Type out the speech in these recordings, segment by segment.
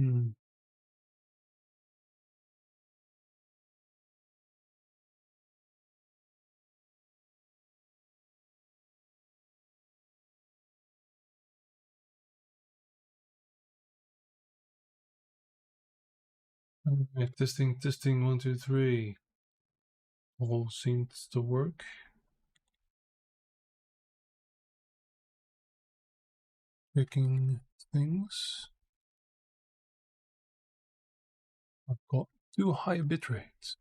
Alright, testing, 1, 2, 3. All seems to work. Picking things. I've got too high bit rates.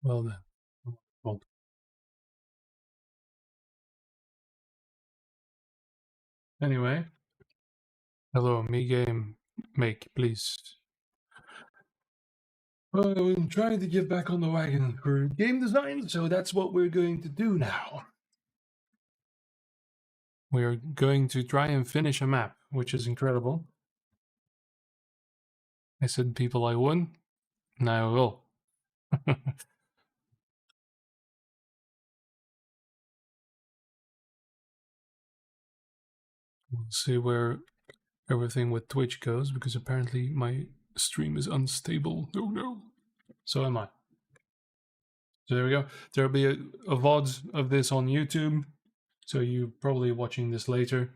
Well then. Well. Anyway. Hello, me game. Make, please. Well, I'm trying to get back on the wagon for game design, so that's what we're going to do now. We're going to try and finish a map, which is incredible. I said people I won. Now I will. We'll see where everything with Twitch goes, because apparently my stream is unstable. Oh no. So am I. So there we go. There'll be a VOD of this on YouTube, so you're probably watching this later.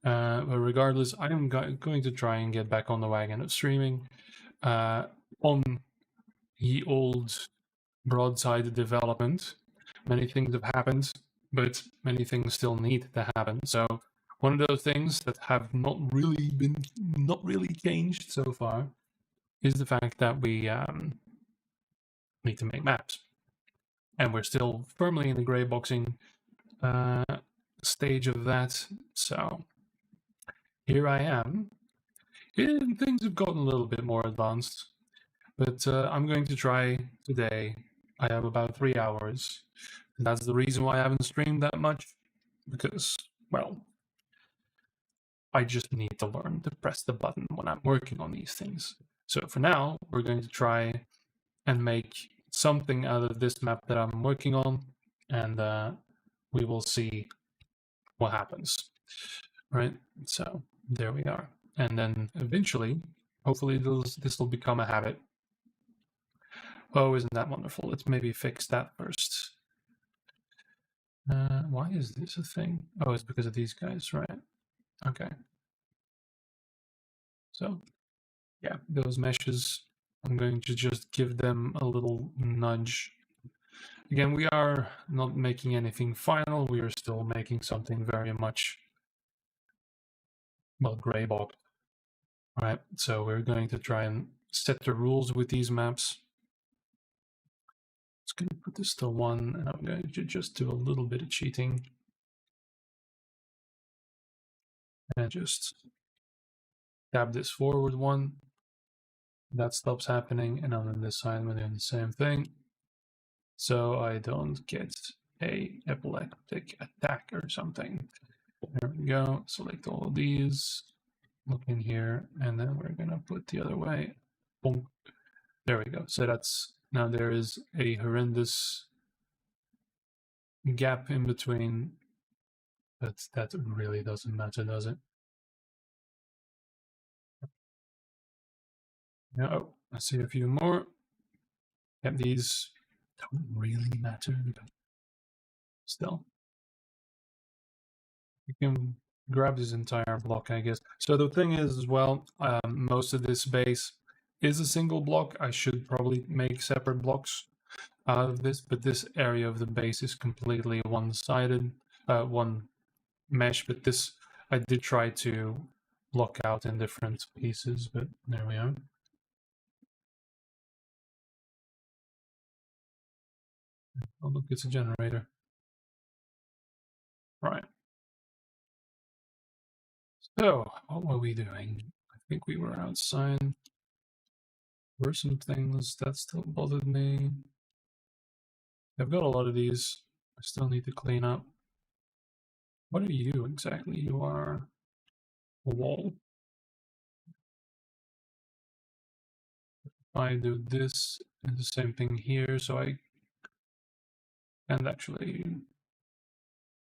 But regardless, I am going to try and get back on the wagon of streaming on the old Broadside development. Many things have happened, but many things still need to happen. So one of those things that have not really changed so far is the fact that we need to make maps, and we're still firmly in the grey boxing stage of that. So here I am. And things have gotten a little bit more advanced, but I'm going to try today. I have about 3 hours. And that's the reason why I haven't streamed that much, because, well, I just need to learn to press the button when I'm working on these things. So for now, we're going to try and make something out of this map that I'm working on, and we will see what happens. Right? So there we are. And then eventually, hopefully this will become a habit. Oh, isn't that wonderful? Let's maybe fix that first. Why is this a thing? Oh, it's because of these guys, right? Okay. So, yeah, those meshes, I'm going to just give them a little nudge. Again, we are not making anything final. We are still making something very much, well, gray box. Right, so we're going to try and set the rules with these maps. Just going to put this to 1, and I'm going to just do a little bit of cheating. And just tab this forward 1. That stops happening, and on this side we're doing the same thing. So I don't get a epileptic attack or something. There we go. Select all of these. Look in here, and then we're gonna put the other way. Boom. There we go. So that's, now there is a horrendous gap in between, but that really doesn't matter, does it? No, oh, I see a few more. Yep, these don't really matter, but still. You can grab this entire block, I guess. So the thing is as well, most of this base is a single block. I should probably make separate blocks out of this, but this area of the base is completely one-sided, one mesh, but this I did try to block out in different pieces, but there we are. Oh look, it's a generator. Right. So, what were we doing? I think we were outside. Were some things that still bothered me. I've got a lot of these I still need to clean up. What are you exactly? You are a wall. I do this and the same thing here, so I can't actually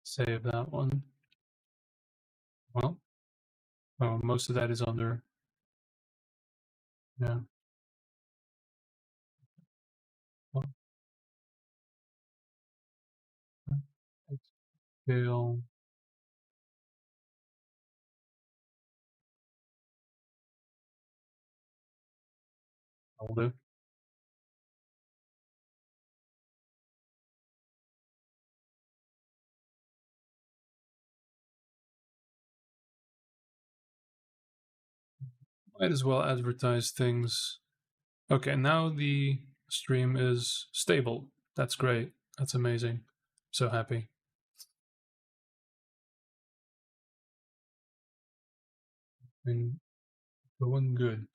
save that one. Well, oh, most of that is under. Yeah. Well, scale. I'll do. Might as well advertise things. Okay, now the stream is stable. That's great. That's amazing. So happy. And going good.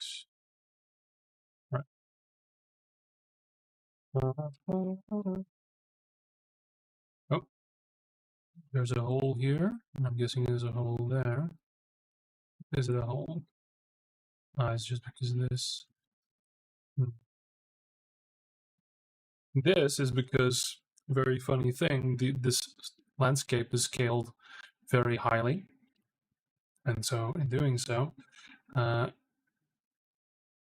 Right. Oh, there's a hole here. I'm guessing there's a hole there. Is it a hole? Ah, it's just because of this. This is because, very funny thing, this landscape is scaled very highly. And so, in doing so,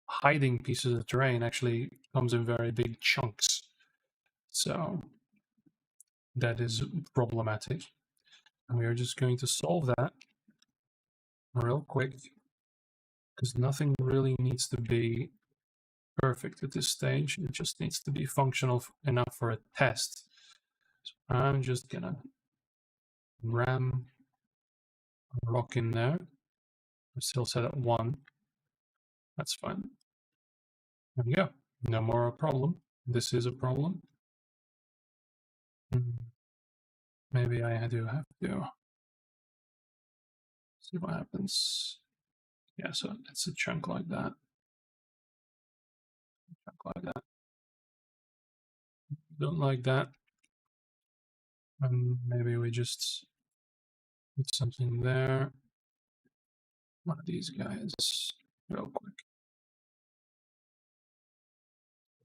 hiding pieces of terrain actually comes in very big chunks. So, that is problematic. And we are just going to solve that real quick, because nothing really needs to be perfect at this stage. It just needs to be functional enough for a test. So I'm just gonna ram a rock in there. We're still set at 1. That's fine. There we go. No more a problem. This is a problem. Maybe I do have to see what happens. Yeah, so it's a chunk like that. Chunk like that. Don't like that. And maybe we just put something there. One of these guys, real quick.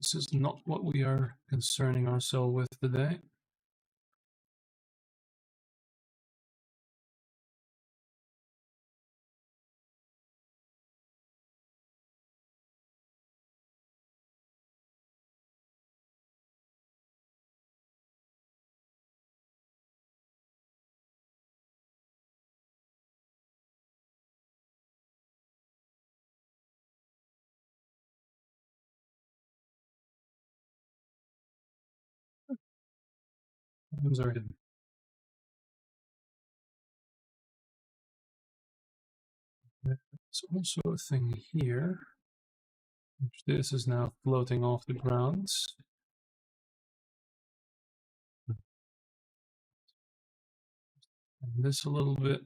This is not what we are concerning ourselves with today. Items are hidden. There's also a thing here. This is now floating off the ground. And this a little bit.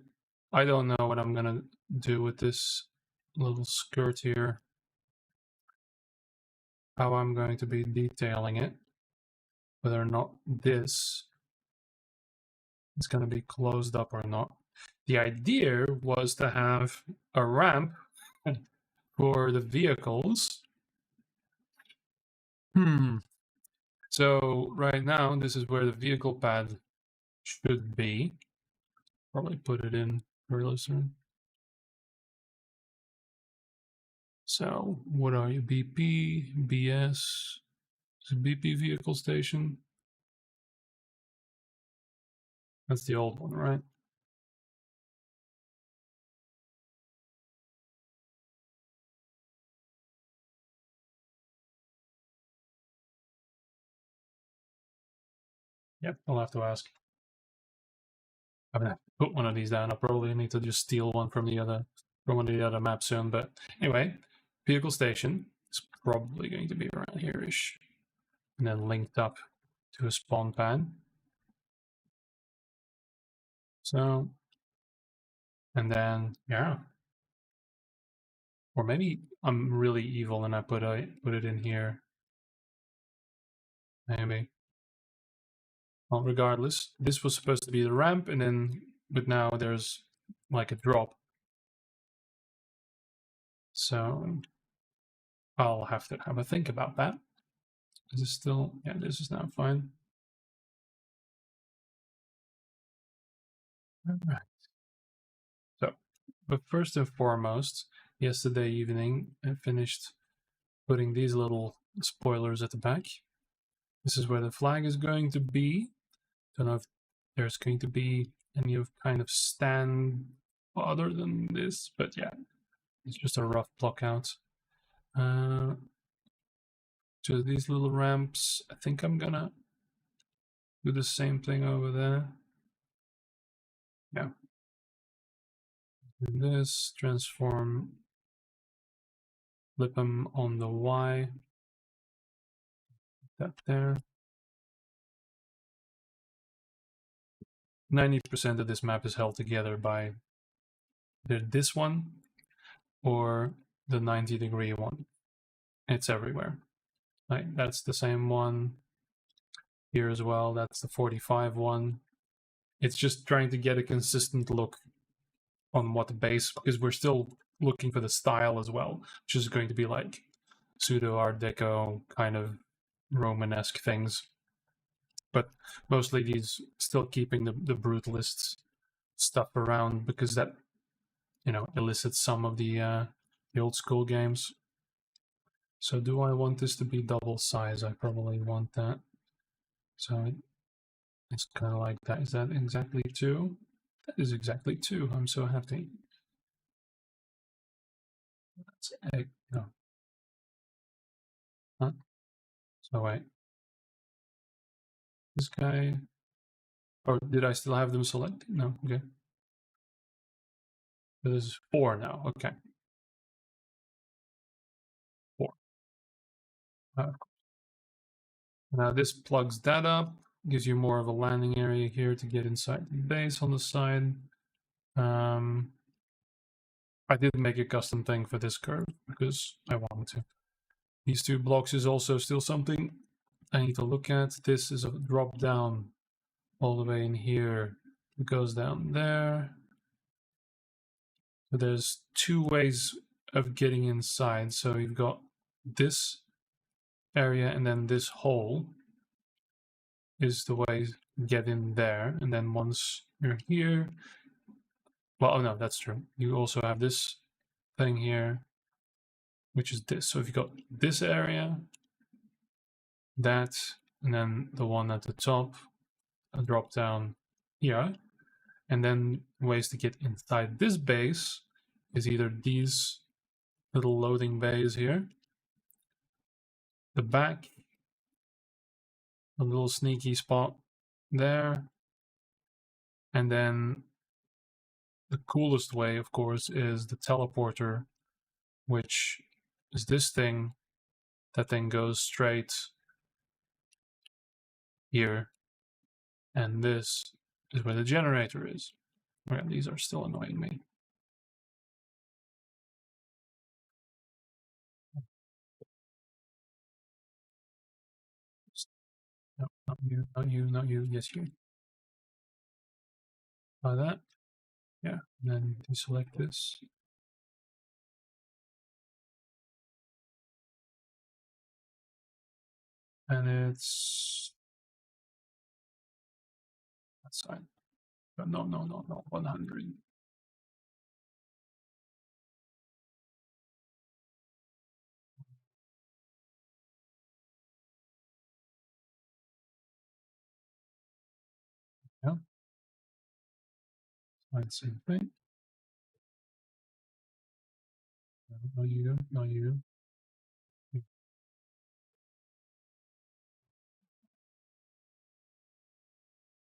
I don't know what I'm gonna do with this little skirt here. How I'm going to be detailing it. Whether or not this is going to be closed up or not. The idea was to have a ramp for the vehicles. So right now, this is where the vehicle pad should be. Probably put it in really soon. So what are you? BP, BS, is it BP vehicle station? That's the old one, right? Yep, I'll have to ask. I'm gonna put one of these down. I'll probably need to just steal one from one of the other maps soon. But anyway, vehicle station is probably going to be around here-ish, and then linked up to a spawn pad. So, and then yeah, or maybe I'm really evil and I put it in here. Maybe. Well, regardless, this was supposed to be the ramp, and then but now there's like a drop. So I'll have to have a think about that. Is this still... Yeah, this is now fine. All right. So, but first and foremost, yesterday evening I finished putting these little spoilers at the back. This is where the flag is going to be. Don't know if there's going to be any of kind of stand other than this, but yeah, it's just a rough block out. So these little ramps, I think I'm gonna do the same thing over there. Yeah. Do this, transform, flip them on the Y. That there. 90% of this map is held together by either this one or the 90-degree one. It's everywhere. Like that's the same one here as well. That's the 45 one. It's just trying to get a consistent look on what the base, because we're still looking for the style as well, which is going to be like pseudo Art Deco kind of Romanesque things. But mostly these still keeping the brutalist stuff around because that, you know, elicits some of the old school games. So do I want this to be double size? I probably want that. So it's kind of like that. Is that exactly 2? That is exactly 2. I'm so happy. That's egg. No. Huh? So wait. This guy. Or did I still have them selected? No. Okay. So this is 4 now. Okay. 4. Now this plugs that up. Gives you more of a landing area here to get inside the base on the side. I did make a custom thing for this curve because I wanted to. These 2 blocks is also still something I need to look at. This is a drop down all the way in here. It goes down there. So there's 2 ways of getting inside. So you've got this area and then this hole is the way to get in there. And then once you're here, well, oh no, that's true. You also have this thing here, which is this. So if you've got this area, that, and then the one at the top, a drop down here. And then ways to get inside this base is either these little loading bays here, the back, a little sneaky spot there, and then the coolest way, of course, is the teleporter, which is this thing that then goes straight here, and this is where the generator is. Right, these are still annoying me. No, not you, not you, not you. Yes, you. Like that. Yeah, and then deselect this. And it's that side. But no, 100. Yeah, same thing. No, you, no, you.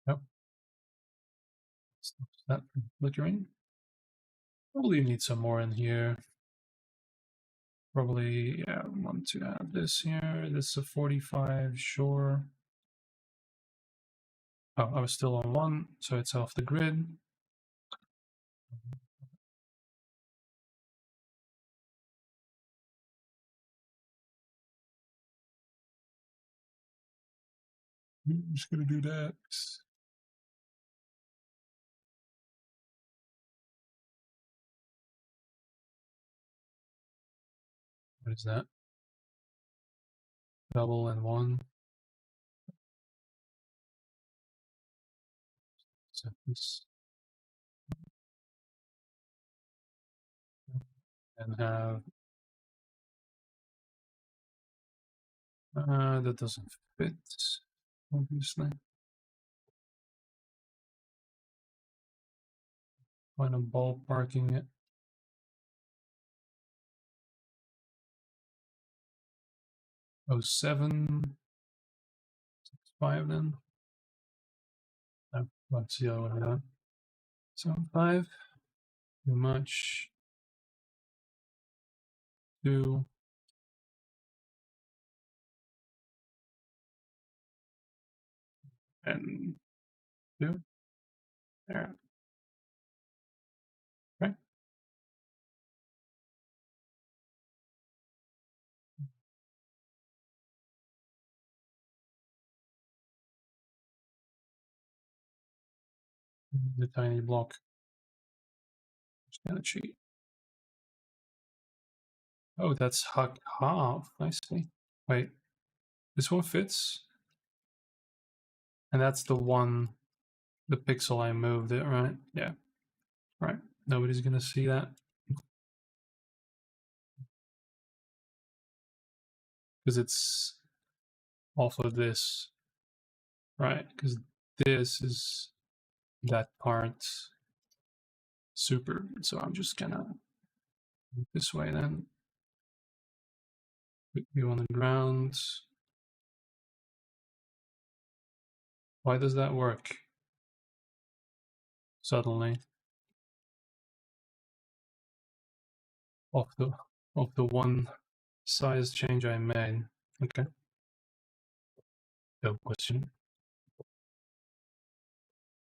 Yep. Stops that from flickering. Probably need some more in here. Probably, yeah, want to add this here. This is a 45, sure. Oh, I was still on 1, so it's off the grid. I'm just gonna do that. What is that? double and one. Set this and have that doesn't fit, obviously. When I'm ballparking it. 07, 65 then. Let's see the other one now. 75. Too much. 2. And 2. There. Right. The tiny block. Just gonna cheat. Oh, that's half. I see. Wait, this one fits, and that's the one, the pixel I moved it, right? Yeah, right. Nobody's gonna see that because it's off of this, right? Because this is that part super. So I'm just gonna move this way then. Put you on the ground. Why does that work? Suddenly, off the one size change I made. Okay. No question.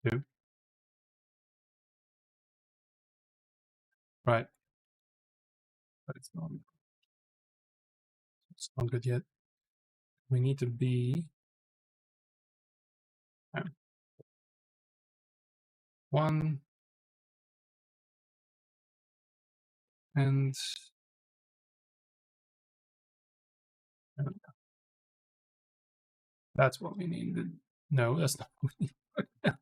2. Right. But it's not good yet. We need to be 1 and that's what we needed. No, that's not what we need.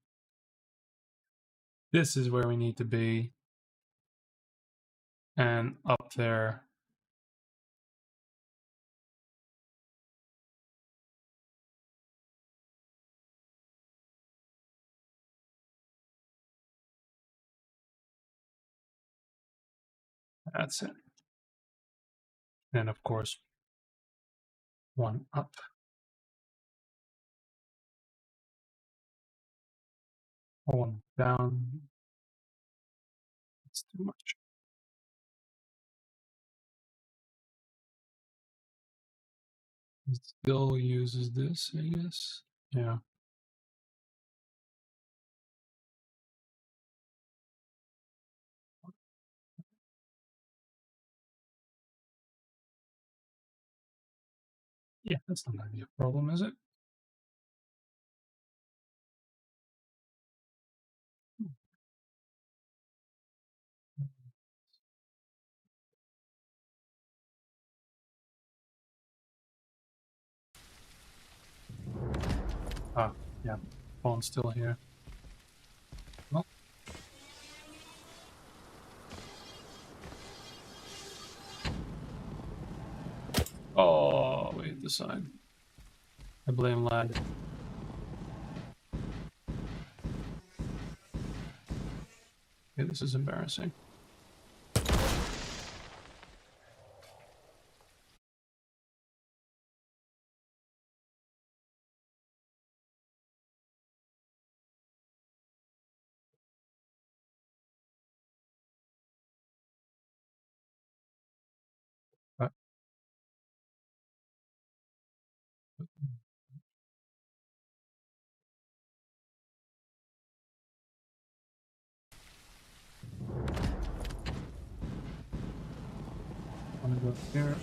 This is where we need to be. And up there. That's it. And of course, 1 up. 1 down. It's too much. It still uses this, I guess. Yeah. Yeah, that's not going to be a problem, is it? Ah, yeah. Phone's still here. Well. Oh, we hit the side. I blame lag. Okay, this is embarrassing. But I'm gonna go here.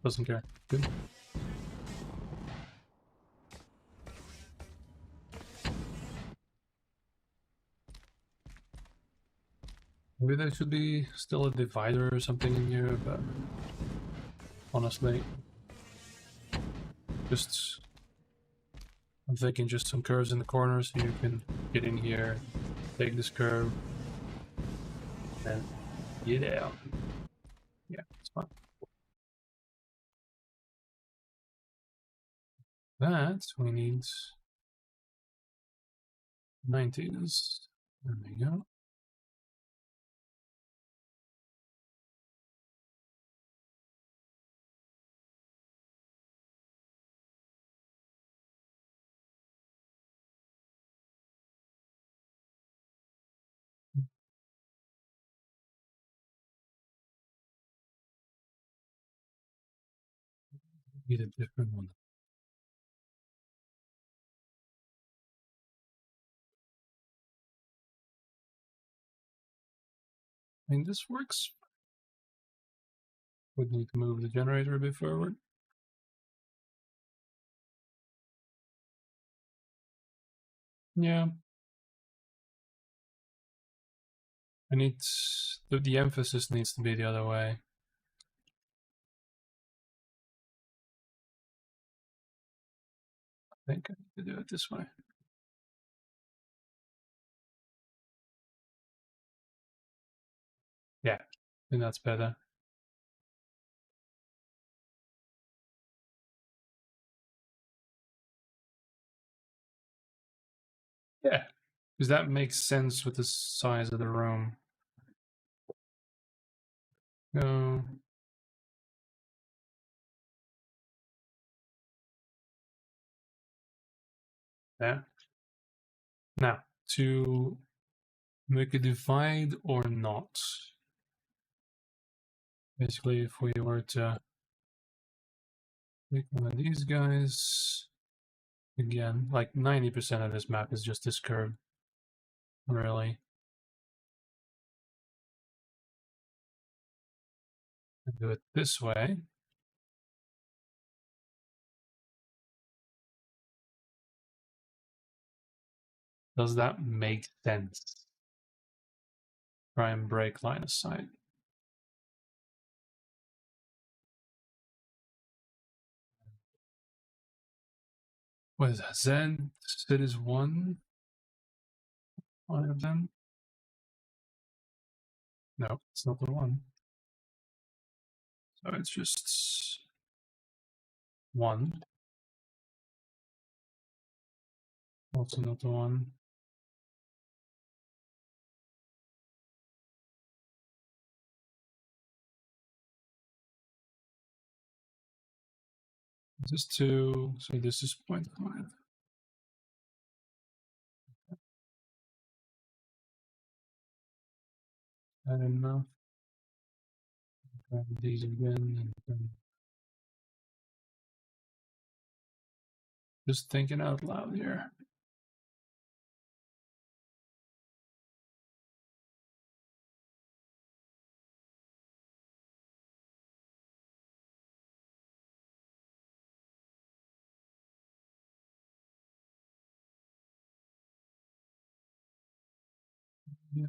Doesn't care. Good. Maybe there should be still a divider or something in here, but honestly, just I'm thinking just some curves in the corners so you can get in here, take this curve, and get out. Yeah, it's fine. That we need 90s. There we go. Need a different one. I mean, this works. Would need to move the generator a bit forward. Yeah. I need the emphasis needs to be the other way. I think I need to do it this way. Yeah, I think that's better. Yeah, because that makes sense with the size of the room. No. Yeah. Now, to make a divide or not. Basically, if we were to pick one of these guys, again, like 90% of this map is just this curve, really. And do it this way. Does that make sense? Try and break line of sight. What is that? Zen is one of them? No, it's not the one. So it's just one. Also not the one. This is 2, so this is 0.5. I don't know. Grab these again. And just thinking out loud here. Yeah.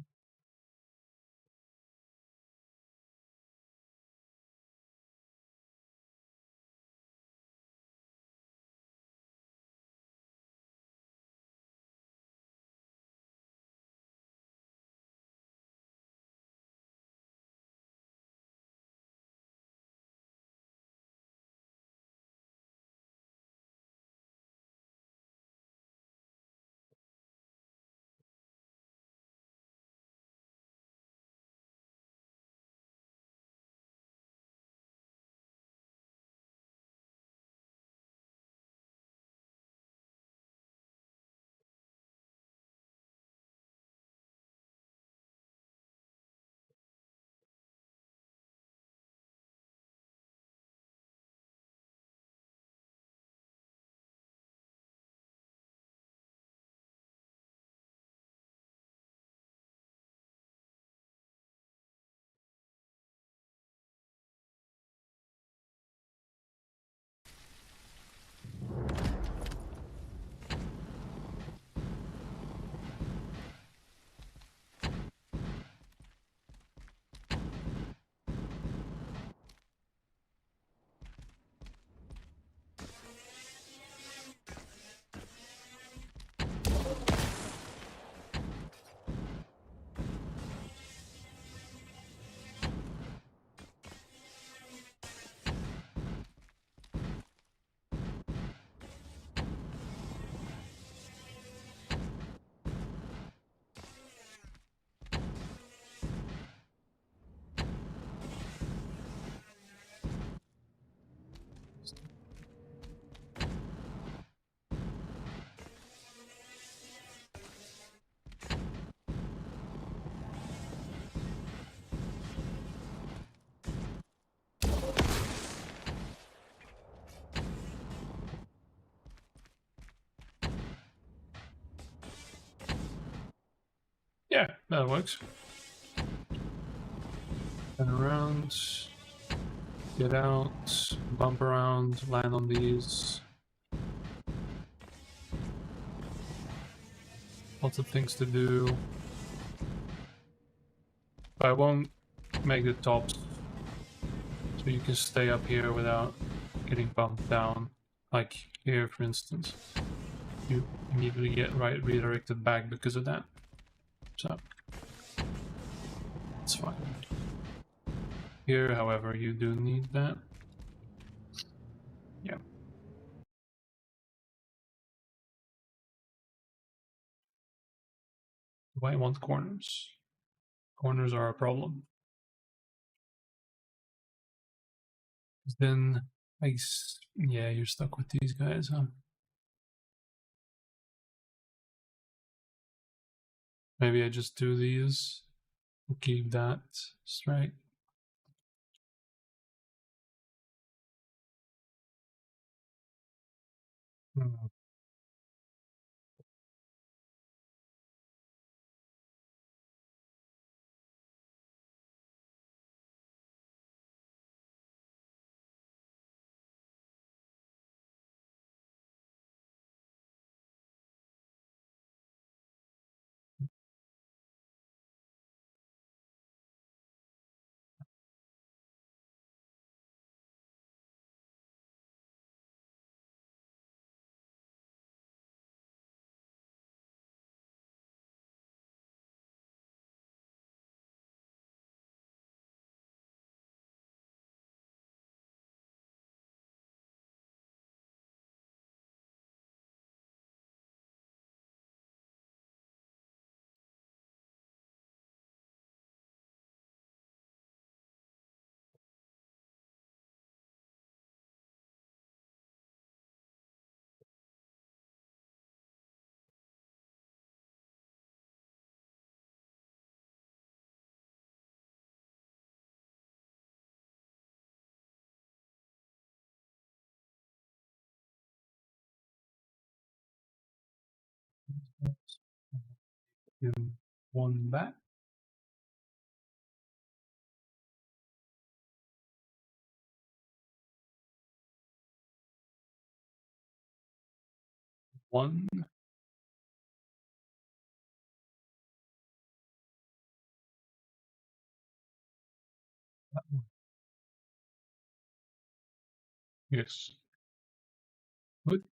Yeah, that works. Turn around, get out, bump around, land on these. Lots of things to do. But I won't make the tops so you can stay up here without getting bumped down. Like here, for instance. You immediately get redirected back because of that. So, it's fine. Here, however, you do need that. Yeah. Do I want corners? Corners are a problem. Then, yeah, you're stuck with these guys, huh? Maybe I just do these. Keep that straight. Hmm. Give one back. One. That one. Yes. Good.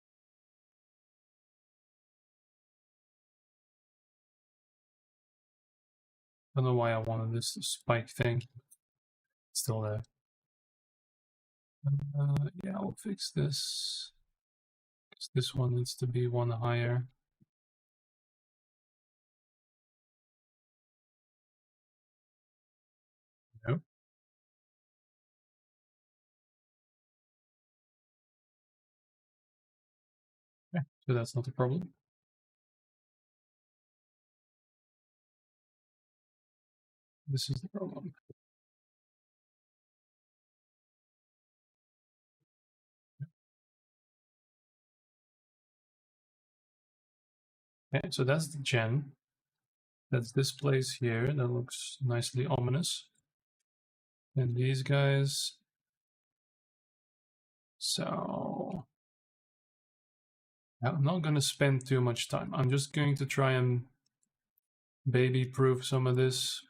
I don't know why I wanted this spike thing. It's still there. Yeah, I'll fix this. This one needs to be one higher. Nope. Okay, so that's not a problem. This is the problem. Okay, so that's the gen. That's this place here. That looks nicely ominous. And these guys. So I'm not going to spend too much time. I'm just going to try and baby proof some of this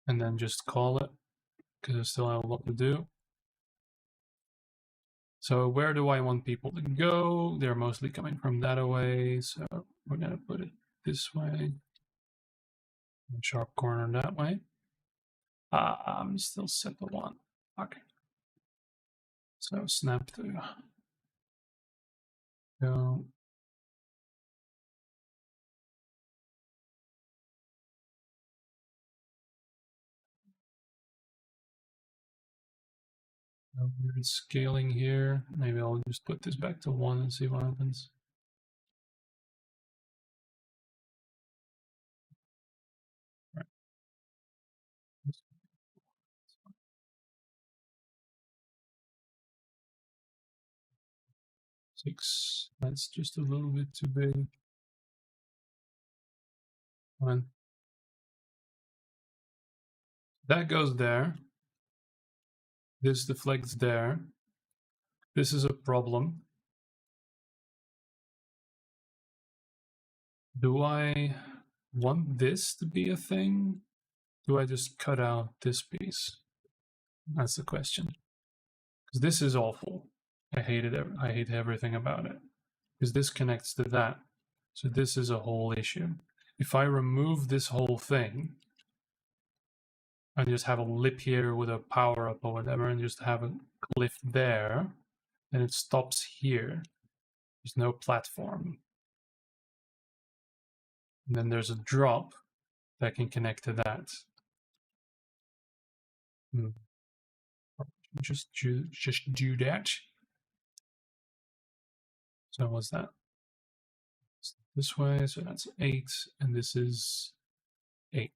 and then just call it because I still have a lot to do. So where do I want people to go? They're mostly coming from that away, so we're going to put it this way. Sharp corner that way. I'm still set to one. Okay. So snap to go. No weird scaling here. Maybe I'll just put this back to 1 and see what happens. Right. 6. That's just a little bit too big. One. That goes there. This deflects there. This is a problem. Do I want this to be a thing? Do I just cut out this piece? That's the question. Because this is awful. I hate it. I hate everything about it. Because this connects to that. So this is a whole issue. If I remove this whole thing and just have a lip here with a power up or whatever and just have a cliff there, then it stops here. There's no platform. And then there's a drop that can connect to that. Just do that. So what's that? This way, so that's 8, and this is 8.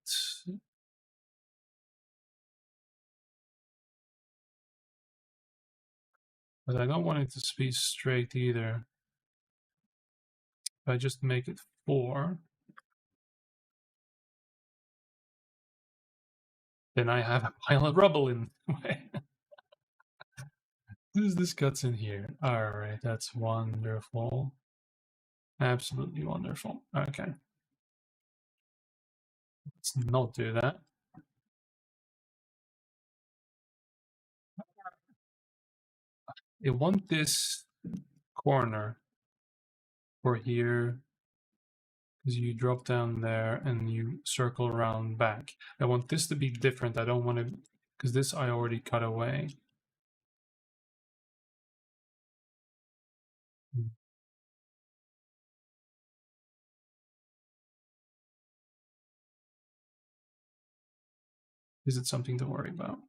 But I don't want it to be straight either. If I just make it 4, then I have a pile of rubble in the way. This cuts in here. Alright, that's wonderful. Absolutely wonderful. Okay. Let's not do that. I want this corner for here, because you drop down there and you circle around back. I want this to be different. I don't want to, because this I already cut away. Is it something to worry about?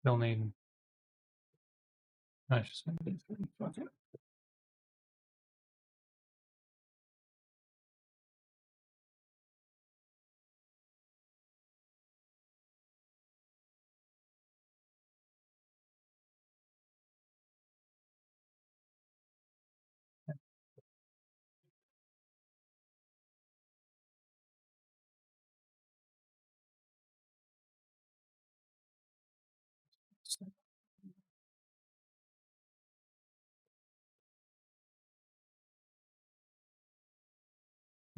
Still need. I just make it 3. Fuck it.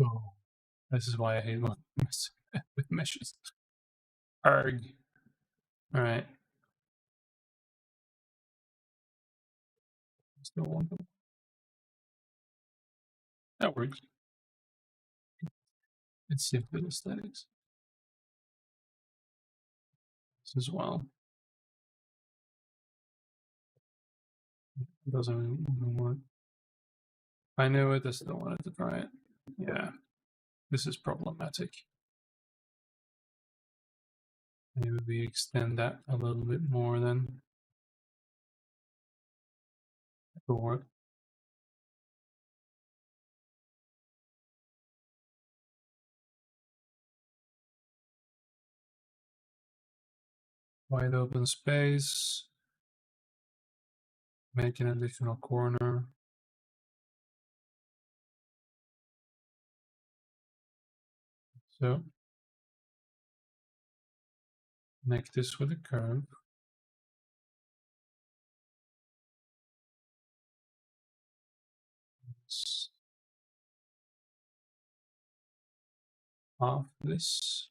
Oh, this is why I hate with meshes. Arg. All right. Still want them. That works. It's simply aesthetics. This as well. It doesn't really work. I knew it, I still wanted to try it. Yeah, this is problematic. Maybe we extend that a little bit more then. It'll work. Wide open space. Make an additional corner. So connect this with a curve. Half this.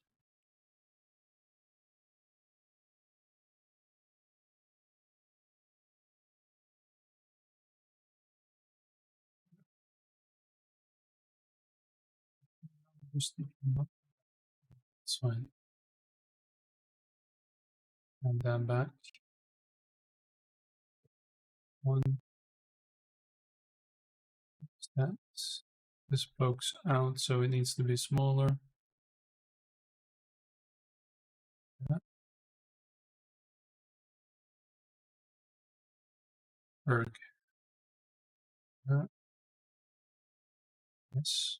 It's fine. And then back. One. That. This pokes out, so it needs to be smaller. Erg. Yes.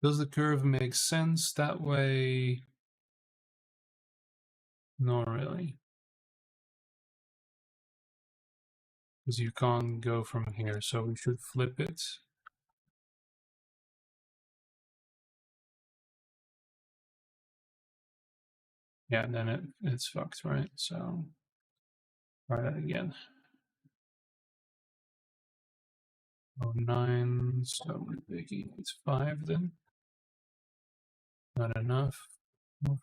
Does the curve make sense that way? Not really. Because you can't go from here, so we should flip it. Yeah, then it's fucked, right? So try that again. 09, so we're making it 5 then. Not enough.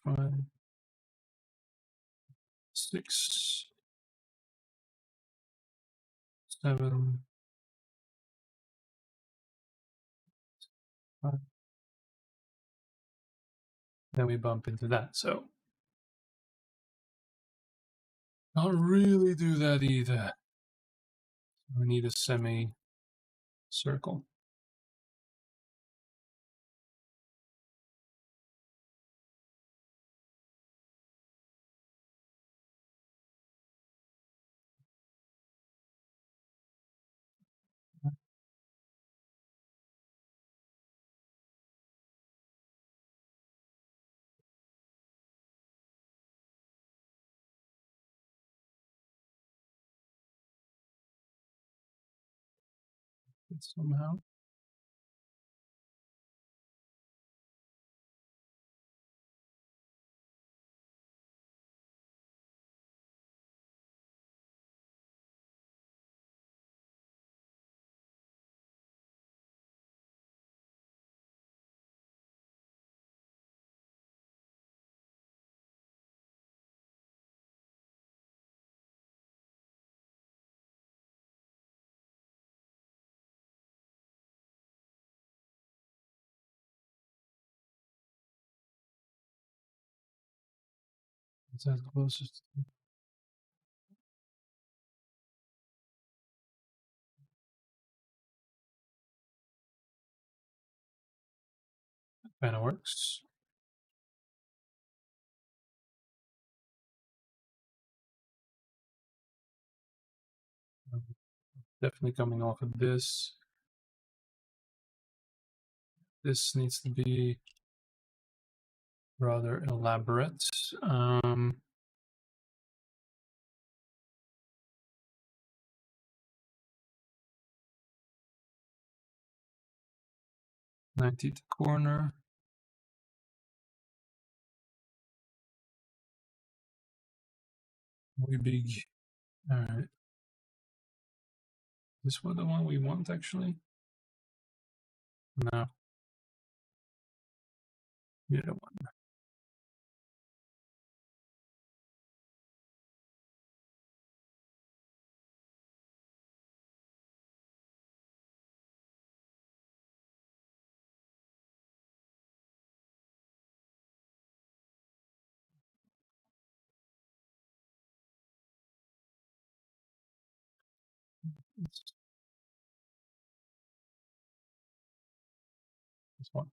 05. 6. 7. 5. Then we bump into that, so can't really do that either. We need a semi-circle. Somehow. Is that closest? Kind of works. Definitely coming off of this. This needs to be rather elaborate. 90th corner. Way big. Alright. This one the one we want actually? No. The other one. one.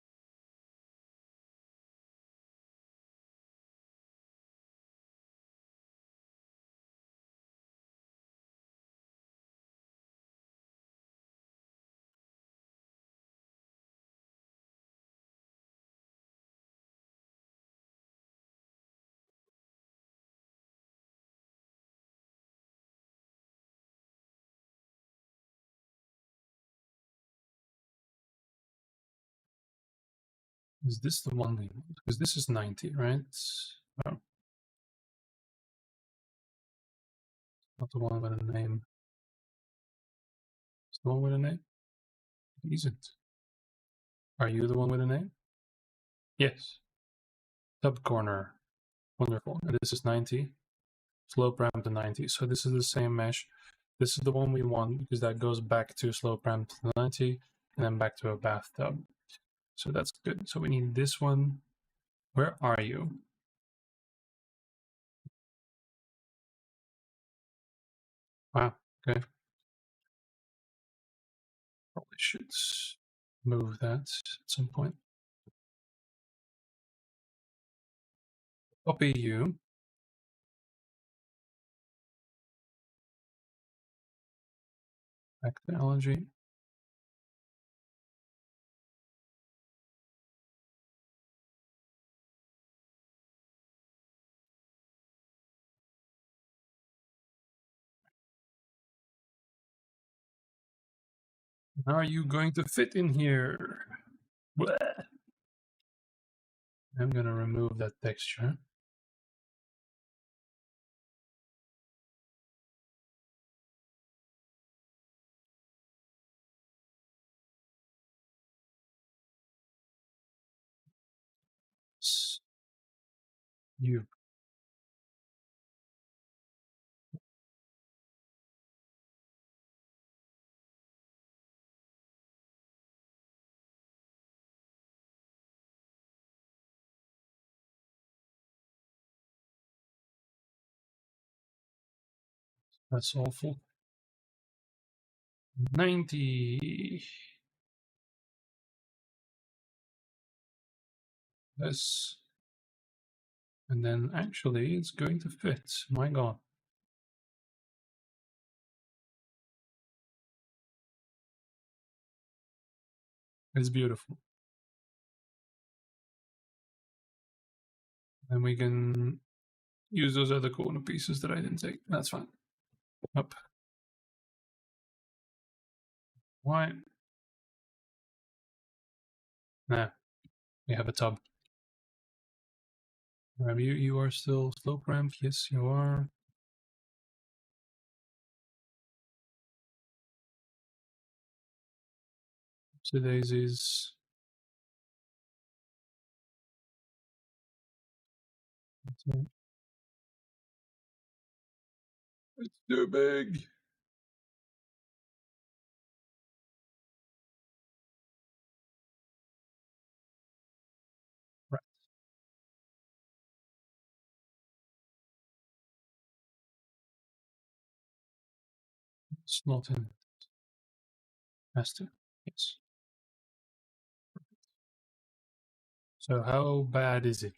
Is this the one we want? Because this is 90, right? Oh, not the one with a name. It's the one with a name? It isn't. Are you the one with a name? Yes. Tub corner. Wonderful. And this is 90. Slope ramp to 90. So this is the same mesh. This is the one we want because that goes back to slope ramp to 90 and then back to a bathtub. So that's good. So we need this one. Where are you? Wow. Okay. Probably should move that at some point. Copy you. Back to allergy. How are you going to fit in here? Bleh. I'm going to remove that texture. You. That's awful. 90. This. And then actually it's going to fit. My god. It's beautiful. And we can use those other corner pieces that I didn't take. That's fine. Up. Why? Nah, we have a tub. You are still slope ramp. Yes, you are. So daisies. It's too big. Right. It's not in. Has to. Yes. So how bad is it?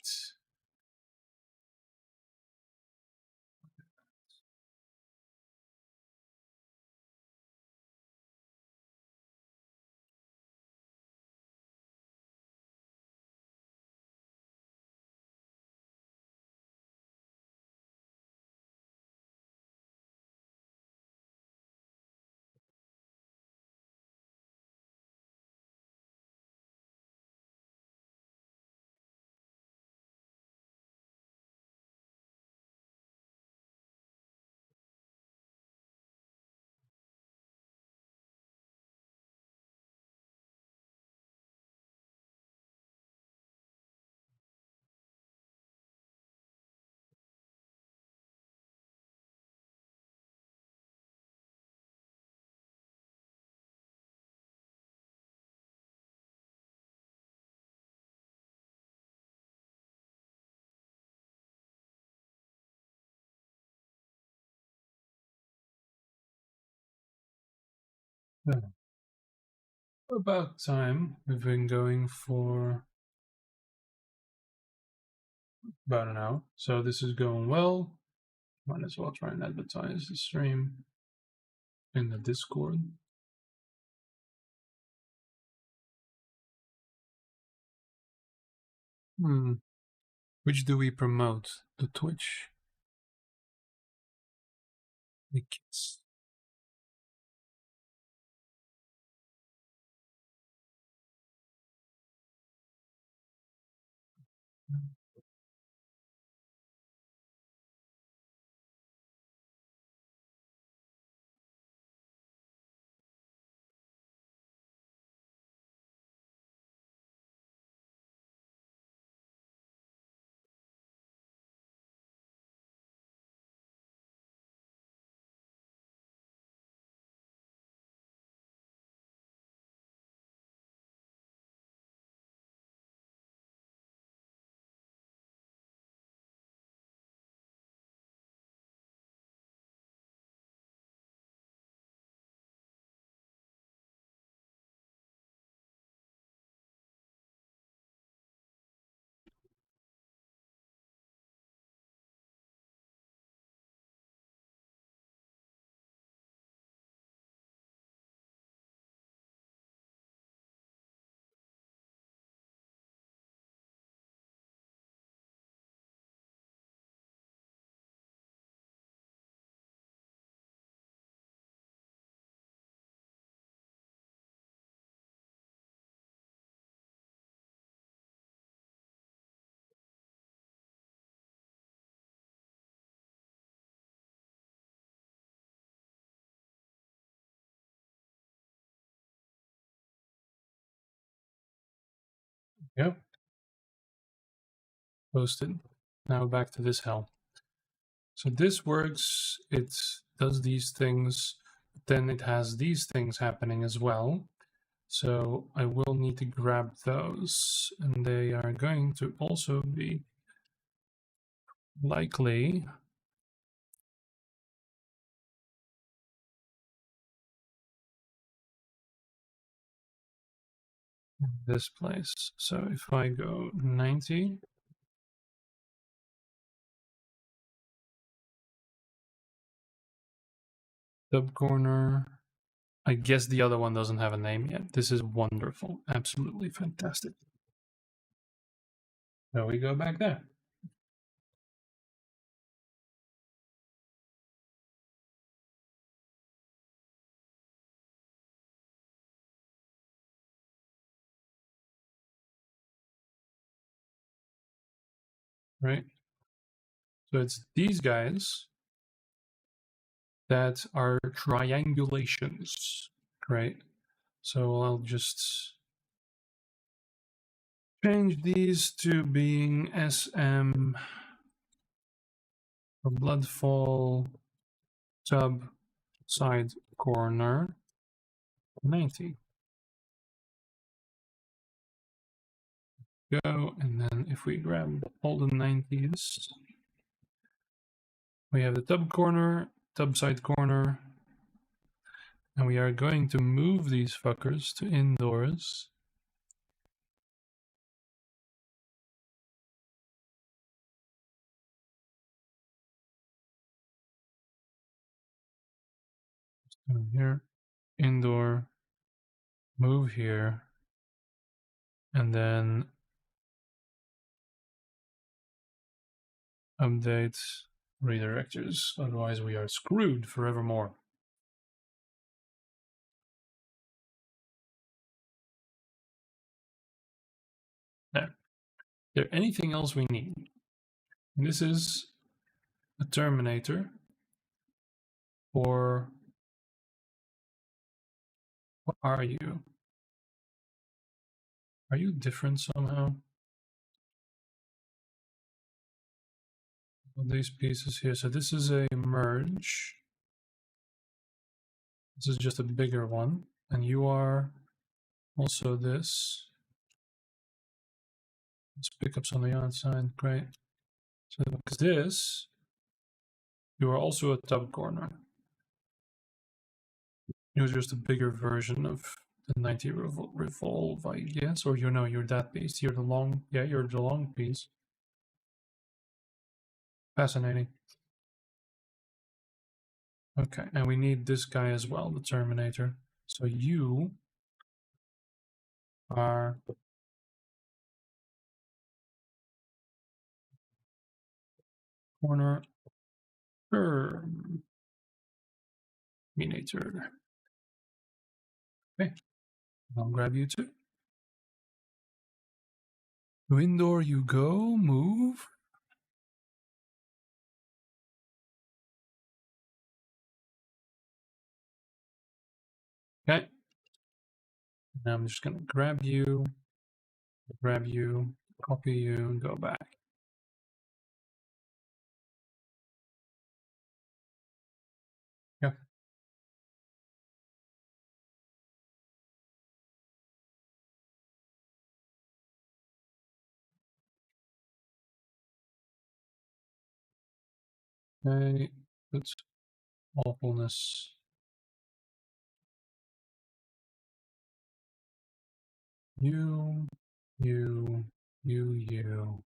About time. We've been going for about an hour, so this is going well. Might as well try and advertise the stream in the Discord. Which do we promote? The Twitch? The kids. Yep. Posted. Now back to this hell. So this works. It does these things. Then it has these things happening as well. So I will need to grab those. And they are going to also be likely in this place. So if I go 90, sub corner. I guess the other one doesn't have a name yet. This is wonderful. Absolutely fantastic. So we go back there. Right? So it's these guys that are triangulations, right? So I'll just change these to being SM for Bloodfall sub side corner 90. Go, and then if we grab all the 90s, we have the tub corner, tub side corner, and we are going to move these fuckers to indoors. Here, indoor, move here, and then update redirectors. Otherwise, we are screwed forevermore. Now, is there anything else we need? And this is a terminator for. What are you? Are you different somehow? All these pieces here. So this is a merge. This is just a bigger one. And you are also this. Let's pickups on the outside. Great. So because this, you are also a tub corner. It was just a bigger version of the 90 revolve, I guess, or you know, you're that piece. You're the long, yeah, you're the long piece. Fascinating. Okay, and we need this guy as well, the Terminator. So you are corner Terminator. Okay, I'll grab you too. Indoor you go, move. Okay. Now I'm just gonna grab you, copy you, and go back. Yeah. Okay, that's awfulness. You, you, you.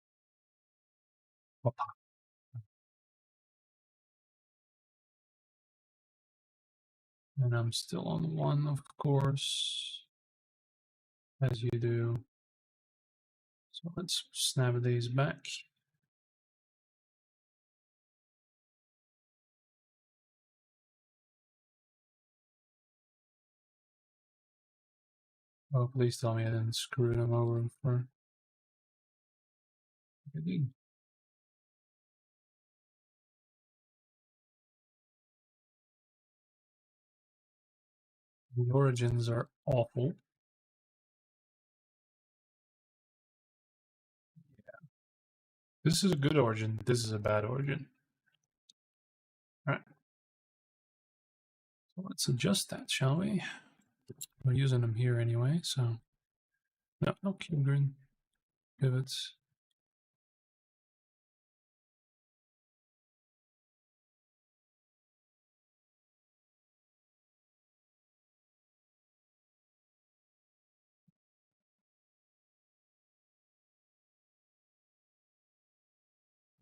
Papa. And I'm still on one, of course, as you do. So let's snap these back. Oh, please tell me I didn't screw them over for. I did. The origins are awful. Yeah. This is a good origin. This is a bad origin. Alright. So let's adjust that, shall we? We're using them here anyway, so. No cube grid. Pivots.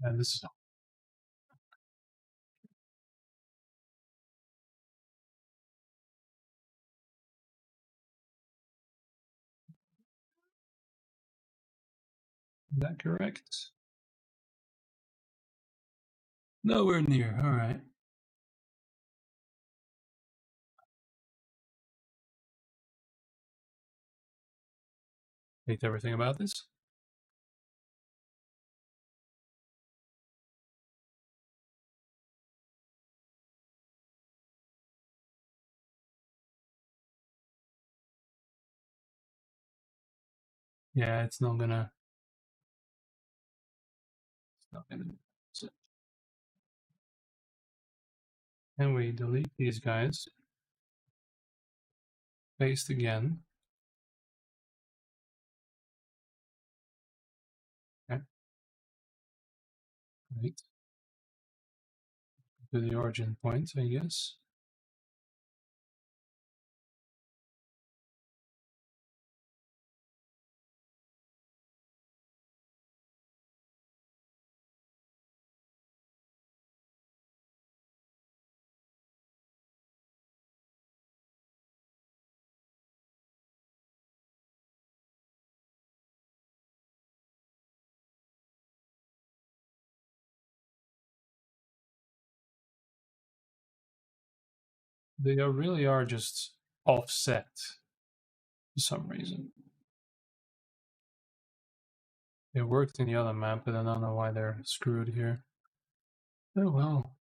And this is that correct? Nowhere near. Alright. Hate everything about this. Yeah, it's not gonna. It's not gonna. So, and we delete these guys. Paste again. Okay. Right. To the origin point, I guess. They really are just offset for some reason. It worked in the other map, but I don't know why they're screwed here. Oh well.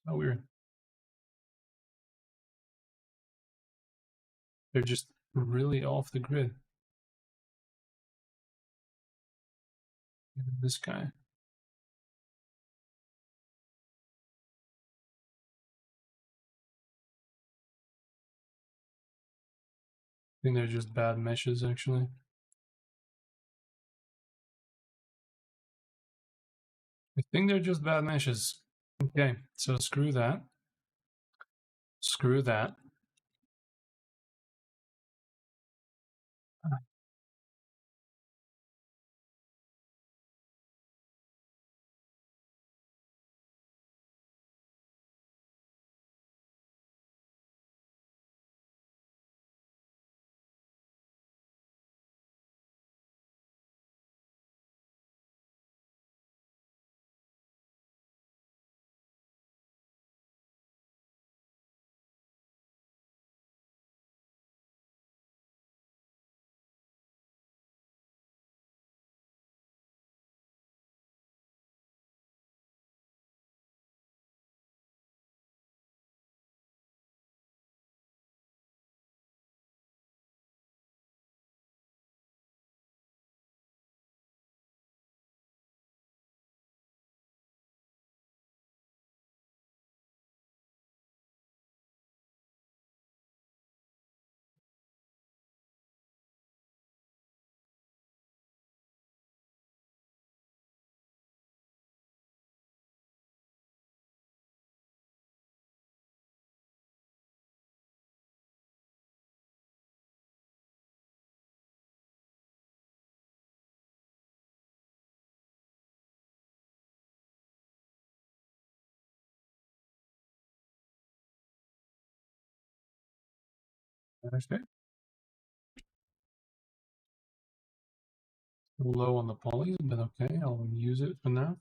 So weird. They're just really off the grid. Even this guy. I think they're just bad meshes, actually. I think they're just bad meshes. Okay, so screw that. Screw that. Okay. Low on the polys, but okay, I'll use it for now.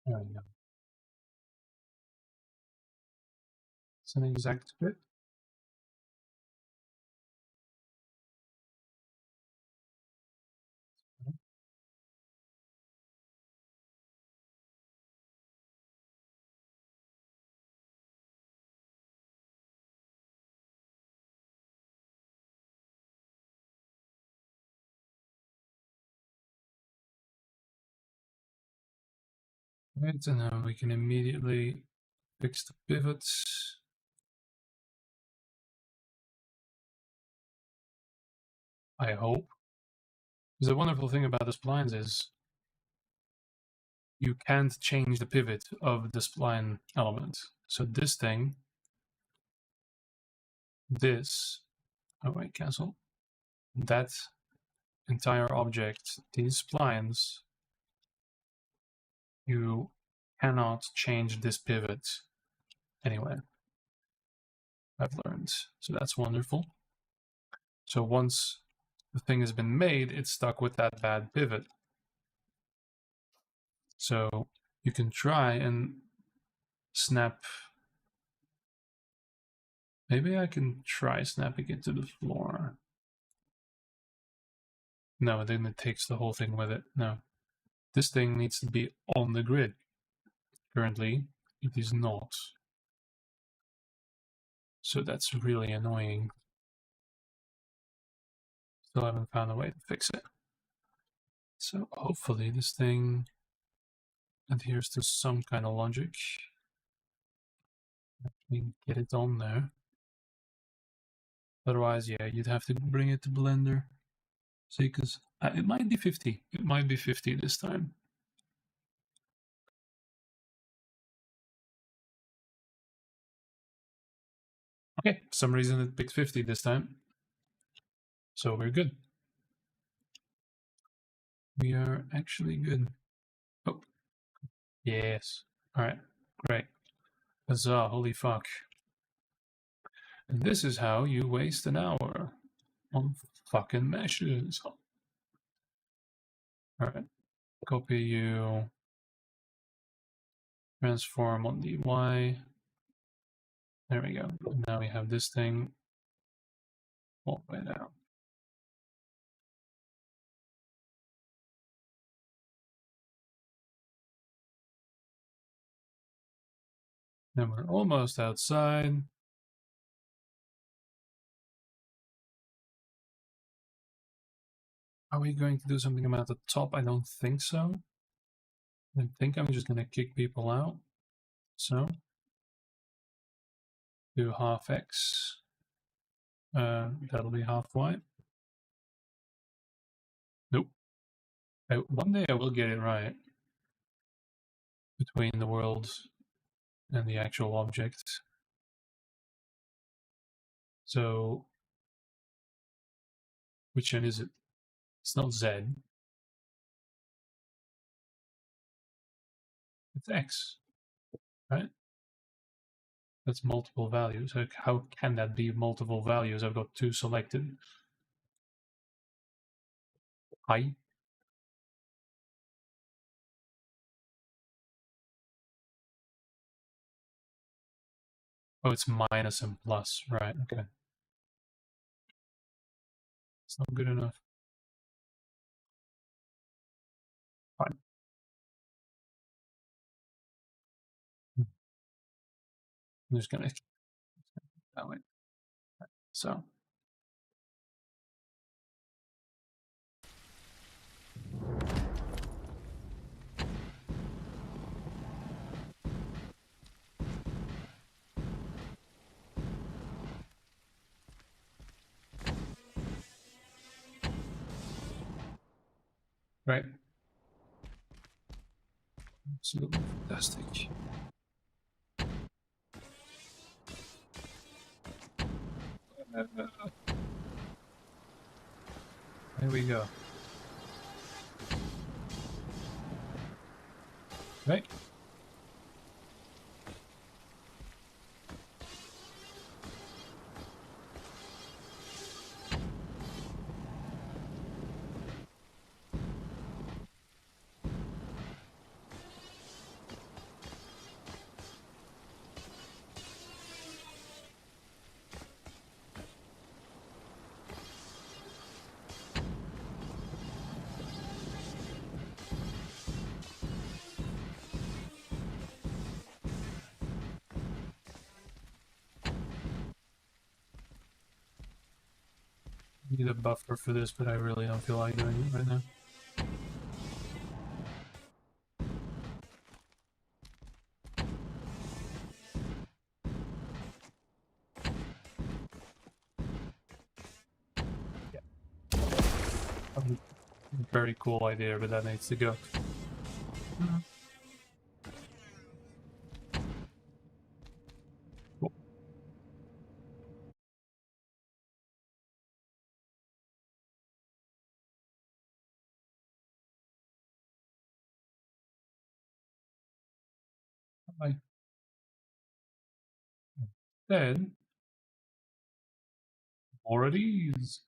There we go. It's an exact fit. Right, and now we can immediately fix the pivots. I hope. Because the wonderful thing about the splines is you can't change the pivot of the spline element. So this thing, this, oh wait, cancel. That entire object, these splines, you cannot change this pivot anywhere. I've learned. So that's wonderful. So once the thing has been made, it's stuck with that bad pivot. So you can try and snap. Maybe I can try snapping it to the floor. No, then it takes the whole thing with it. No. This thing needs to be on the grid. Currently, it is not. So that's really annoying. Still haven't found a way to fix it. So hopefully this thing adheres to some kind of logic. We can get it on there. Otherwise, yeah, you'd have to bring it to Blender. See, because it might be 50. It might be 50 this time. Okay, for some reason it picked 50 this time. So we're good. We are actually good. Oh, yes. Alright, great. Huzzah, holy fuck. And this is how you waste an hour on fucking meshes. Alright, copy you. Transform on the Y. There we go. And now we have this thing all the way down. Then we're almost outside. Are we going to do something about the top? I don't think so. I think I'm just going to kick people out. So, do half X. That'll be half Y. Nope. One day I will get it right. Between the world and the actual object. So, which end is it? It's not Z. It's X, right? That's multiple values. How can that be multiple values? I've got two selected. I. Oh, it's minus and plus. Right, okay. It's not good enough. Fine. I'm just gonna that way. So. Right. Absolutely fantastic. There we go. Right. Need a buffer for this, but I really don't feel like doing it right now. Very cool idea, but that needs to go. Cool. Then, more of these.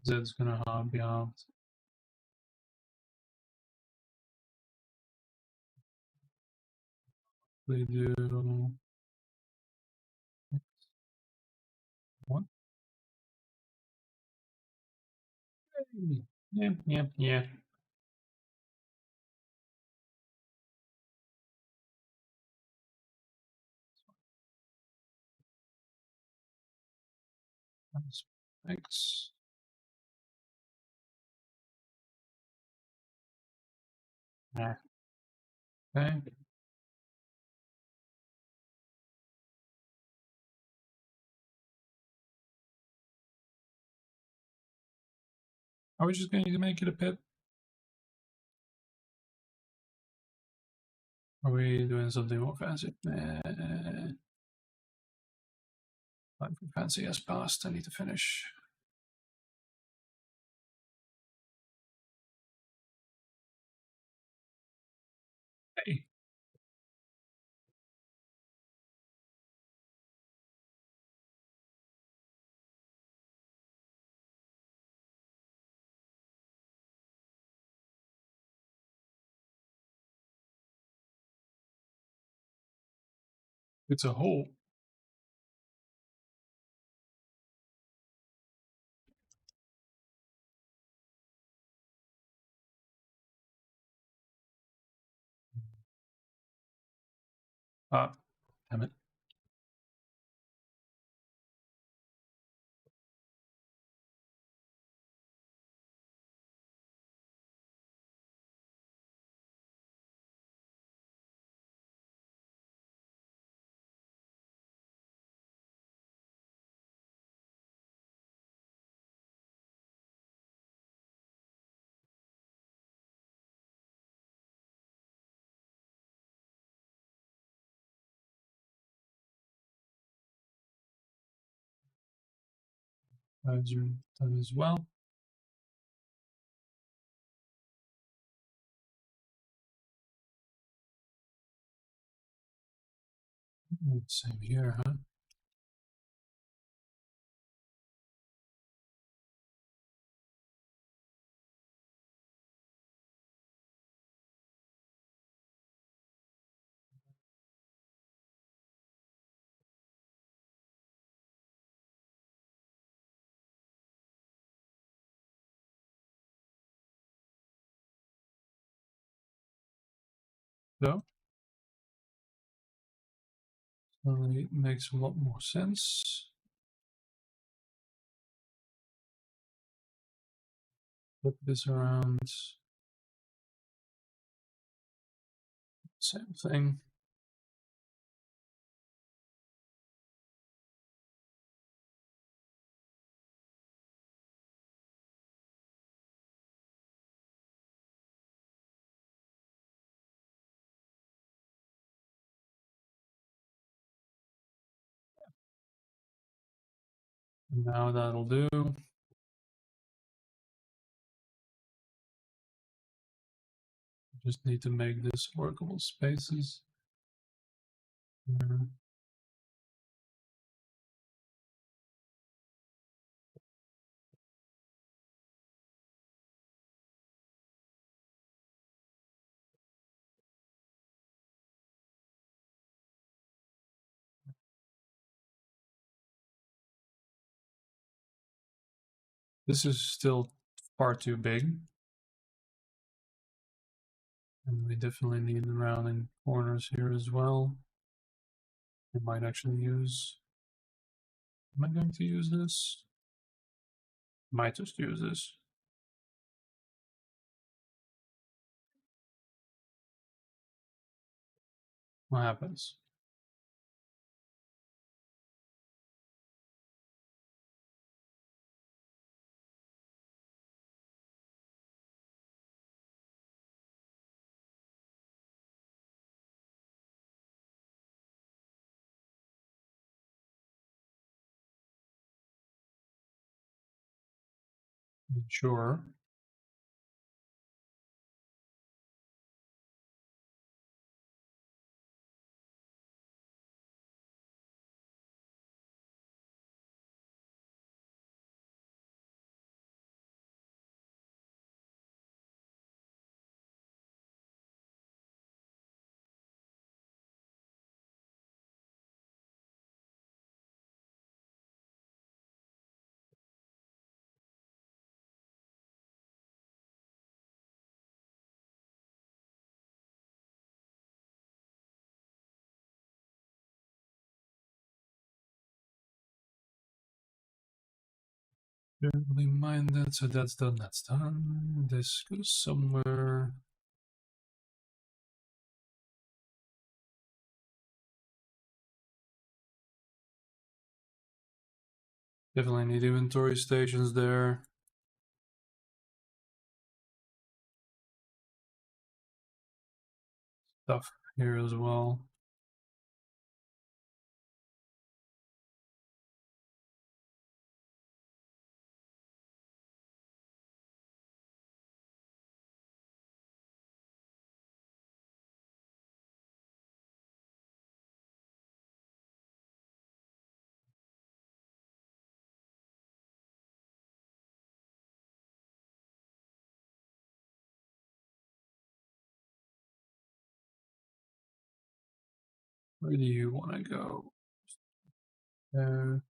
Zed's gonna be halved. They do one. Yeah. That's X. Okay. Are we just going to make it a pit? Are we doing something more fancy? Time for fancy has passed. I need to finish. Hey. It's a hole. Ah, damn it. You're done as well. Same here, huh? So, suddenly it makes a lot more sense. Flip this around. Same thing. And now that'll do. Just need to make this workable spaces. This is still far too big. And we definitely need rounding corners here as well. We might actually use... Am I going to use this? Might just use this. What happens? Sure. Barely mind that, so that's done, that's done. This goes somewhere. Definitely need inventory stations there. stuff here as well. Where do you want to go? There.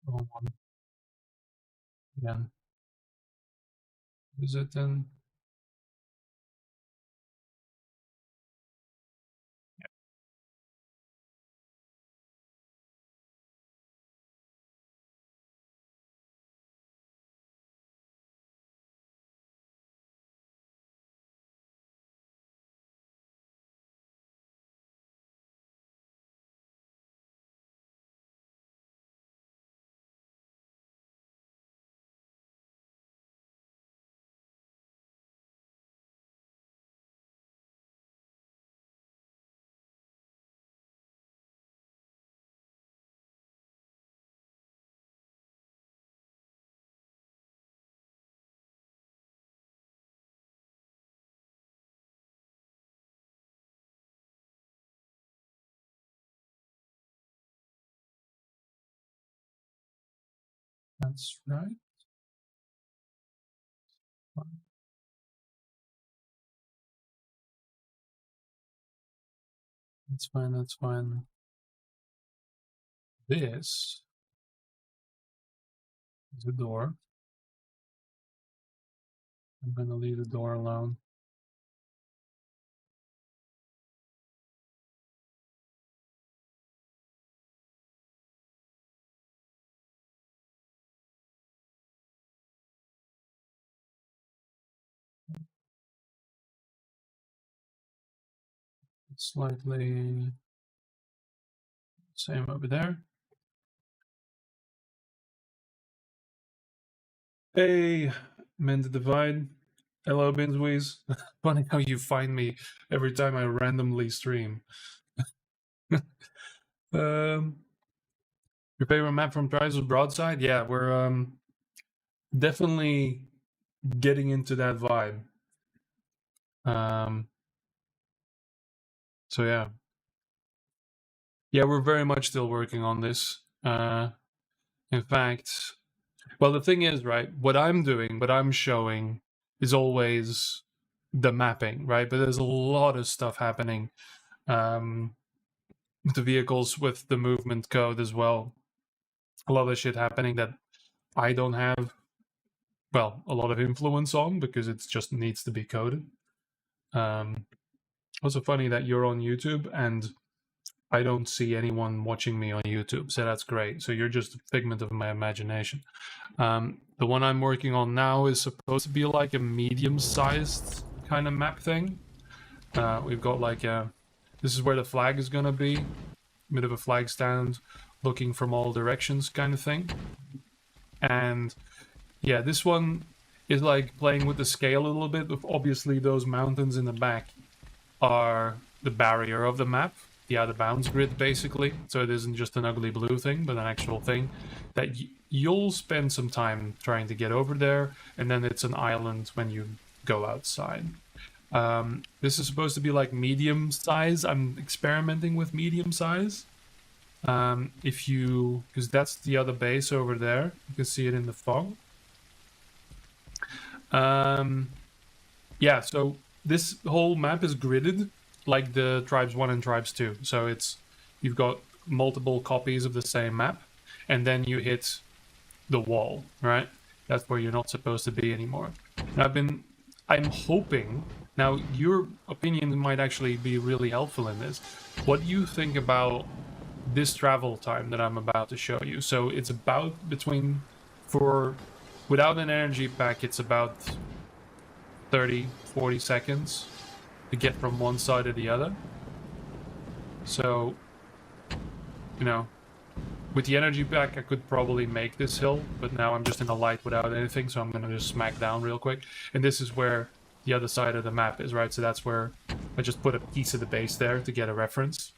Wrong one. Again. Is it then? Yeah. That's right. That's fine, that's fine. This is a door. I'm gonna leave the door alone. Slightly same over there. Hey, Mend the Divide. Hello, Binsweez. Funny how you find me every time I randomly stream. Your favorite map from Trials was Broadside? Yeah, we're definitely getting into that vibe. So yeah. Yeah, we're very much still working on this. In fact, well, the thing is, right, what I'm doing, what I'm showing is always the mapping, right? But there's a lot of stuff happening with the vehicles, with the movement code as well. A lot of shit happening that I don't have, well, a lot of influence on because it just needs to be coded. Also funny that you're on YouTube and I don't see anyone watching me on YouTube, so that's great. So you're just a figment of my imagination. The one I'm working on now is supposed to be like a medium-sized kind of map thing. We've got like a... This is where the flag is gonna be. Bit of a flag stand, looking from all directions kind of thing. And yeah, this one is like playing with the scale a little bit. Obviously, those mountains in the back are the barrier of the map, the out of bounds grid basically. So it isn't just an ugly blue thing, but an actual thing that you'll spend some time trying to get over there, and then it's an island when you go outside. This is supposed to be like medium size. I'm experimenting with medium size. If you, because that's the other base over there, you can see it in the fog. Yeah, so this whole map is gridded like the Tribes 1 and Tribes 2. So it's, you've got multiple copies of the same map, and then you hit the wall, right? That's where you're not supposed to be anymore. And I'm hoping, now your opinion might actually be really helpful in this. What do you think about this travel time that I'm about to show you? So it's about between, without an energy pack, it's about 30, 40 seconds to get from one side to the other. So, you know, with the energy pack, I could probably make this hill, but now I'm just in the light without anything, so I'm gonna just smack down real quick. And this is where the other side of the map is, right? So that's where I just put a piece of the base there to get a reference.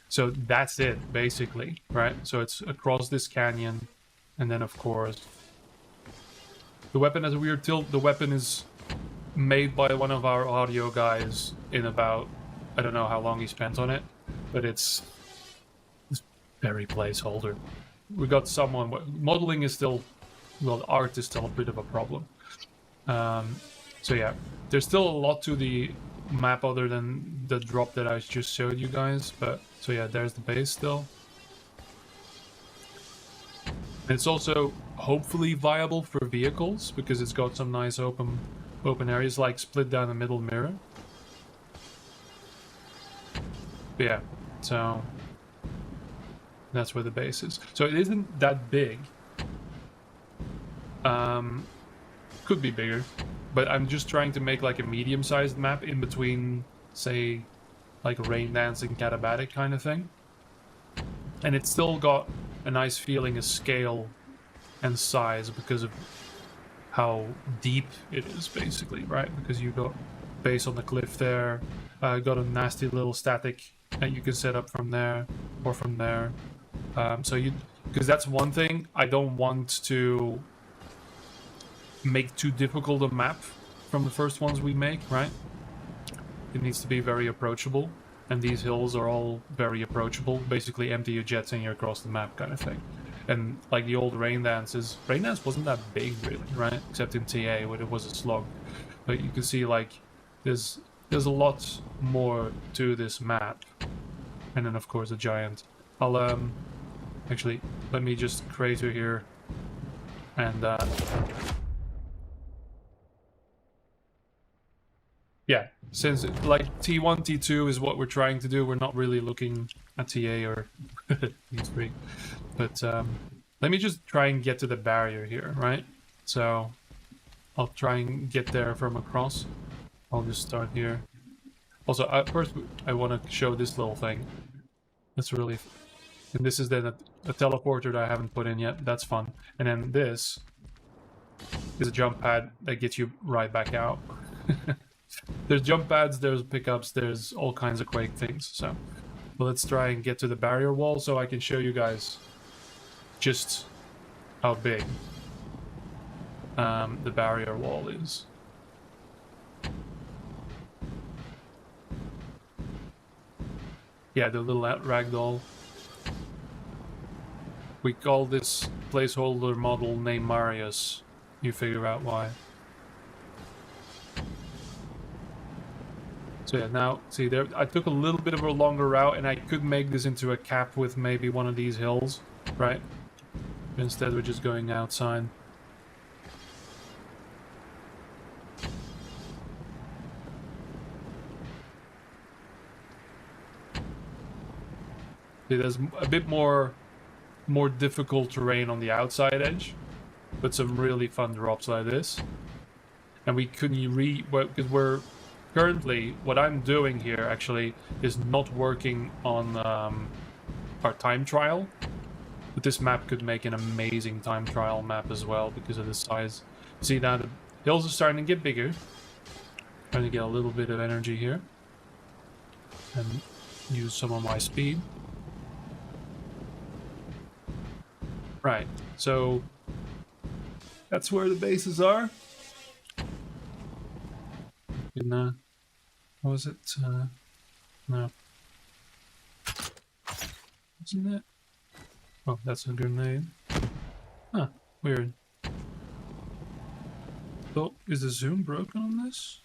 So that's it, basically, right? So it's across this canyon, and then of course... The weapon has a weird tilt. The weapon is made by one of our audio guys in about... I don't know how long he spent on it, but it's very placeholder. We got someone... Modeling is still... Well, art is still a bit of a problem. So yeah, there's still a lot to the map other than the drop that I just showed you guys, but... So yeah, there's the base still. And it's also hopefully viable for vehicles, because it's got some nice open areas, like split down the middle mirror. But yeah, so... That's where the base is. So it isn't that big. Could be bigger. But I'm just trying to make like a medium-sized map in between, say, like Rain Dance and Katabatic kind of thing. And it's still got a nice feeling of scale and size because of how deep it is, basically, right? Because you got base on the cliff there, got a nasty little static that you can set up from there or from there. So you, because that's one thing, I don't want to make too difficult a map from the first ones we make, right? It needs to be very approachable, and these hills are all very approachable. Basically empty your jets and you're across the map kind of thing. And like the old Rain Dance wasn't that big really, right? Except in TA where it was a slog. But you can see like there's a lot more to this map. And then of course a giant. I'll actually let me just crater here and yeah, since like T1, T2 is what we're trying to do, we're not really looking at TA or T3. But let me just try and get to the barrier here, right? So I'll try and get there from across. I'll just start here. Also, first I want to show this little thing. That's really... And this is then a teleporter that I haven't put in yet. That's fun. And then this is a jump pad that gets you right back out. There's jump pads, there's pickups, there's all kinds of Quake things. So well, let's try and get to the barrier wall so I can show you guys just how big the barrier wall is. Yeah, the little ragdoll. We call this placeholder model named Marius. You figure out why. So yeah, now, see there, I took a little bit of a longer route and I could make this into a cap with maybe one of these hills, right? Instead we're just going outside. See, there's a bit more difficult terrain on the outside edge, but some really fun drops like this. And we couldn't because we're currently, what I'm doing here actually is not working on our time trial, but this map could make an amazing time trial map as well because of the size. See now the hills are starting to get bigger. Trying to get a little bit of energy here and use some of my speed. Right, so that's where the bases are. And, what was it? No. Isn't it? Oh, that's a grenade. Huh, weird. So, is the zoom broken on this?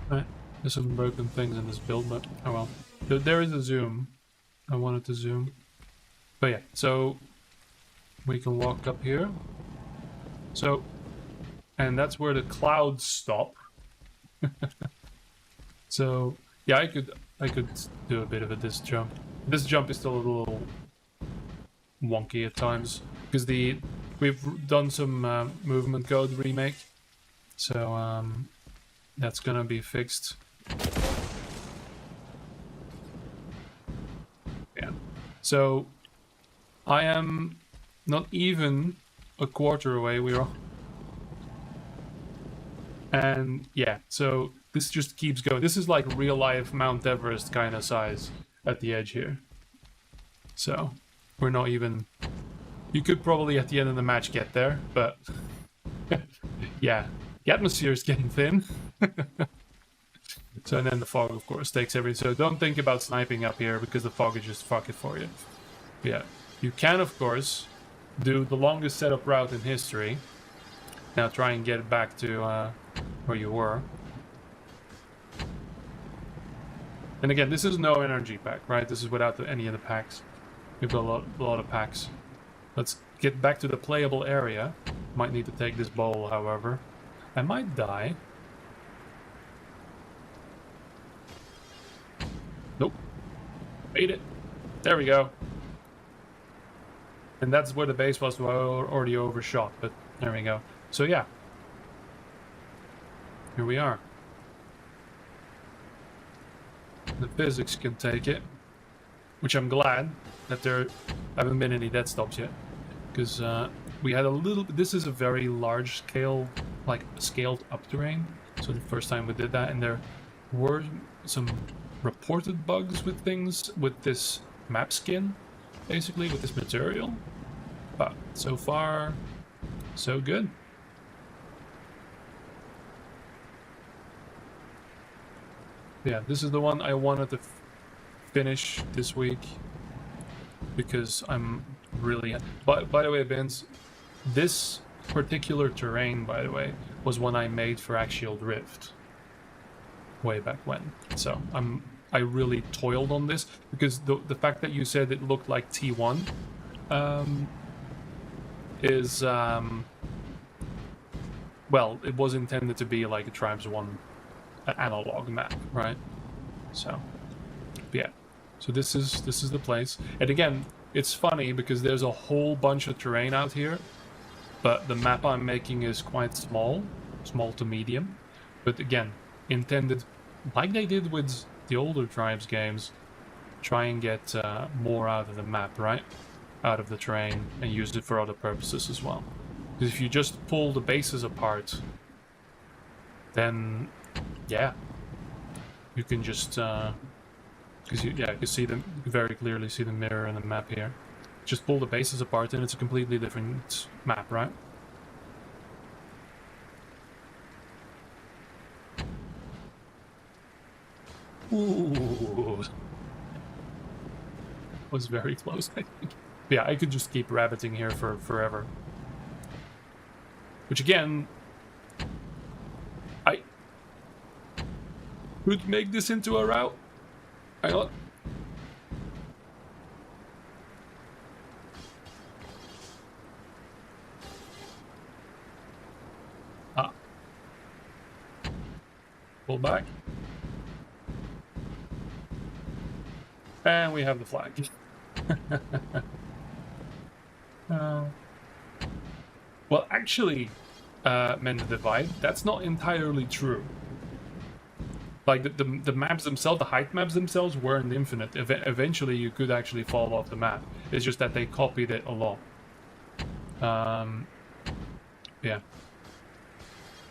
Right, there's some broken things in this build, but oh well. There is a zoom. I wanted to zoom. But yeah, so we can walk up here. So, and that's where the clouds stop. So, yeah, I could do a bit of this jump. This jump is still a little wonky at times because we've done some movement code remake, so that's gonna be fixed. Yeah. So I am not even a quarter away. And yeah, so this just keeps going. This is like real life Mount Everest kind of size at the edge here. So we're not even... You could probably at the end of the match get there, but yeah, the atmosphere is getting thin. So, and then the fog, of course, takes everything. So don't think about sniping up here because the fog is just fuck it for you. Yeah, you can, of course, do the longest setup route in history. Now try and get back to where you were. And again, this is no energy pack, right? This is without any of the packs. We've got a lot of packs. Let's get back to the playable area. Might need to take this bowl, however. I might die. Nope. Made it. There we go. And that's where the base was already overshot, but there we go. So yeah. Here we are. The physics can take it. Which I'm glad that there haven't been any dead stops yet. Because we had a little... This is a very large scale, like scaled up terrain. So the first time we did that, and there were some reported bugs with things with this map skin, basically, with this material. But so far, so good. Yeah, this is the one I wanted to finish this week because I'm really... By the way, Vince, this particular terrain, by the way, was one I made for Axial Drift way back when. So I really toiled on this because the fact that you said it looked like T1 is well, it was intended to be like a Tribes 1 analog map, right? So yeah, so this is the place. And again, it's funny because there's a whole bunch of terrain out here, but the map I'm making is quite small to medium. But again, intended, like they did with the older Tribes games, try and get more out of the map, right? Out of the terrain, and use it for other purposes as well. Because if you just pull the bases apart, then yeah, you can just because you can see them very clearly, see the mirror in the map here. Just pull the bases apart and it's a completely different map, right? Ooh. Was very close, I think. Yeah, I could just keep rabbiting here for forever. Which again, I could make this into a route. Hang on. Ah. Pull back. And we have the flag. Well, actually, Mend the Divide, that's not entirely true. Like, the maps themselves, the height maps themselves weren't infinite. Eventually, you could actually fall off the map. It's just that they copied it a lot. Yeah.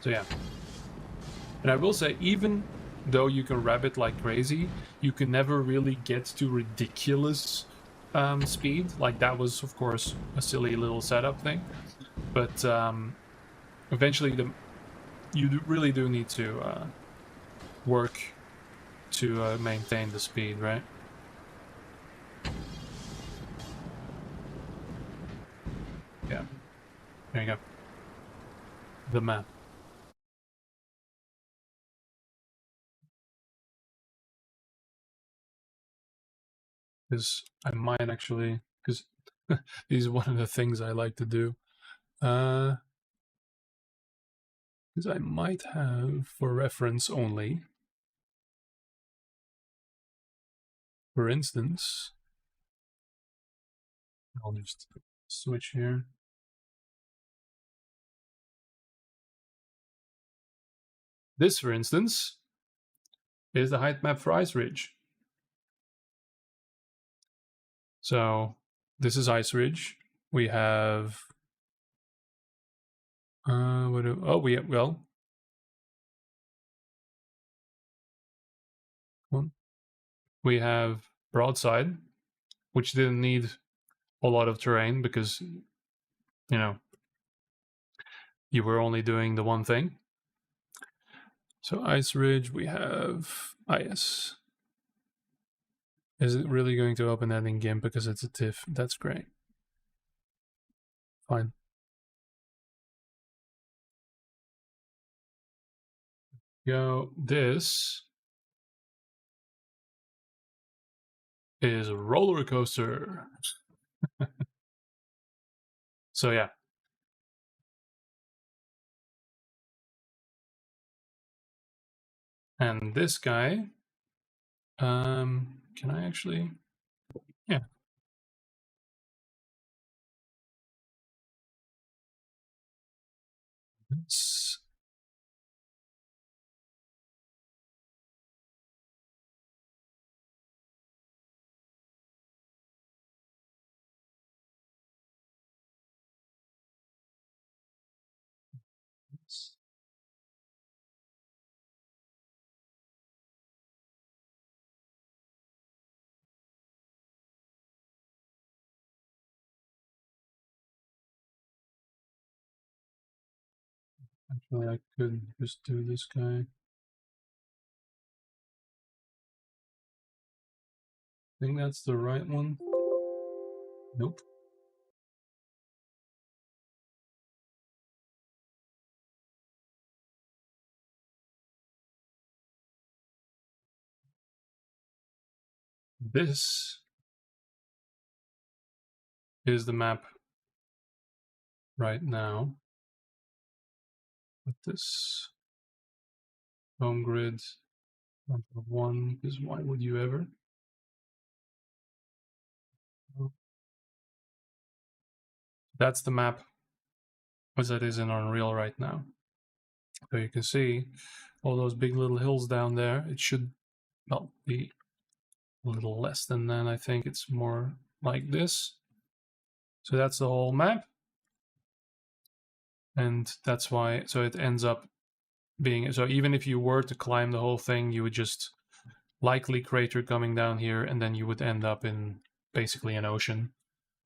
So, yeah. And I will say, even though you can rabbit like crazy, you can never really get to ridiculous speed. Like, that was, of course, a silly little setup thing. But eventually, you really do need to work to maintain the speed, right? Yeah. There you go. The map. Because I might actually... Because this is one of the things I like to do. Because I might have, for reference only, for instance, I'll just switch here. This, for instance, is the height map for Ice Ridge. So this is Ice Ridge. We have we have Broadside, which didn't need a lot of terrain because, you know, you were only doing the one thing. So Ice Ridge, we have Ice. Is it really going to open that in GIMP because it's a TIFF? That's great. Fine. Go. This is a roller coaster. So yeah. And this guy, can I actually? Yeah. It's, actually, I could just do this guy. I think that's the right one. Nope. This is the map right now with this home grid number 1, because why would you ever? That's the map as it is in Unreal right now. So you can see all those big little hills down there. It should, well, be a little less than that. I think it's more like this. So that's the whole map. And that's why, so it ends up being, so even if you were to climb the whole thing, you would just likely crater coming down here, and then you would end up in basically an ocean,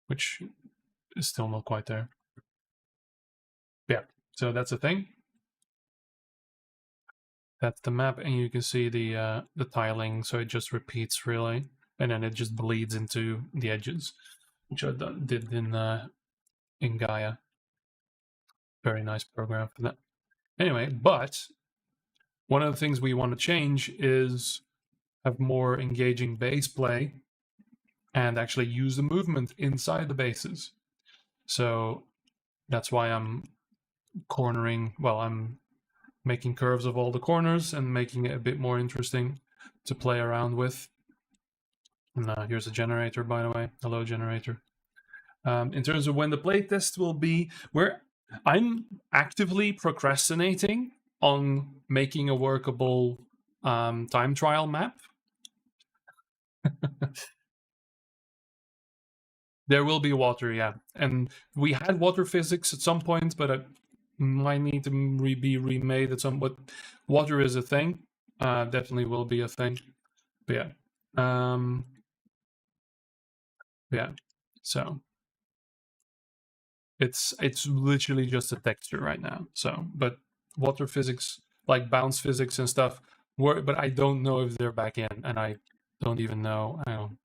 which is still not quite there. Yeah, so that's the thing. That's the map, and you can see the tiling, so it just repeats really, and then it just bleeds into the edges, which I did in Gaia. Very nice program for that. Anyway, but one of the things we want to change is have more engaging base play and actually use the movement inside the bases. So that's why I'm cornering, well, I'm making curves of all the corners and making it a bit more interesting to play around with. And here's a generator, by the way. Hello, generator. In terms of when the playtest will be, I'm actively procrastinating on making a workable time trial map. There will be water, yeah. And we had water physics at some point, but it might need to be remade at some. But water is a thing. Definitely will be a thing. But yeah. Yeah. So it's literally just a texture right now. So, but water physics, like bounce physics and stuff, but I don't know if they're back in, and I don't even know. I don't.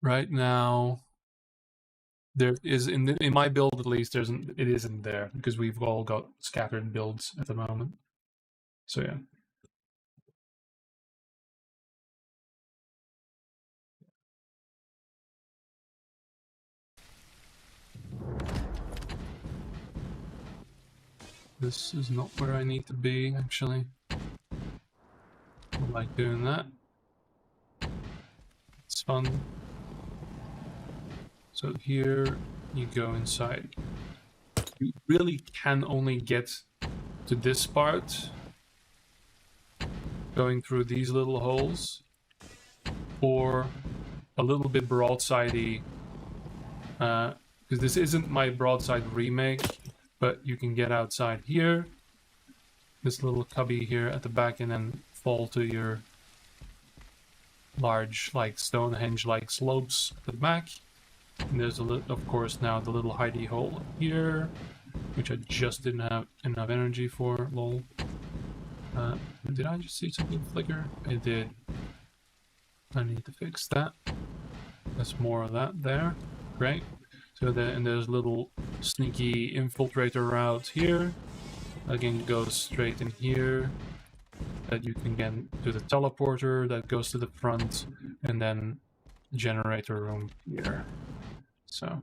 Right now, there is in my build at least. It isn't there because we've all got scattered builds at the moment. So yeah. This is not where I need to be, actually. I like doing that. fun. So here you go inside. You really can only get to this part going through these little holes, or a little bit broadside-y, because this isn't my broadside remake, but you can get outside here, this little cubby here at the back, and then fall to your large, like Stonehenge-like slopes at the back. And there's of course now the little hidey hole here, which I just didn't have enough energy for. Lol. Did I just see something flicker? I did. I need to fix that. That's more of that there. Great. So then there's a little sneaky infiltrator route here. Again, goes straight in here. That you can get to the teleporter that goes to the front, and then generator room here. So,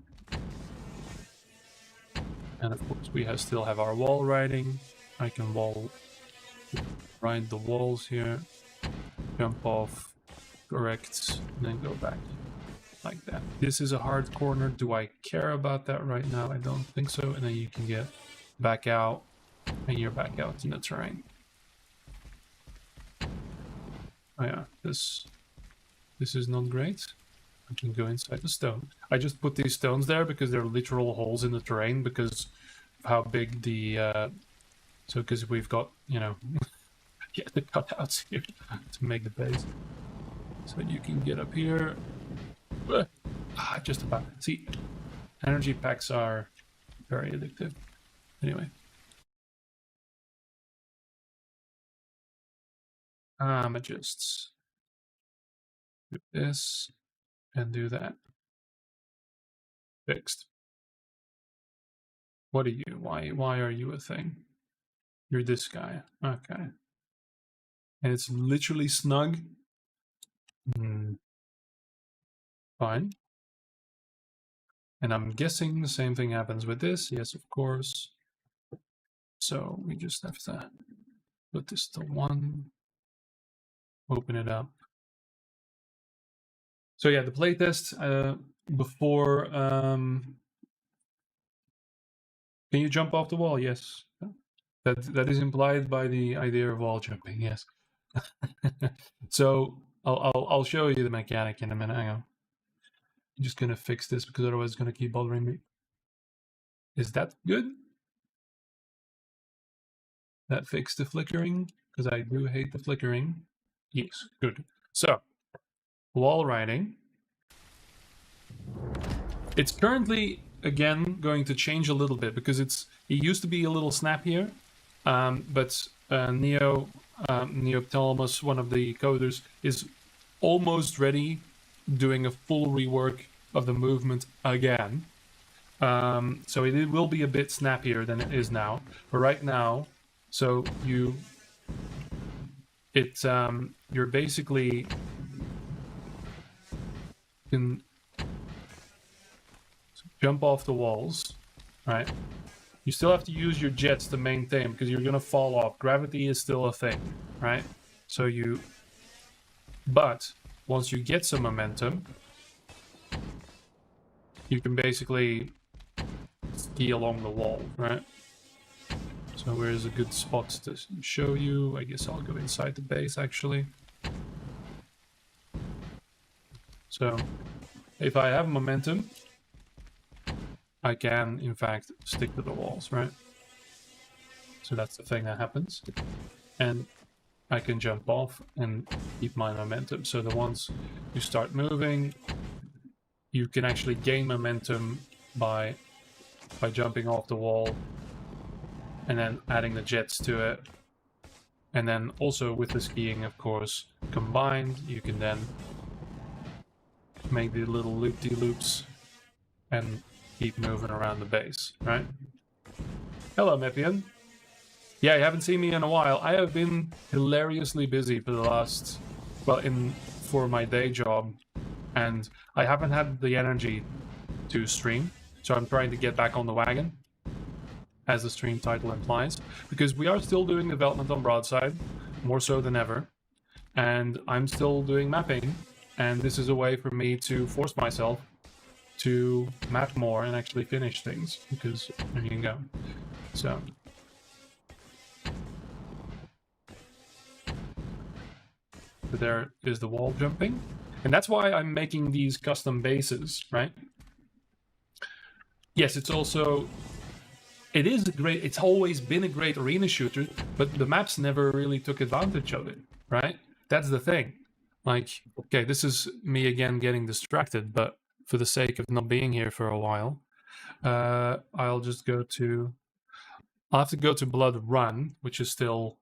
and of course we still have our wall riding. I can ride the walls here, jump off, correct, and then go back like that. This is a hard corner. Do I care about that right now? I don't think so. And then you can get back out, and you're back out in the terrain. Oh yeah, this is not great. I can go inside the stone. I just put these stones there because they're literal holes in the terrain because of how big the so because we've got, you know, yeah, the cutouts here to make the base. So you can get up here. Just about. See, energy packs are very addictive. Anyway. I'm just do this and do that. Fixed. What are you? Why are you a thing? You're this guy. Okay. And it's literally snug. Fine. And I'm guessing the same thing happens with this. Yes, of course. So we just have to put this to 1. Open it up. So yeah, the playtest before. Can you jump off the wall? Yes. That is implied by the idea of wall jumping. Yes. So I'll show you the mechanic in a minute. Hang on. I'm just gonna fix this because otherwise it's gonna keep bothering me. Is that good? That fixed the flickering, because I do hate the flickering. Yes, good. So, wall riding. It's currently, again, going to change a little bit because it used to be a little snappier, but Neoptolemus, one of the coders, is almost ready, doing a full rework of the movement again. So it will be a bit snappier than it is now. But right now, so you're basically can jump off the walls, right? You still have to use your jets to maintain because you're gonna fall off. Gravity is still a thing, right? So but once you get some momentum, you can basically ski along the wall, right? So where's a good spot to show you? I guess I'll go inside the base actually. So if I have momentum, I can in fact stick to the walls, right? So that's the thing that happens. And I can jump off and keep my momentum. So the once you start moving, you can actually gain momentum by jumping off the wall and then adding the jets to it. And then also with the skiing, of course, combined, you can then make the little loop-de-loops and keep moving around the base, right? Hello, Mepian. Yeah, you haven't seen me in a while. I have been hilariously busy for the last, for my day job, and I haven't had the energy to stream, so I'm trying to get back on the wagon, as the stream title implies, because we are still doing development on Broadside, more so than ever, and I'm still doing mapping, And this is a way for me to force myself to map more and actually finish things, because there you go. So there is the wall jumping. And that's why I'm making these custom bases, right? Yes, it's also... It is a great... It's always been a great arena shooter, but the maps never really took advantage of it, right? That's the thing. Like, okay, this is me again getting distracted, but for the sake of not being here for a while, I'll just go to... I'll have to go to Blood Run, which is still,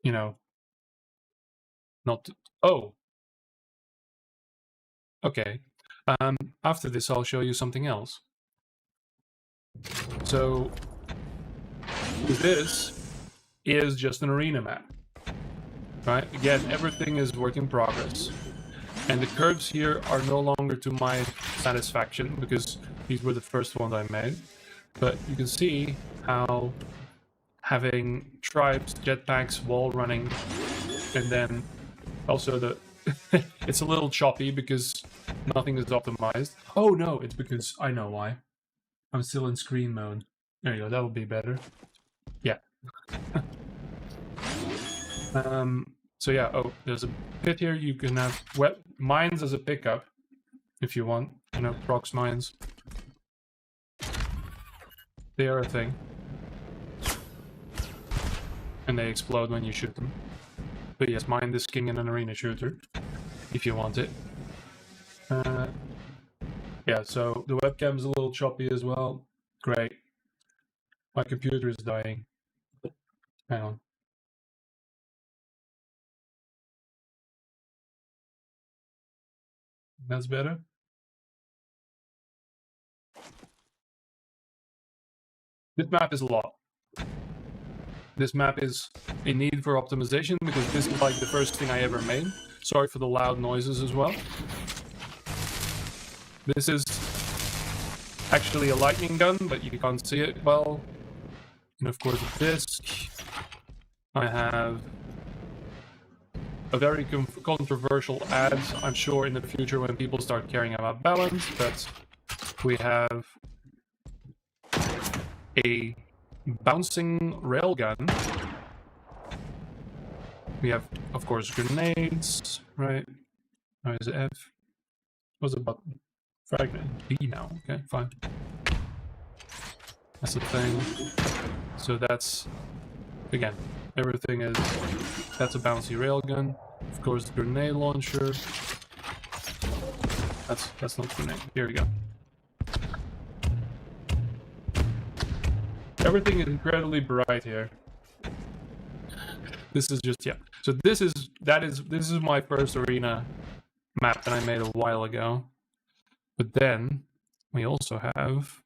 you know, not... Oh! Okay. After this, I'll show you something else. So, this is just an arena map, right? Again, everything is work in progress. And the curves here are no longer to my satisfaction, because these were the first ones I made. But you can see how having tribes, jetpacks, wall running, and then also the... it's a little choppy because nothing is optimized. Oh no, it's because I know why. I'm still in screen mode. There you go, that'll be better. Yeah. So yeah, oh, there's a pit here. You can have wet mines as a pickup if you want. You know, prox mines. They are a thing. And they explode when you shoot them. But yes, mine is king in an arena shooter, if you want it. Yeah, so the webcam's a little choppy as well. Great. My computer is dying. Hang on. That's better. This map is a lot. This map is in need for optimization because this is like the first thing I ever made. Sorry for the loud noises as well. This is actually a lightning gun, but you can't see it well. And of course a disc. I have a very controversial ad, I'm sure, in the future when people start caring about balance, but we have a bouncing railgun. We have, of course, grenades, right? How is it F? What's the button? Fragment. B now. Okay, fine. That's the thing. So that's, again, everything is, that's a bouncy railgun. Of course, the grenade launcher. That's not grenade. Here we go. Everything is incredibly bright here. This is just, yeah. So this is my first arena map that I made a while ago. But then we also have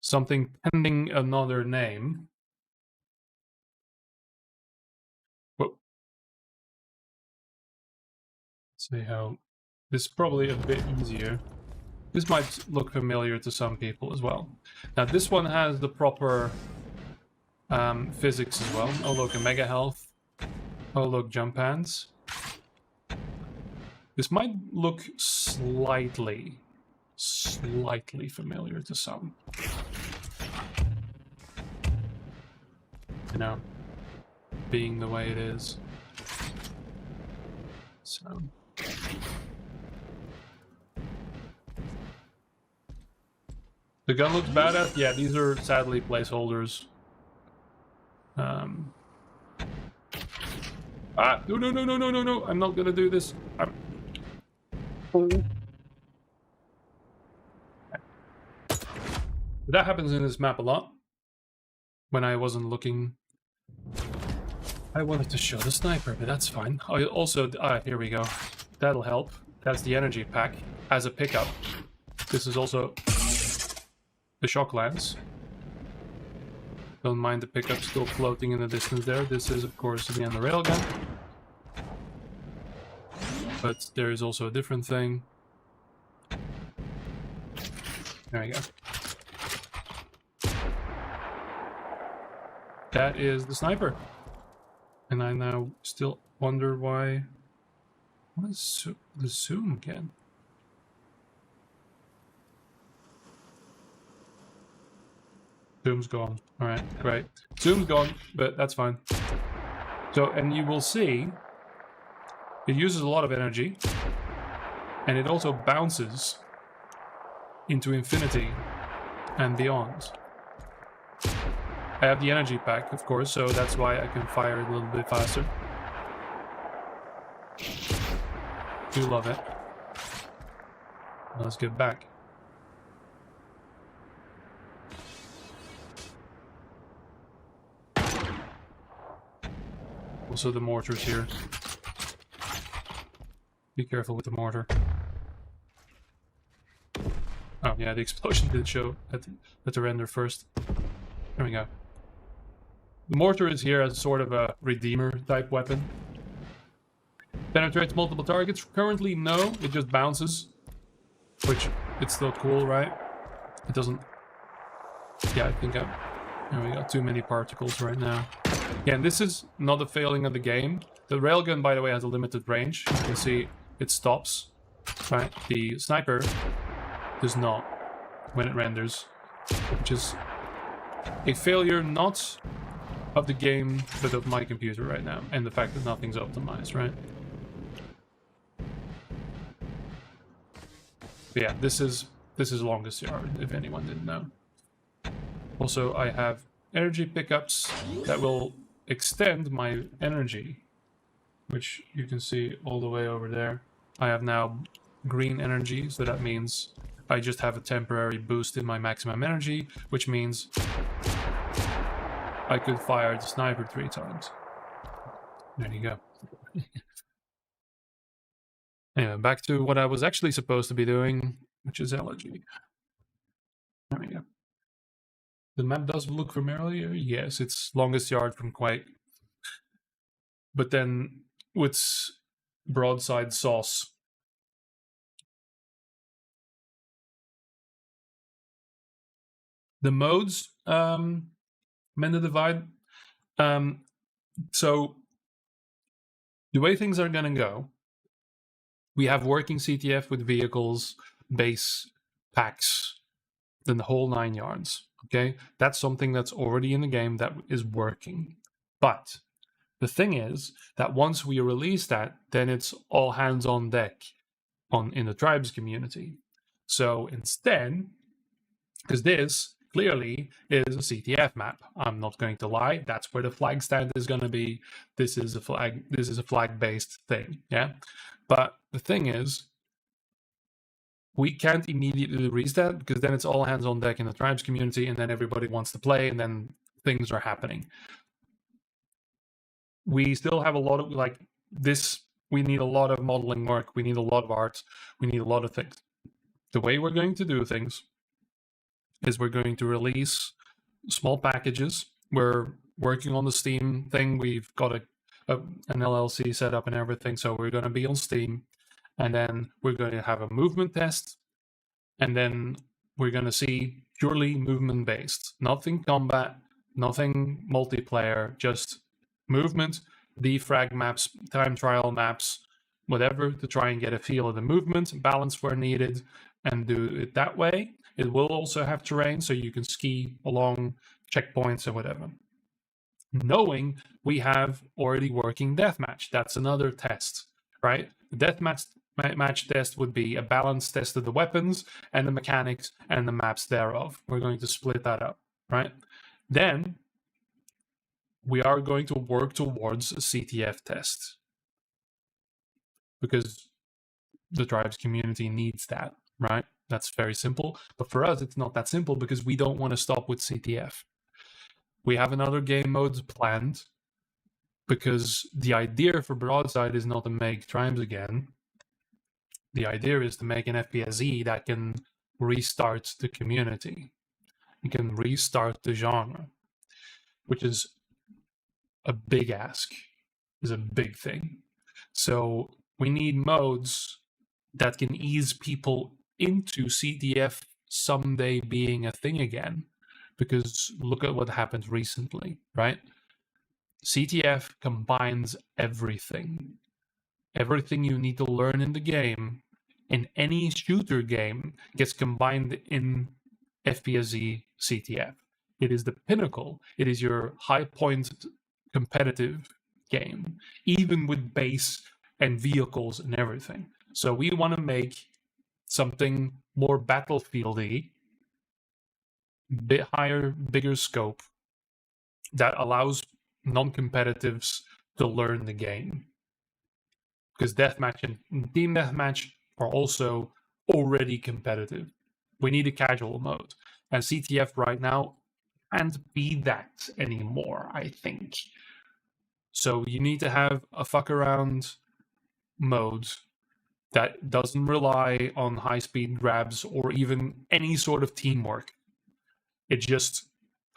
something pending another name. Whoa. Let's see how this is probably a bit easier. This might look familiar to some people as well. Now this one has the proper physics as well. Oh look, a mega health. Oh look, jump hands. This might look slightly familiar to some. You know, being the way it is. So... The gun looks badass. Yeah, these are sadly placeholders. No! I'm not gonna do this. That happens in this map a lot. When I wasn't looking, I wanted to show the sniper, but that's fine. I also, here we go. That'll help. That's the energy pack as a pickup. This is also the shock lance. Don't mind the pickup still floating in the distance there. This is, of course, again the railgun. But there is also a different thing. There we go. That is the sniper. And I now still wonder why What is the zoom again? Zoom's gone. Alright, great. Zoom's gone, but that's fine. So, and you will see, it uses a lot of energy, and it also bounces into infinity and beyond. I have the energy pack, of course, so that's why I can fire a little bit faster. Do love it. Let's get back. Also, the mortar's here. Be careful with the mortar. Oh yeah, the explosion did show at the render first. There we go. The mortar is here as sort of a redeemer type weapon. Penetrates multiple targets. Currently, no, it just bounces. Which, it's still cool, right? It doesn't... Yeah, I think there we got too many particles right now. Yeah, and this is not a failing of the game. The railgun, by the way, has a limited range. You can see it stops. Right? The sniper does not when it renders. Which is a failure not of the game, but of my computer right now. And the fact that nothing's optimized, right? But yeah, this is longest yard, if anyone didn't know. Also, I have energy pickups that will extend my energy, which you can see all the way over there. I have now green energy, so that means I just have a temporary boost in my maximum energy, which means I could fire the sniper 3 times. There you go. Anyway, back to what I was actually supposed to be doing, which is elegy. There we go. The map does look familiar. Yes, it's longest yard from Quake. But then with broadside sauce. The modes, Mend the Divide. So the way things are gonna go, we have working CTF with vehicles, base, packs, then the whole 9 yards. Okay, that's something that's already in the game that is working. But the thing is that once we release that, then it's all hands on deck in the tribes community. So instead, because this clearly is a CTF map, I'm not going to lie, that's where the flag stand is going to be. This is a flag based thing, yeah. But the thing is, we can't immediately release that because then it's all hands on deck in the tribes community, and then everybody wants to play, and then things are happening. We still have a lot of this. We need a lot of modeling work. We need a lot of art. We need a lot of things. The way we're going to do things is we're going to release small packages. We're working on the Steam thing. We've got an LLC set up and everything, so we're going to be on Steam. And then we're going to have a movement test. And then we're going to see purely movement-based. Nothing combat, nothing multiplayer, just movement, defrag maps, time trial maps, whatever, to try and get a feel of the movement, balance where needed, and do it that way. It will also have terrain, so you can ski along checkpoints and whatever. Knowing we have already working deathmatch. That's another test, right? The deathmatch test would be a balance test of the weapons and the mechanics and the maps thereof. We're going to split that up, right? Then we are going to work towards a CTF test because the tribes community needs that, right? That's very simple. But for us, it's not that simple because we don't want to stop with CTF. We have another game modes planned because the idea for Broadside is not to make tribes again. The idea is to make an FPSE that can restart the community. It can restart the genre, which is a big ask, is a big thing. So we need modes that can ease people into CTF someday being a thing again. Because look at what happened recently, right? CTF combines everything. everything you need to learn in the game, in any shooter game, gets combined in FPSZ CTF. It is the pinnacle. It is your high point competitive game, even with base and vehicles and everything. So we want to make something more battlefieldy, bit higher, bigger scope, that allows non-competitives to learn the game. Because deathmatch and team deathmatch are also already competitive. We need a casual mode. And CTF right now can't be that anymore, I think. So you need to have a fuck around mode that doesn't rely on high-speed grabs or even any sort of teamwork. It's just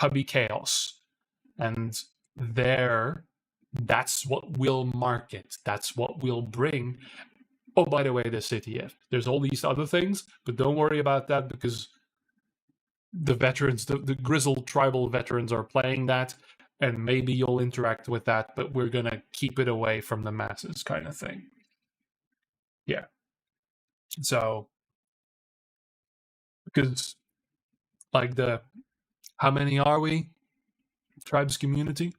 hubby chaos. And that's what we'll market. That's what we'll bring. Oh, by the way, the CTF. There's all these other things, but don't worry about that because the veterans, the grizzled tribal veterans are playing that, and maybe you'll interact with that, but we're going to keep it away from the masses kind of thing. Yeah. So, because, like, how many are we? Tribes community?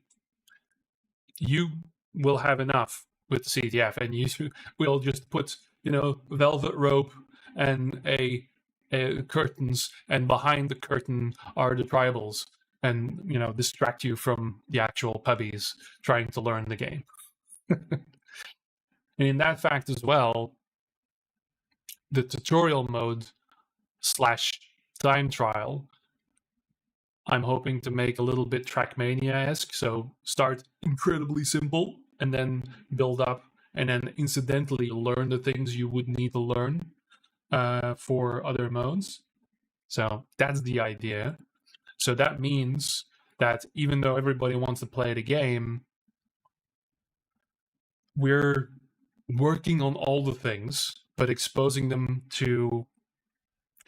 You will have enough with CTF, and you will just put, velvet rope and a curtains, and behind the curtain are the tribals, and distract you from the actual puppies trying to learn the game. And in that fact as well, the tutorial mode / time trial, I'm hoping to make a little bit Trackmania-esque, so start incredibly simple and then build up, and then incidentally learn the things you would need to learn for other modes. So that's the idea. So that means that even though everybody wants to play the game, we're working on all the things, but exposing them to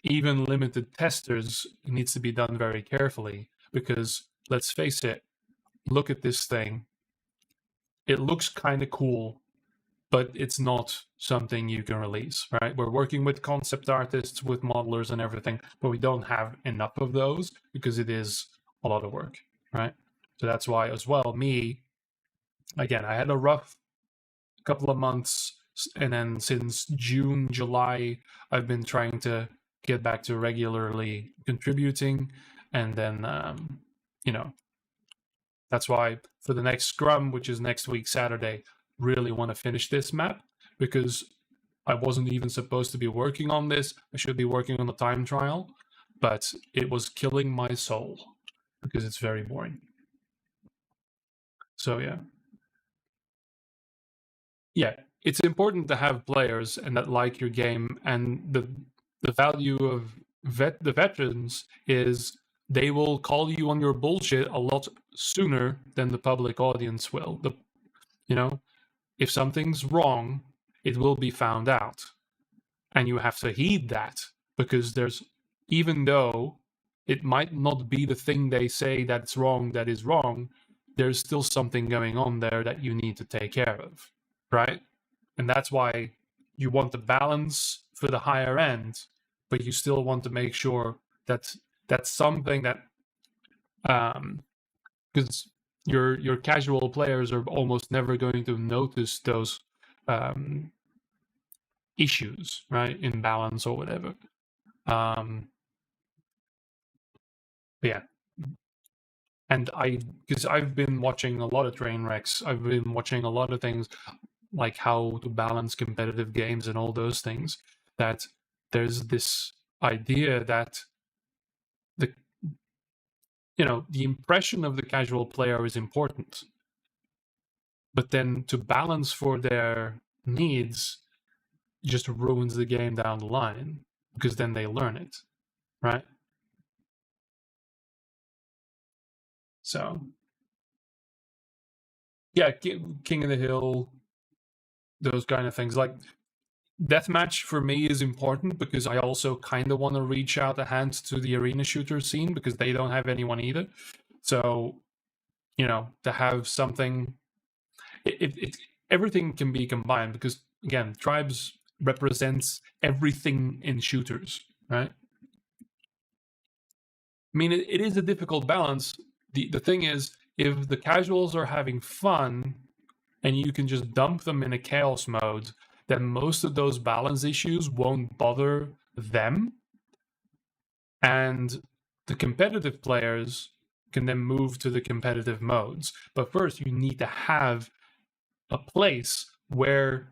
even limited testers needs to be done very carefully, because let's face it, look at this thing. It looks kind of cool, but it's not something you can release, right? We're working with concept artists, with modelers and everything, but we don't have enough of those because it is a lot of work, right? So that's why as well, again, I had a rough couple of months, and then since June, July, I've been trying to get back to regularly contributing, and then that's why for the next scrum, which is next week Saturday, really want to finish this map, because I wasn't even supposed to be working on this. I should be working on the time trial, but it was killing my soul because it's very boring. So yeah, it's important to have players and that like your game, and the value of the veterans is they will call you on your bullshit a lot sooner than the public audience will. If something's wrong, it will be found out, and you have to heed that, because even though it might not be the thing they say that's wrong that is wrong, there's still something going on there that you need to take care of, right? And that's why you want the balance for the higher end, but you still want to make sure that that's something that, because your casual players are almost never going to notice those issues, right, in balance or whatever. Yeah. And because I've been watching a lot of train wrecks, I've been watching a lot of things like how to balance competitive games and all those things, that there's this idea that the impression of the casual player is important, but then to balance for their needs just ruins the game down the line, because then they learn it, right? So yeah, King of the Hill, those kind of things. Like, deathmatch for me is important because I also kind of want to reach out a hand to the arena shooter scene, because they don't have anyone either. So, to have something, everything can be combined because, again, tribes represents everything in shooters, right? I mean, it is a difficult balance. The thing is, if the casuals are having fun and you can just dump them in a chaos mode, then most of those balance issues won't bother them. And the competitive players can then move to the competitive modes. But first, you need to have a place where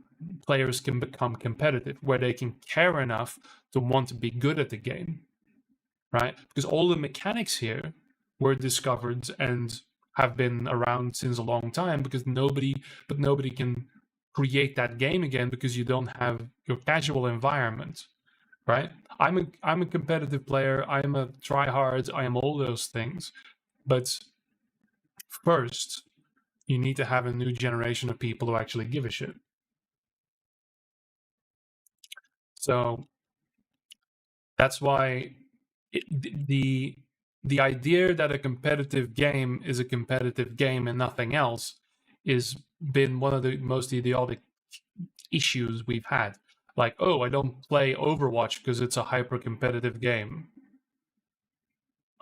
players can become competitive, where they can care enough to want to be good at the game, right? Because all the mechanics here were discovered and have been around since a long time because nobody can create that game again because you don't have your casual environment, right? I'm a competitive player, I am a tryhard, I am all those things. But first, you need to have a new generation of people who actually give a shit. So that's why the idea that a competitive game is a competitive game and nothing else is been one of the most idiotic issues we've had. Like, oh, I don't play Overwatch because it's a hyper competitive game.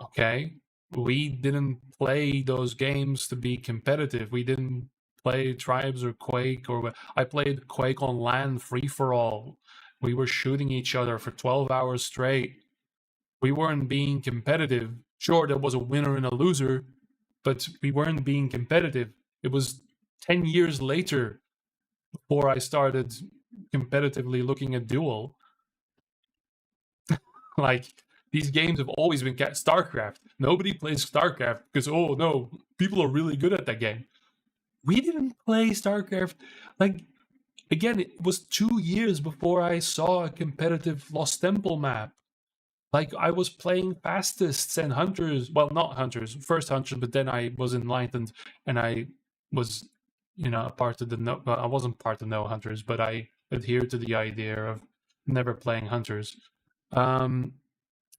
Okay, we didn't play those games to be competitive. We didn't play Tribes or Quake, or I played Quake on LAN free for all. We were shooting each other for 12 hours straight. We weren't being competitive. Sure, there was a winner and a loser, but we weren't being competitive. It was 10 years later before I started competitively looking at Duel. Like, these games have always been StarCraft. Nobody plays StarCraft because, oh no, people are really good at that game. We didn't play StarCraft. Like, again, it was 2 years before I saw a competitive Lost Temple map. Like, I was playing Fastists and Hunters. Well, not Hunters, first Hunters, but then I was Enlightened and I was, part of the no. Well, I wasn't part of No Hunters, but I adhered to the idea of never playing Hunters.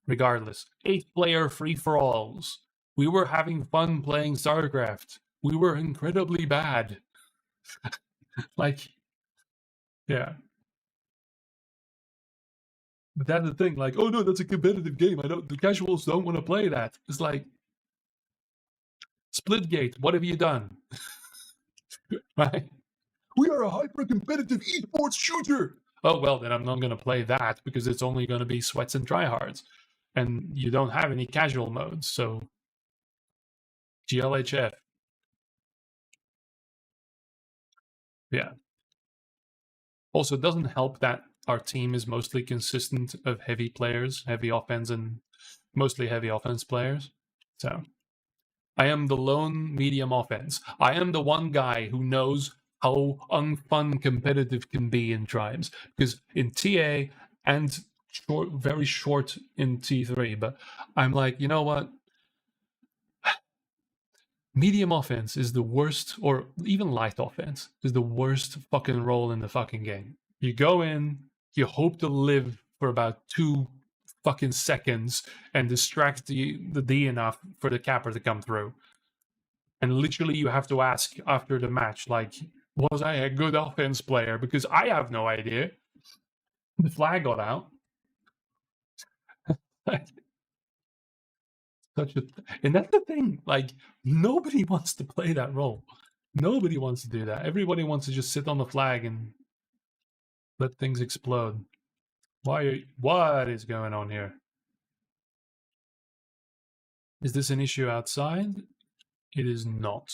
Regardless, 8-player free-for-alls. We were having fun playing StarCraft. We were incredibly bad. Like, yeah. But that's the thing, like, oh no, that's a competitive game. The casuals don't want to play that. It's like, Splitgate, what have you done? Right? We are a hyper-competitive esports shooter. Oh, well, then I'm not going to play that because it's only going to be sweats and tryhards. And you don't have any casual modes, so GLHF. Yeah. Also, it doesn't help that our team is mostly consistent of heavy players, heavy offense, and mostly heavy offense players. So I am the lone medium offense. I am the one guy who knows how unfun competitive can be in Tribes. Because in TA and very short in T3, but I'm like, you know what? Medium offense is the worst, or even light offense is the worst fucking role in the fucking game. You go in, you hope to live for about 2 fucking seconds and distract the D enough for the capper to come through. And literally you have to ask after the match, like, was I a good offense player? Because I have no idea. The flag got out. And that's the thing, like, nobody wants to play that role. Nobody wants to do that. Everybody wants to just sit on the flag and let things explode. What is going on here? Is this an issue outside? It is not.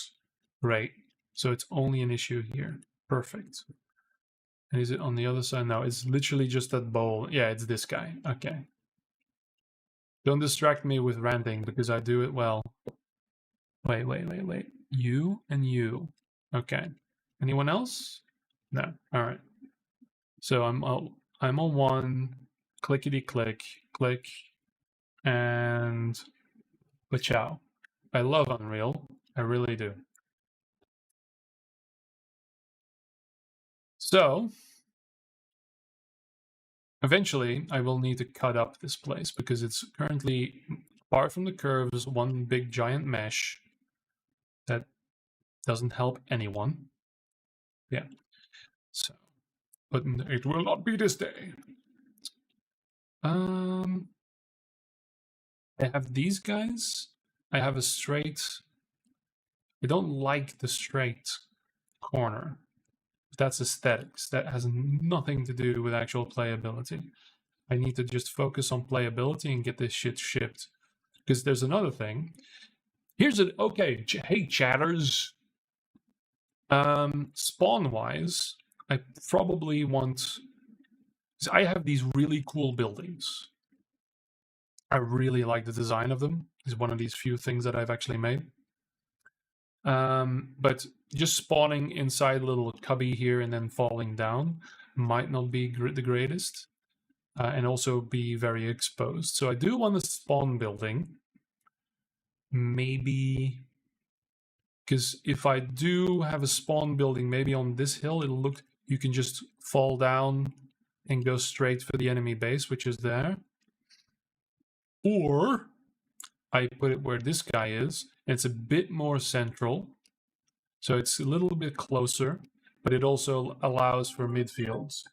Great. So it's only an issue here. Perfect. And is it on the other side? No, it's literally just that bowl. Yeah, it's this guy. Okay. Don't distract me with ranting because I do it well. Wait. You and you. Okay. Anyone else? No. All right. So I'm on 1. Clickety click, click, and ciao. I love Unreal. I really do. So eventually, I will need to cut up this place because it's currently, apart from the curves, one big giant mesh that doesn't help anyone. Yeah. So, but it will not be this day. I have these guys. I have a straight. I don't like the straight corner. That's aesthetics. That has nothing to do with actual playability. I need to just focus on playability and get this shit shipped. Because there's another thing. Here's an okay. Hey, chatters. Spawn wise, I probably want. I have these really cool buildings. I really like the design of them. It's one of these few things that I've actually made. But just spawning inside a little cubby here and then falling down might not be the greatest. And also be very exposed. So I do want a spawn building. Maybe... Because if I do have a spawn building, maybe on this hill, it'll look... You can just fall down and go straight for the enemy base, which is there. Or I put it where this guy is, and it's a bit more central. So it's a little bit closer, but it also allows for midfields.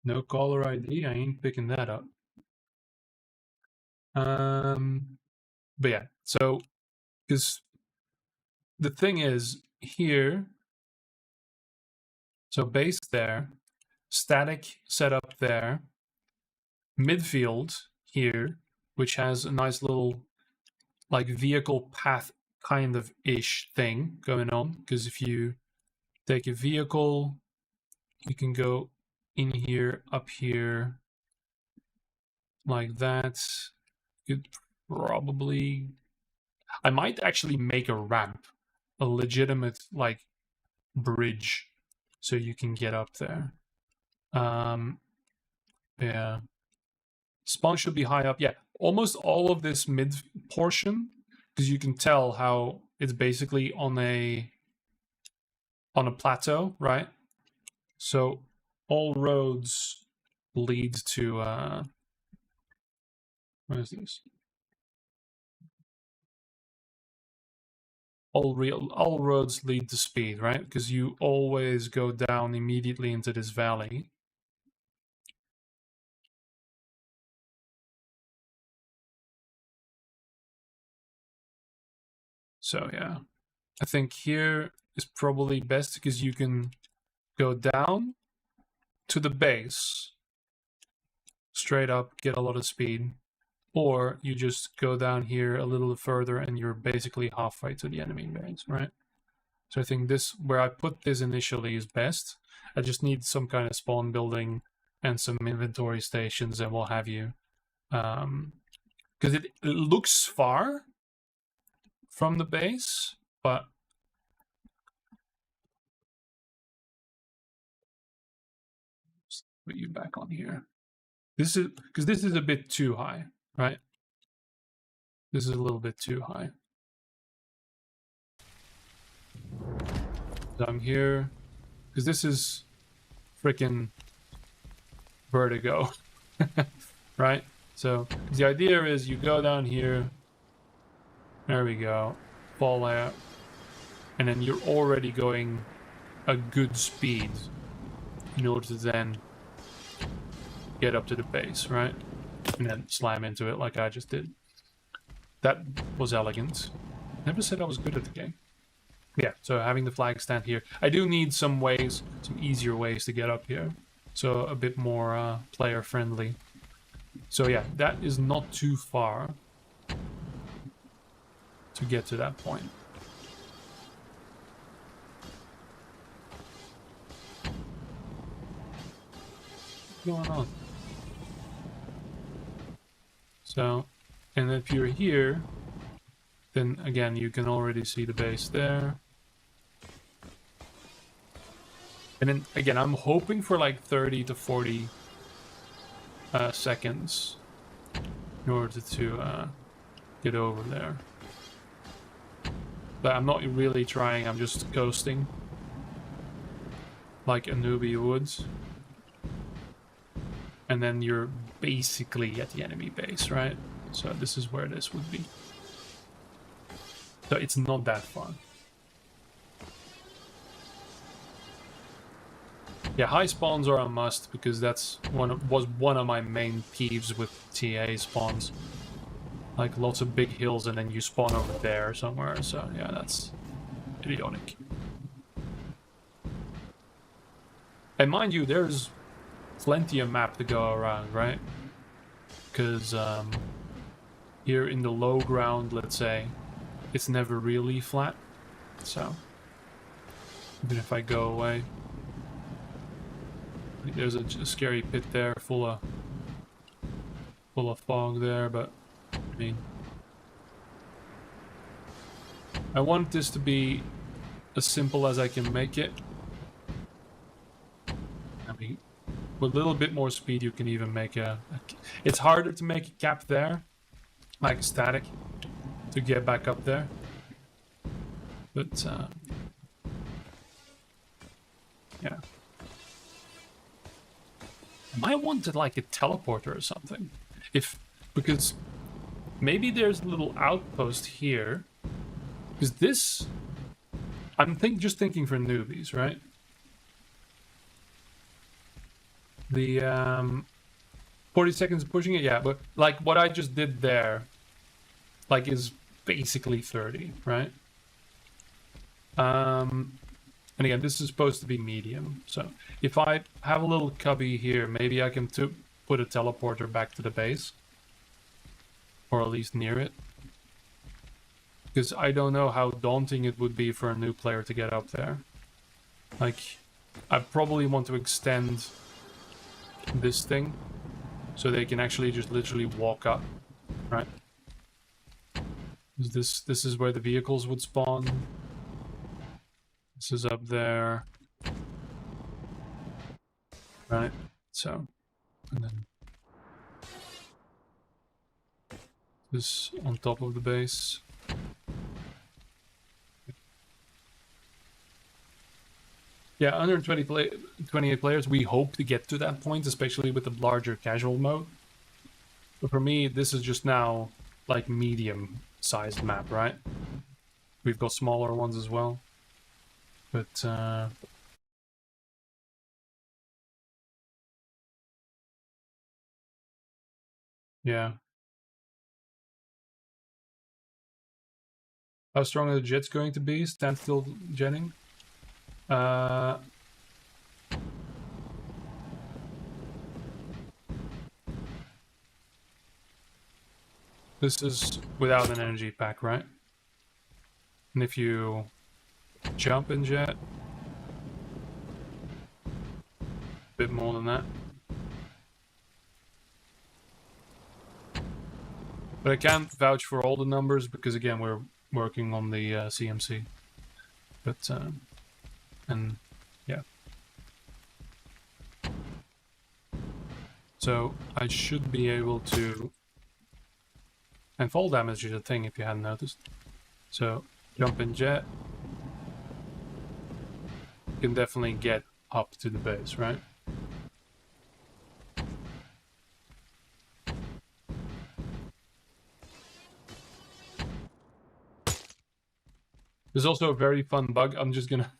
No caller ID, I ain't picking that up. But yeah, so, because the thing is, here, so base there, static setup there, midfield here, which has a nice little, like, vehicle path kind of ish thing going on, because if you take a vehicle, you can go in here, up here, like that. You'd probably... I might actually make a ramp, a legitimate, like, bridge, so you can get up there. Yeah. Spawn should be high up. Yeah, almost all of this mid portion, because you can tell how it's basically on a plateau, right? So all roads lead to what is this? All roads lead to speed, right? Because you always go down immediately into this valley. So yeah, I think here is probably best because you can go down to the base, straight up, get a lot of speed, or you just go down here a little further and you're basically halfway to the enemy base, right? So I think this, where I put this initially, is best. I just need some kind of spawn building and some inventory stations and what have you. Because it looks far from the base, but let's put you back on here. This is because this is a bit too high, right? This is a little bit too high. So I'm here because this is freaking vertigo, right? So the idea is you go down here. There we go. Fall out. And then you're already going a good speed in order to then get up to the base, right? And then slam into it like I just did. That was elegant. Never said I was good at the game. Yeah, so having the flag stand here. I do need some ways, some easier ways to get up here. So a bit more player friendly. So yeah, that is not too far to get to that point. What's going on? So, and if you're here, then again, you can already see the base there. And then again, I'm hoping for like 30 to 40 seconds in order to get over there. But I'm not really trying, I'm just coasting. Like a newbie would. And then you're basically at the enemy base, right? So this is where this would be. So it's not that far. Yeah, high spawns are a must because that's was one of my main peeves with TA spawns. Like lots of big hills and then you spawn over there somewhere. So yeah, that's idiotic. And mind you, there's plenty of map to go around, right? Because here in the low ground, let's say, it's never really flat. So even if I go away, there's a scary pit there full of fog there, but I mean, I want this to be as simple as I can make it. I mean, with a little bit more speed, you can even make it's harder to make a cap there, like static, to get back up there. But yeah, I might want like a teleporter or something, because maybe there's a little outpost here. Because this, I'm just thinking for newbies, right? The 40 seconds pushing it, yeah, but like what I just did there, like is basically 30, right? And again, this is supposed to be medium, so if I have a little cubby here, maybe I can put a teleporter back to the base, or at least near it, because I don't know how daunting it would be for a new player to get up there. Like, I probably want to extend this thing so they can actually just literally walk up, right? This is where the vehicles would spawn. This is up there, right? So, and then this on top of the base. Yeah, 128 players. We hope to get to that point, especially with the larger casual mode. But for me, this is just now like medium-sized map, right? We've got smaller ones as well. But yeah. How strong are the jets going to be? Standstill jetting? This is without an energy pack, right? And if you jump in jet, a bit more than that. But I can't vouch for all the numbers because again, we're working on the CMC. But, and yeah. So I should be able to, and fall damage is a thing if you hadn't noticed. So jump in jet, you can definitely get up to the base, right? There's also a very fun bug. I'm just gonna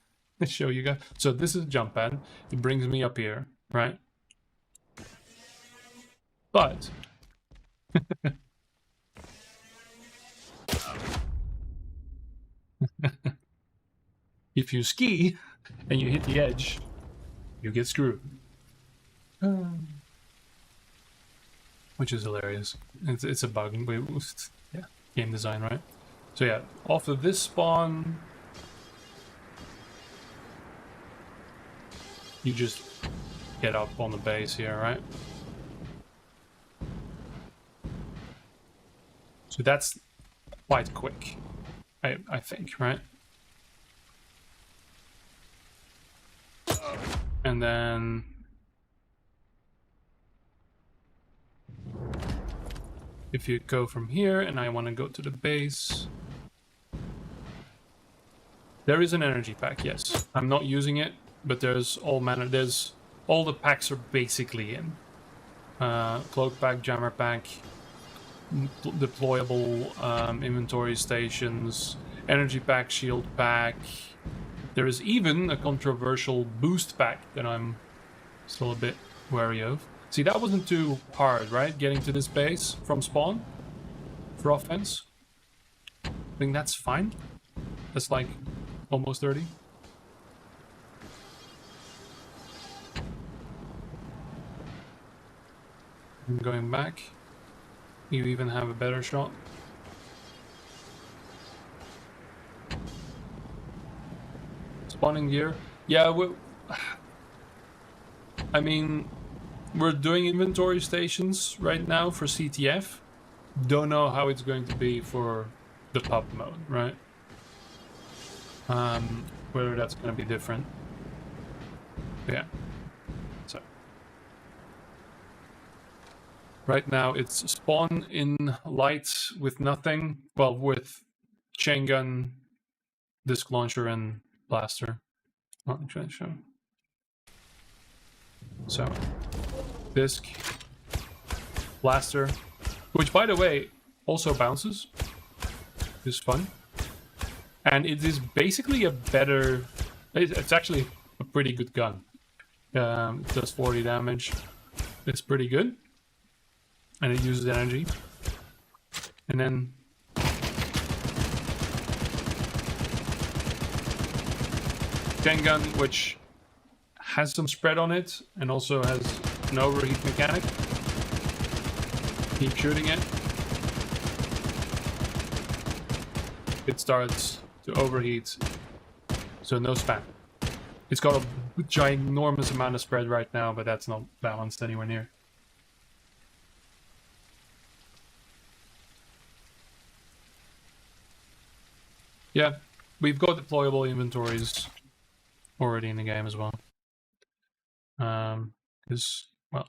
show you guys. So this is a jump pad. It brings me up here, right? But if you ski and you hit the edge, you get screwed. Which is hilarious. It's a bug. Yeah, game design, right? So yeah, off of this spawn, you just get up on the base here, right? So that's quite quick, I think, right? And then if you go from here and I want to go to the base, there is an energy pack, yes. I'm not using it, but there's all the packs are basically in. Cloak pack, jammer pack, deployable inventory stations, energy pack, shield pack. There is even a controversial boost pack that I'm Still a bit wary of. See, that wasn't too hard, right? Getting to this base from spawn for offense. I think that's fine. That's like almost 30. I'm going back. You even have a better shot. Spawning gear. Yeah, I mean, we're doing inventory stations right now for CTF. Don't know how it's going to be for the pub mode, right? Whether that's going to be different. Yeah. So right now it's spawn in lights with nothing. Well, with chain gun, disc launcher, and blaster. Oh, I'm trying to show. So disc, blaster, which by the way also bounces. Is fun. And it is basically a better... It's actually a pretty good gun. It does 40 damage. It's pretty good. And it uses energy. And then... chain gun, which has some spread on it. And also has an overheat mechanic. Keep shooting it. It starts to overheat, so no spam. It's got a ginormous amount of spread right now, but that's not balanced anywhere near. Yeah, we've got deployable inventories already in the game as well. Because, well,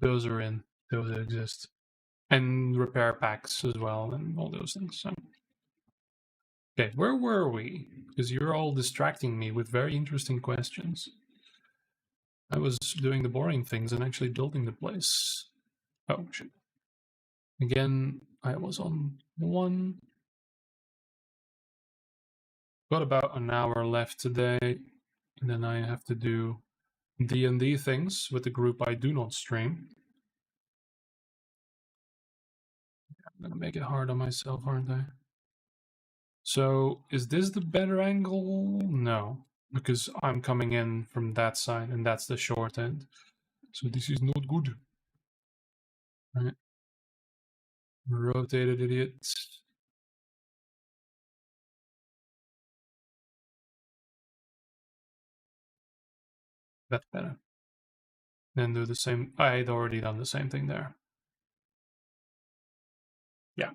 those are in, those exist. And repair packs as well, and all those things, so... Okay, where were we? Because you're all distracting me with very interesting questions. I was doing the boring things and actually building the place. Oh, shit. Again, I was on 1. Got about an hour left today. And then I have to do D&D things with the group I do not stream. I'm gonna make it hard on myself, aren't I? So, is this the better angle? No, because I'm coming in from that side and that's the short end. So this is not good. Right. Rotated idiot. That's better. Then do the same. I had already done the same thing there. Yeah.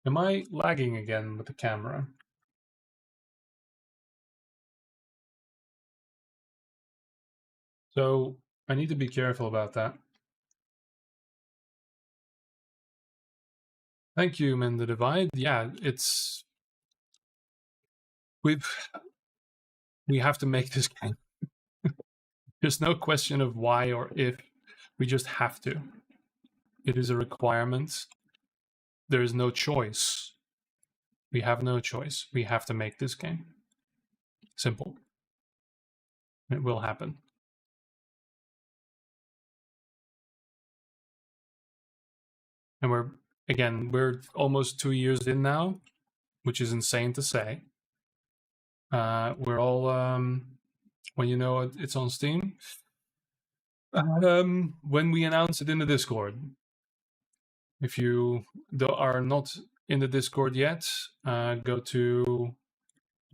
Am I lagging again with the camera? So I need to be careful about that. Thank you, Mend the Divide. Yeah, it's... We have to make this game. There's no question of why or if. We just have to. It is a requirement. There is no choice. We have no choice. We have to make this game. Simple. It will happen. And we're almost 2 years in now, which is insane to say. We're all, when you know it's on Steam, when we announce it in the Discord. If you are not in the Discord yet, go to,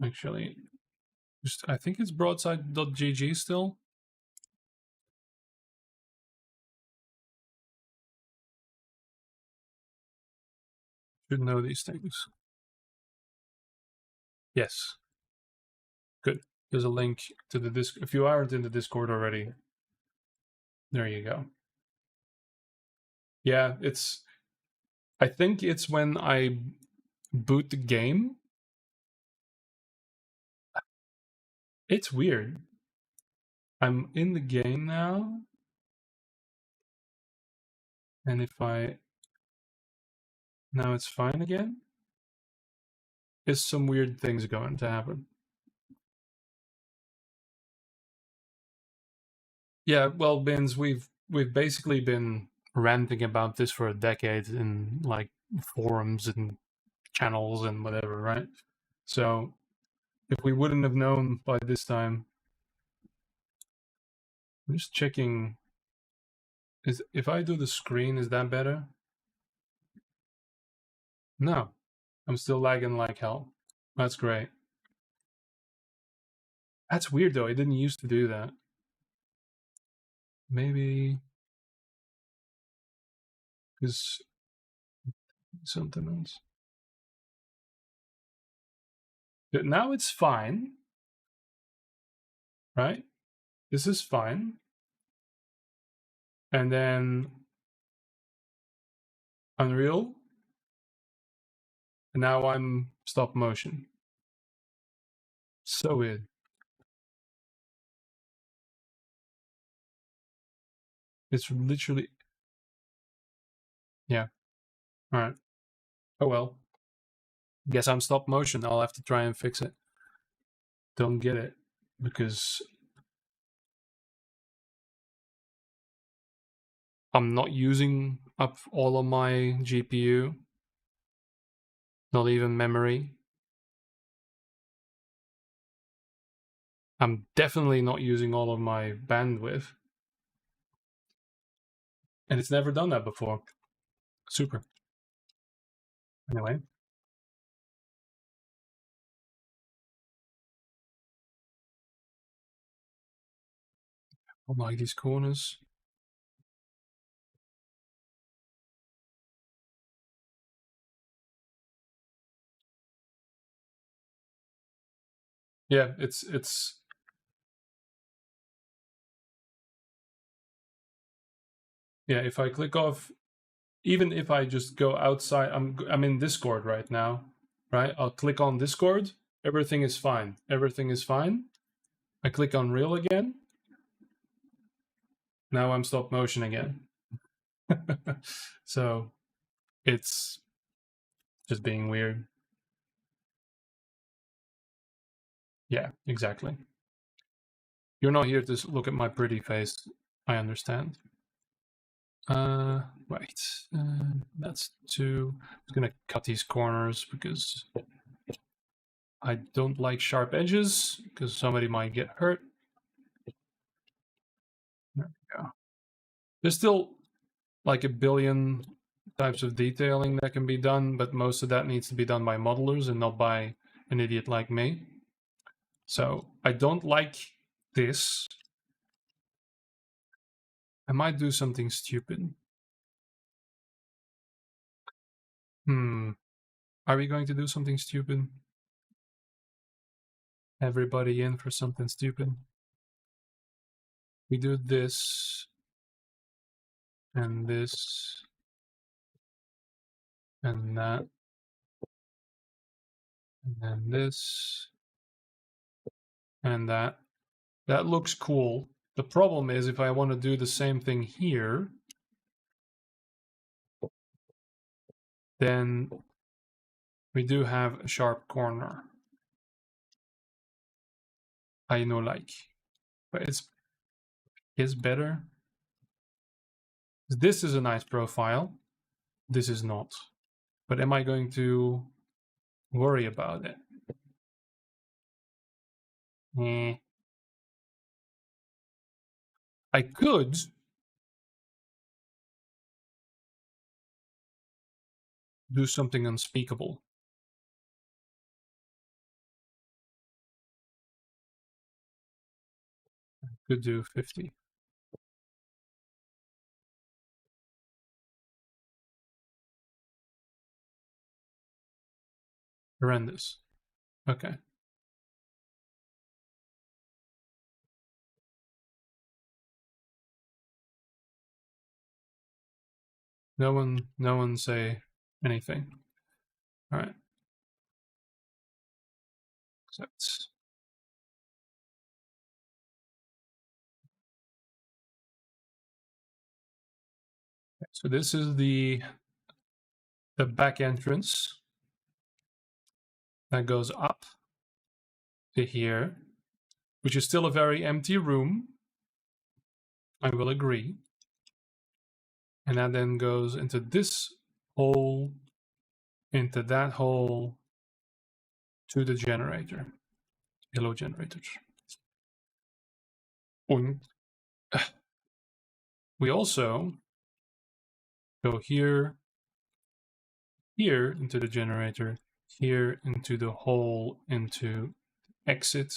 actually, just I think it's broadside.gg still. Should know these things. Yes. Good. There's a link to the Discord. If you aren't in the Discord already, there you go. Yeah, I think it's when I boot the game. It's weird. I'm in the game now. And if now it's fine again. Is some weird things going to happen. Yeah, well, Bins, we've basically been ranting about this for a decade in like forums and channels and whatever, right? So if we wouldn't have known by this time, I'm just checking. Is if I do the screen, is that better? No, I'm still lagging like hell. That's great. That's weird though. I didn't used to do that. Maybe because something else. But now it's fine, right? This is fine. And then Unreal. And now I'm stop motion. So weird. It's literally, yeah. All right. Oh well. Guess I'm stop motion. I'll have to try and fix it. Don't get it because I'm not using up all of my GPU, not even memory. I'm definitely not using all of my bandwidth. And it's never done that before. Super. Anyway. I like these corners. Yeah, it's yeah, if I click off, even if I just go outside, I'm in Discord right now, right? I'll click on Discord, everything is fine. Everything is fine. I click on Reel again. Now I'm stop motion again. So it's just being weird. Yeah, exactly. You're not here to look at my pretty face. I understand. Right. That's two. I'm gonna cut these corners because I don't like sharp edges because somebody might get hurt. There we go. There's still like a billion types of detailing that can be done, but most of that needs to be done by modelers and not by an idiot like me. So I don't like this. I might do something stupid. Are we going to do something stupid? Everybody in for something stupid. We do this and this and that and then this and that. That looks cool. The problem is if I want to do the same thing here, then we do have a sharp corner. I know, like, but it's better. This is a nice profile. This is not. But am I going to worry about it? I could do something unspeakable. I could do 50. Horrendous. Okay. No one say anything. All right. Accept. So this is the back entrance that goes up to here, which is still a very empty room. I will agree. And that then goes into this hole, into that hole, to the generator. Yellow generator. And we also go here, here into the generator, here into the hole, into exit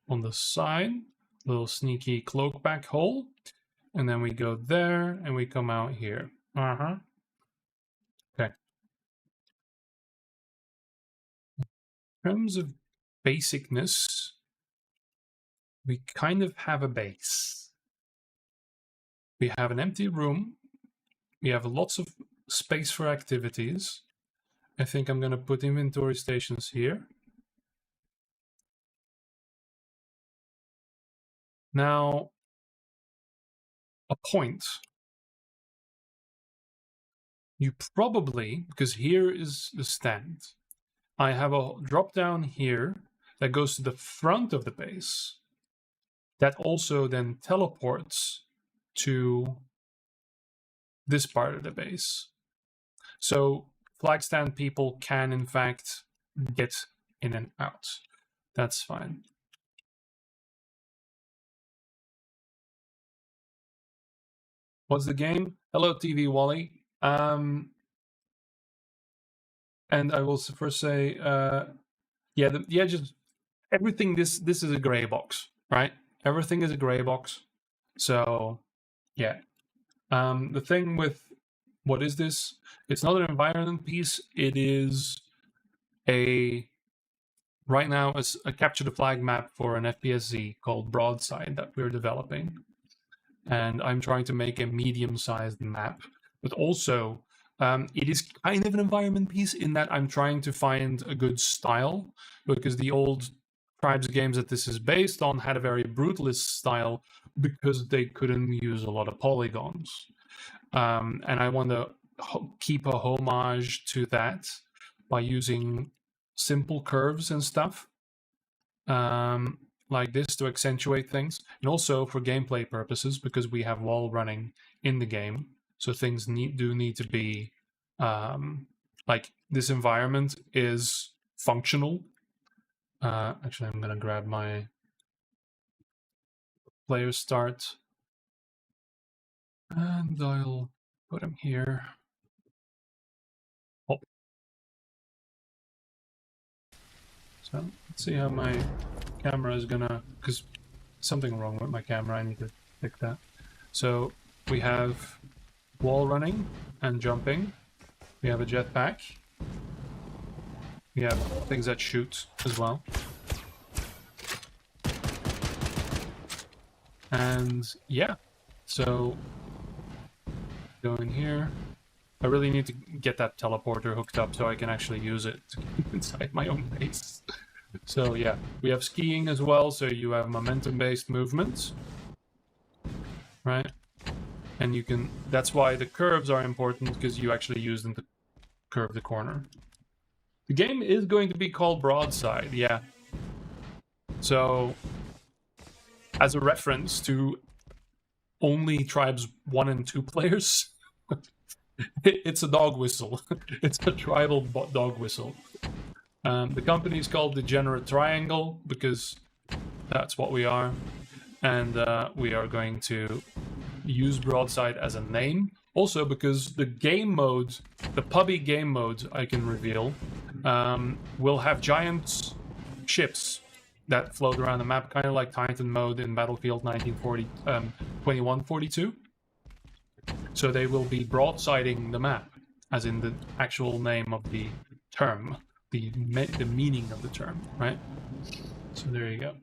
on the side, little sneaky cloak back hole, and then we go there and we come out here. Okay. In terms of basicness, we kind of have a base. We have an empty room. We have lots of space for activities. I think I'm going to put inventory stations here. Now, a point. You probably, because here is the stand, I have a drop down here that goes to the front of the base. That also then teleports to this part of the base. So flag stand people can in fact get in and out. That's fine. What's the game? Hello, TV Wally. And I will first say, just everything. This is a gray box, right? Everything is a gray box. So, yeah. The thing with what is this? It's not an environment piece. It is right now it's a capture the flag map for an FPSZ called Broadside that we're developing. And I'm trying to make a medium-sized map, but also it is kind of an environment piece in that I'm trying to find a good style, because the old Tribes games that this is based on had a very brutalist style because they couldn't use a lot of polygons. And I want to keep a homage to that by using simple curves and stuff. Like this to accentuate things, and also for gameplay purposes because we have wall running in the game, so things do need to be like this environment is functional. Actually, I'm gonna grab my player start and I'll put him here. Oh. So let's see how my camera is gonna, because something wrong with my camera, I need to fix that. So we have wall running and jumping. We have a jetpack. We have things that shoot as well. And yeah, so go in here. I really need to get that teleporter hooked up so I can actually use it inside my own base. So yeah, we have skiing as well, so you have momentum-based movements, right? And you can, that's why the curves are important, because you actually use them to curve the corner. The game is going to be called Broadside, yeah. So, as a reference to only Tribes 1 and 2 players, it's a dog whistle. It's a tribal dog whistle. The company is called Degenerate Triangle because that's what we are. And we are going to use Broadside as a name. Also because the game mode, the pubby game mode I can reveal, will have giant ships that float around the map, kind of like Titan mode in Battlefield 2142. So they will be broadsiding the map, as in the actual name of the term, the meaning of the term, right? So there you go.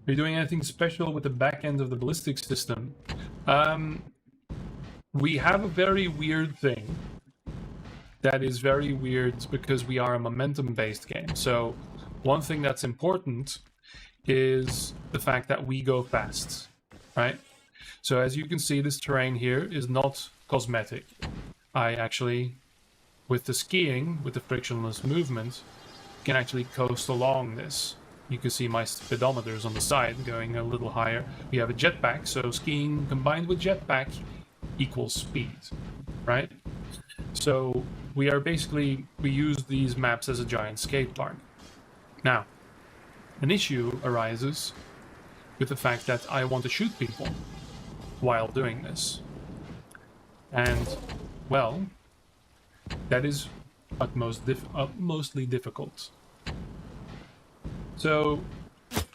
Are you doing anything special with the back end of the ballistics system? We have a very weird thing that is very weird because we are a momentum-based game. So one thing that's important is the fact that we go fast, right? So as you can see, this terrain here is not cosmetic. I actually, with the skiing, with the frictionless movement, can actually coast along this. you can see my speedometers on the side going a little higher. We have a jetpack, so skiing combined with jetpack equals speed, right? So we use these maps as a giant skate park. Now, an issue arises with the fact that I want to shoot people while doing this. And, well, that is mostly difficult. So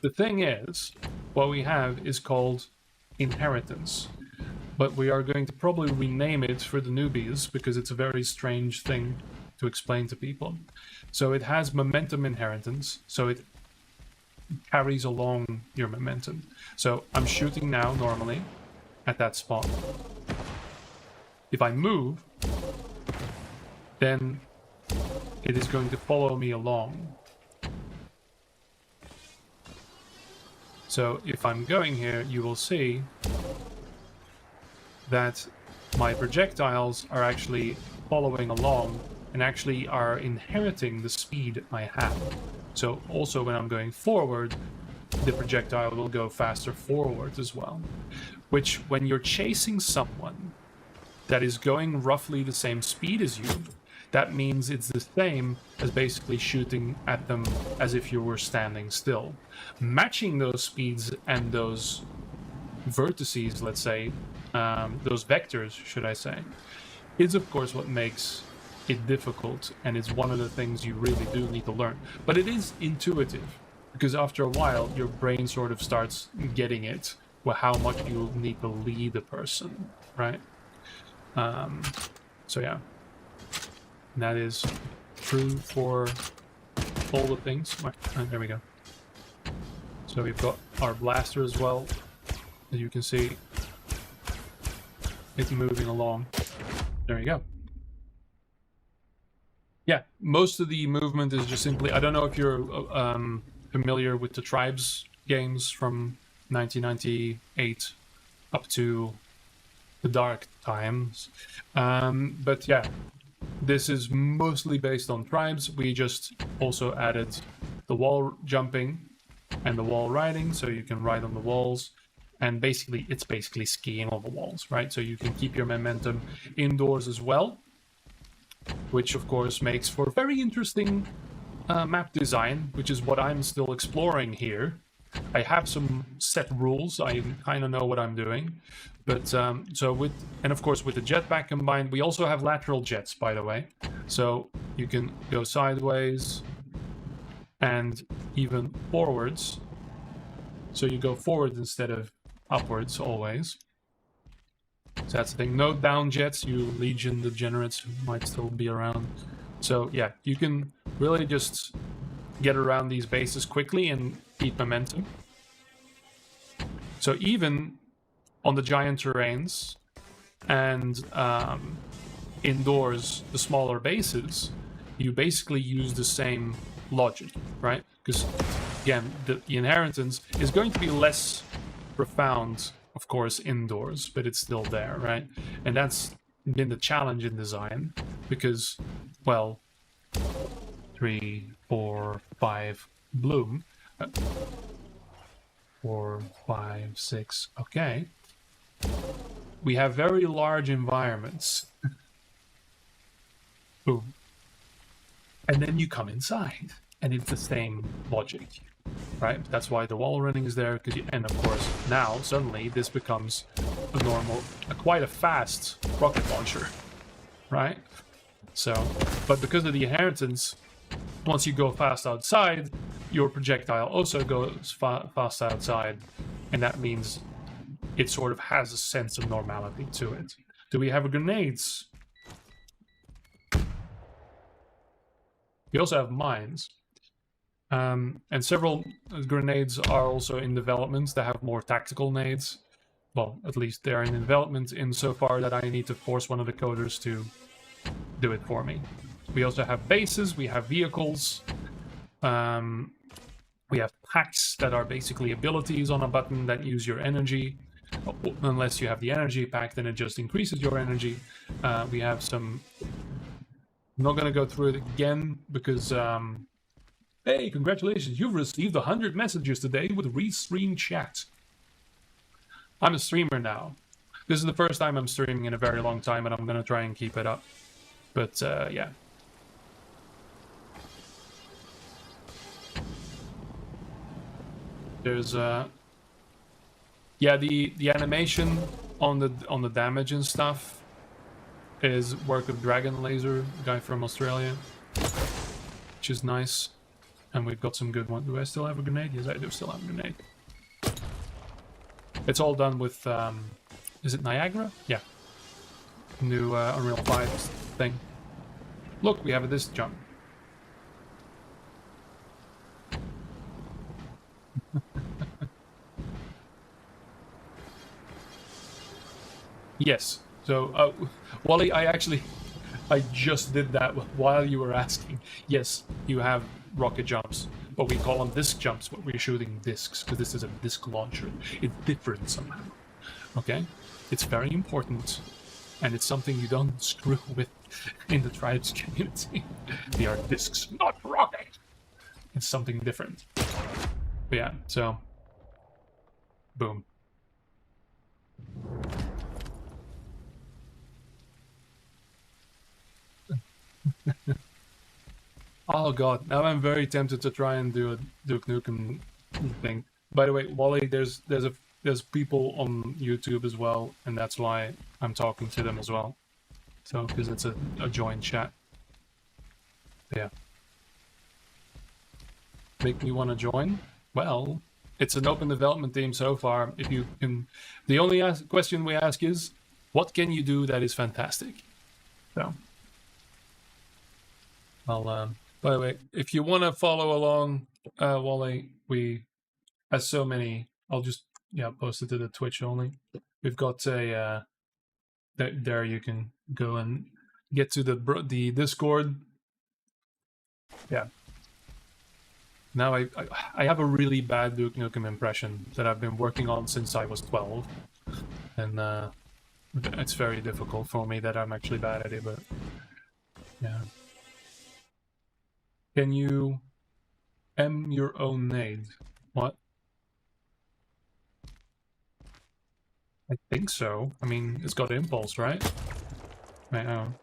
the thing is, what we have is called inheritance, but we are going to probably rename it for the newbies because it's a very strange thing to explain to people. So it has momentum inheritance, so it carries along your momentum. So I'm shooting now normally at that spot. If I move, then it is going to follow me along. So if I'm going here, you will see that my projectiles are actually following along and actually are inheriting the speed I have. So also when I'm going forward, the projectile will go faster forward as well. Which, when you're chasing someone that is going roughly the same speed as you, that means it's the same as basically shooting at them as if you were standing still. Matching those speeds and those vertices, let's say, those vectors, should I say, is of course what makes it difficult, and it's one of the things you really do need to learn. But it is intuitive, because after a while your brain sort of starts getting it, well, how much you need to lead a person, right? So yeah, and that is true for all the things. There we go. So we've got our blaster as well, as you can see. It's moving along. There you go. Yeah, most of the movement is just simply... I don't know if you're familiar with the Tribes games from 1998 up to the dark times. But yeah, this is mostly based on Tribes. We just also added the wall jumping and the wall riding, so you can ride on the walls. And basically, it's basically skiing on the walls, right? So you can keep your momentum indoors as well, which of course makes for very interesting map design, which is what I'm still exploring here. I have some set rules. I kind of know what I'm doing. But and of course with the jetpack combined, we also have lateral jets, by the way. So you can go sideways and even forwards. So you go forward instead of upwards always. So that's the thing. No down jets, you Legion degenerates who might still be around. So yeah, you can really just get around these bases quickly and keep momentum. So even on the giant terrains and indoors, the smaller bases, you basically use the same logic, right? Because again, the inheritance is going to be less profound, of course, indoors, but it's still there, right? And that's been the challenge in design because, well, 3, 4, 5 bloom. 4, 5, 6, okay. We have very large environments. Boom. And then you come inside, and it's the same logic, right? That's why the wall running is there, and of course, now, suddenly, this becomes a normal, quite a fast rocket launcher, right? So, but because of the inheritance, once you go fast outside, your projectile also goes fast outside, and that means it sort of has a sense of normality to it. Do we have grenades? We also have mines. And several grenades are also in development that have more tactical nades. Well, at least they're in development insofar that I need to force one of the coders to do it for me. We also have bases, we have vehicles, we have packs that are basically abilities on a button that use your energy. Unless you have the energy pack, then it just increases your energy. We have some... I'm not going to go through it again because Hey, congratulations, you've received 100 messages today with Restream Chat. I'm a streamer now. This is the first time I'm streaming in a very long time, and I'm gonna try and keep it up. But, yeah. There's, yeah, the animation on the damage and stuff is work of Dragon Laser, guy from Australia, which is nice. And we've got some good ones. Do I still have a grenade? Yes, I do still have a grenade. It's all done with, is it Niagara? Yeah. New Unreal 5 thing. Look, we have this jump. Yes. So, Wally, I just did that while you were asking. Yes, you have rocket jumps, but we call them disc jumps, but we're shooting discs, because this is a disc launcher. It's different somehow, okay? It's very important, and it's something you don't screw with in the tribes community. They are discs, not rocket! It's something different. But yeah, so... boom. Oh god, now I'm very tempted to try and do a Duke Nukem thing. By the way, Wally, there's people on YouTube as well, and that's why I'm talking to them as well. So, because it's a joint chat. Yeah. Make me want to join? Well, it's an open development team so far. If you can, the only question we ask is, what can you do that is fantastic? So, I'll by the way, if you want to follow along, Wally, we, as so many, I'll just, yeah, post it to the Twitch only. We've got a, there you can go and get to the Discord. Yeah. Now I have a really bad Duke Nukem impression that I've been working on since I was 12. And it's very difficult for me that I'm actually bad at it, but yeah. Can you your own nade? What? I think so. I mean, it's got impulse, right? I know.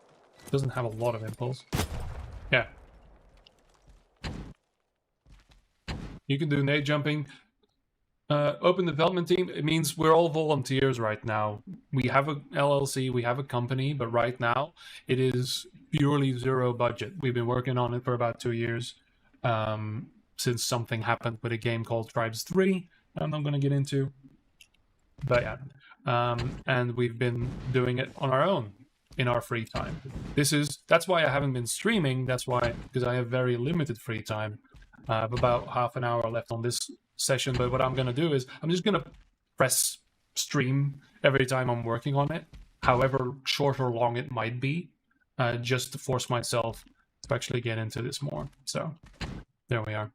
It doesn't have a lot of impulse. Yeah. You can do nade jumping. Open development team, it means we're all volunteers right now. We have a LLC, we have a company, but right now it is purely zero budget. We've been working on it for about 2 years, since something happened with a game called Tribes 3 that I'm not going to get into. But yeah, and we've been doing it on our own in our free time. That's why I haven't been streaming. That's why, because I have very limited free time. I have about half an hour left on this session, but what I'm going to do is I'm just going to press stream every time I'm working on it, however short or long it might be, just to force myself to actually get into this more. So there we are.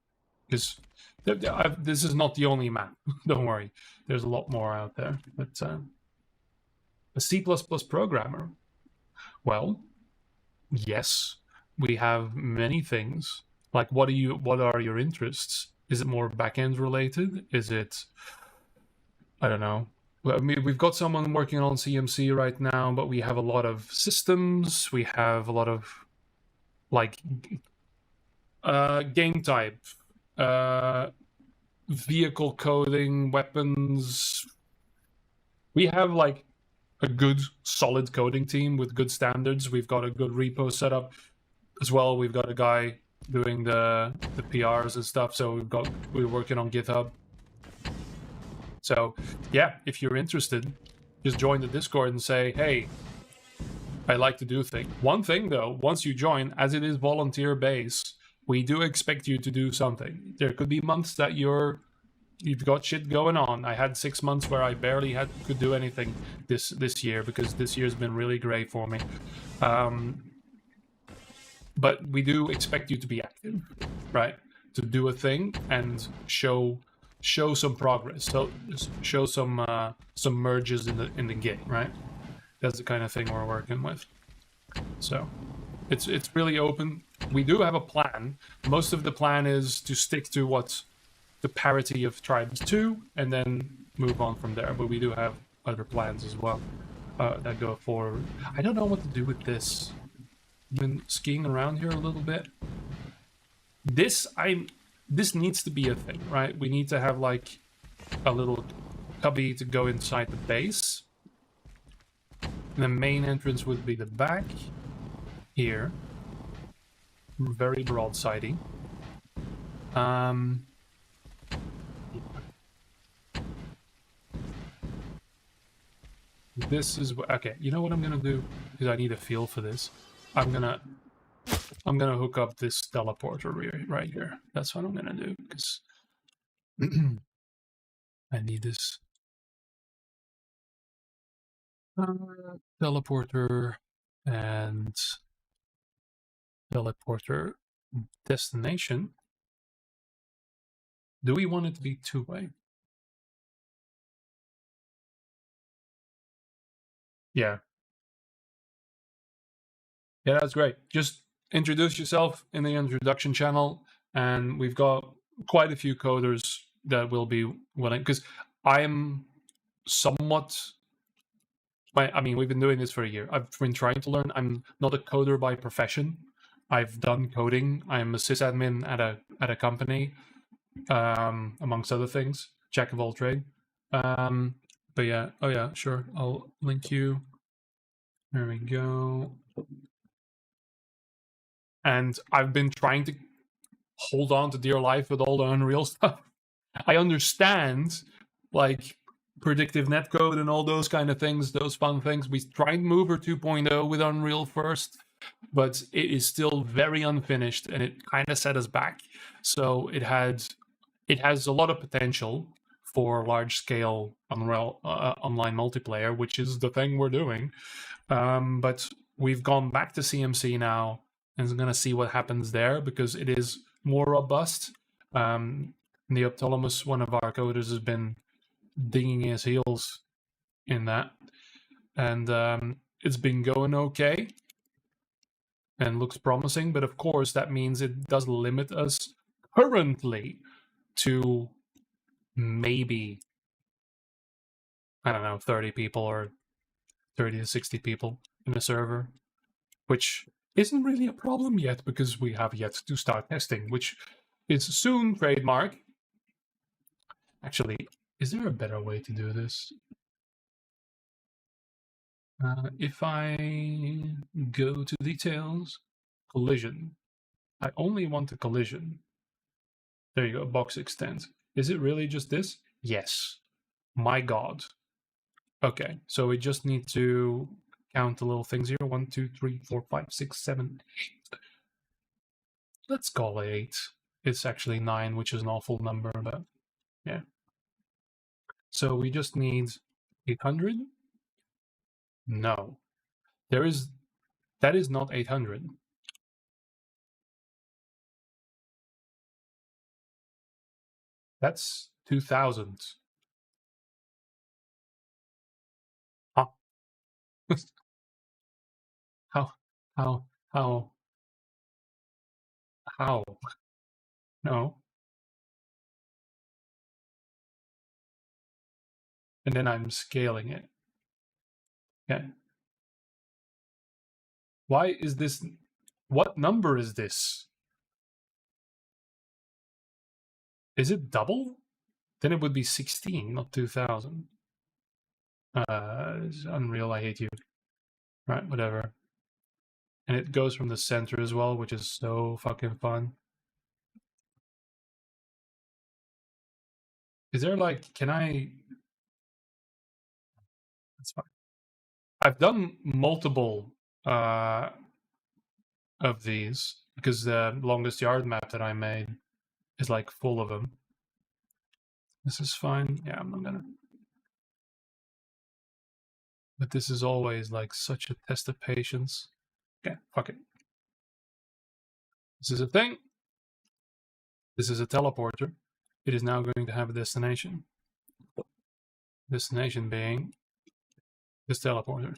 Because this is not the only map. Don't worry, there's a lot more out there. But a C++ programmer, well, yes, we have many things. Like, what are your interests? Is it more back-end related? Is it, I don't know. I mean, we've got someone working on CMC right now, but we have a lot of systems. We have a lot of, like, game type, vehicle coding, weapons. We have, like, a good, solid coding team with good standards. We've got a good repo setup as well. We've got a guy doing the PRs and stuff, so we're working on GitHub. So yeah, if you're interested, just join the Discord and say, hey, I like to do things. One thing though, once you join, as it is volunteer base, we do expect you to do something. There could be months that you've got shit going on. I had 6 months where I barely could do anything this year, because this year's been really great for me. But we do expect you to be active, right? To do a thing and show some progress. So show some merges in the Git, right? That's the kind of thing we're working with. So it's really open. we do have a plan. Most of the plan is to stick to what the parity of tribes 2 and then move on from there. But we do have other plans as well that go forward. I don't know what to do with this. I've been skiing around here a little bit. This needs to be a thing, right? We need to have like a little cubby to go inside the base. And the main entrance would be the back here. Very broadsidey. This is okay. You know what I'm gonna do? Because I need a feel for this. I'm gonna hook up this teleporter right here. That's what I'm gonna do because I need this teleporter and teleporter destination. Do we want it to be two-way? Yeah. Yeah, that's great. Just introduce yourself in the introduction channel, and we've got quite a few coders that will be willing, because I am somewhat... I mean, we've been doing this for a year. I've been trying to learn. I'm not a coder by profession. I've done coding. I'm a sysadmin at a company, amongst other things. Jack of all trade. But yeah, oh yeah, sure. I'll link you. There we go. And I've been trying to hold on to dear life with all the Unreal stuff. I understand, like, predictive netcode and all those kind of things, those fun things. We tried Mover 2.0 with Unreal first, but it is still very unfinished, and it kind of set us back. So it has a lot of potential for large-scale Unreal online multiplayer, which is the thing we're doing. But we've gone back to CMC now, and going to see what happens there, because it is more robust. Neoptolemus, one of our coders, has been digging his heels in that, and it's been going okay and looks promising, but of course that means it does limit us currently to maybe, I don't know, 30 people or 30 to 60 people in a server, which isn't really a problem yet because we have yet to start testing, which is soon trademark. Actually, is there a better way to do this? If I go to details, collision. I only want a collision. There you go, box extend. Is it really just this? Yes. My God. Okay, so we just need to count the little things here. 1, 2, 3, 4, 5, 6, 7, 8. Let's call it 8. It's actually 9, which is an awful number, but yeah. So we just need 800? No. That is not 800. That's 2000. Huh? How? No. And then I'm scaling it. Okay. Why is this? What number is this? Is it double? Then it would be 16, not 2000. It's Unreal, I hate you. Right, whatever. And it goes from the center as well, which is so fucking fun. Is there like, can I... That's fine. I've done multiple of these, because the longest yard map that I made is like full of them. This is fine. Yeah, I'm not gonna... But this is always like such a test of patience. Okay, fuck it. This is a thing. This is a teleporter. It is now going to have a destination. Destination being this teleporter.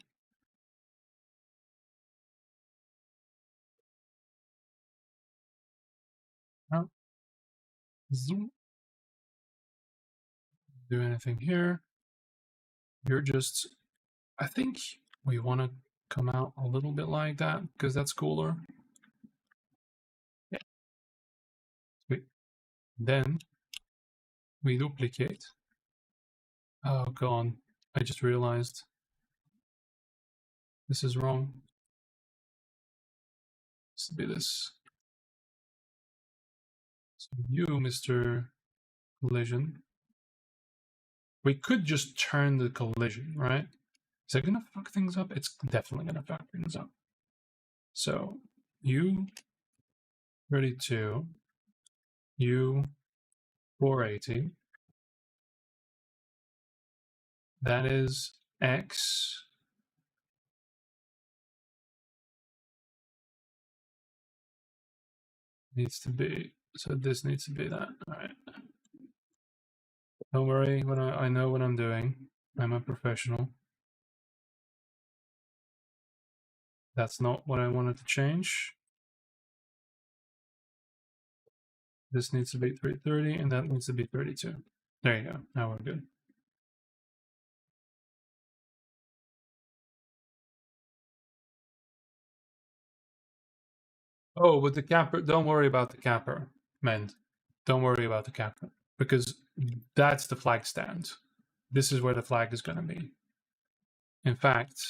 Zoom. Do anything here. You're just, I think we want to come out a little bit like that because that's cooler. Yeah. Sweet. Then we duplicate. Oh, God. I just realized this is wrong. This would be this. So you, Mr. Collision. We could just turn the collision, right? Is that gonna fuck things up? It's definitely gonna fuck things up. So you 32, you 480. That is X. Needs to be, so this needs to be that. All right. Don't worry, when I know what I'm doing. I'm a professional. That's not what I wanted to change. This needs to be 330 and that needs to be 32. There you go. Now we're good. Oh, but the capper, don't worry about the capper, men. Don't worry about the capper because that's the flag stand. This is where the flag is going to be. In fact,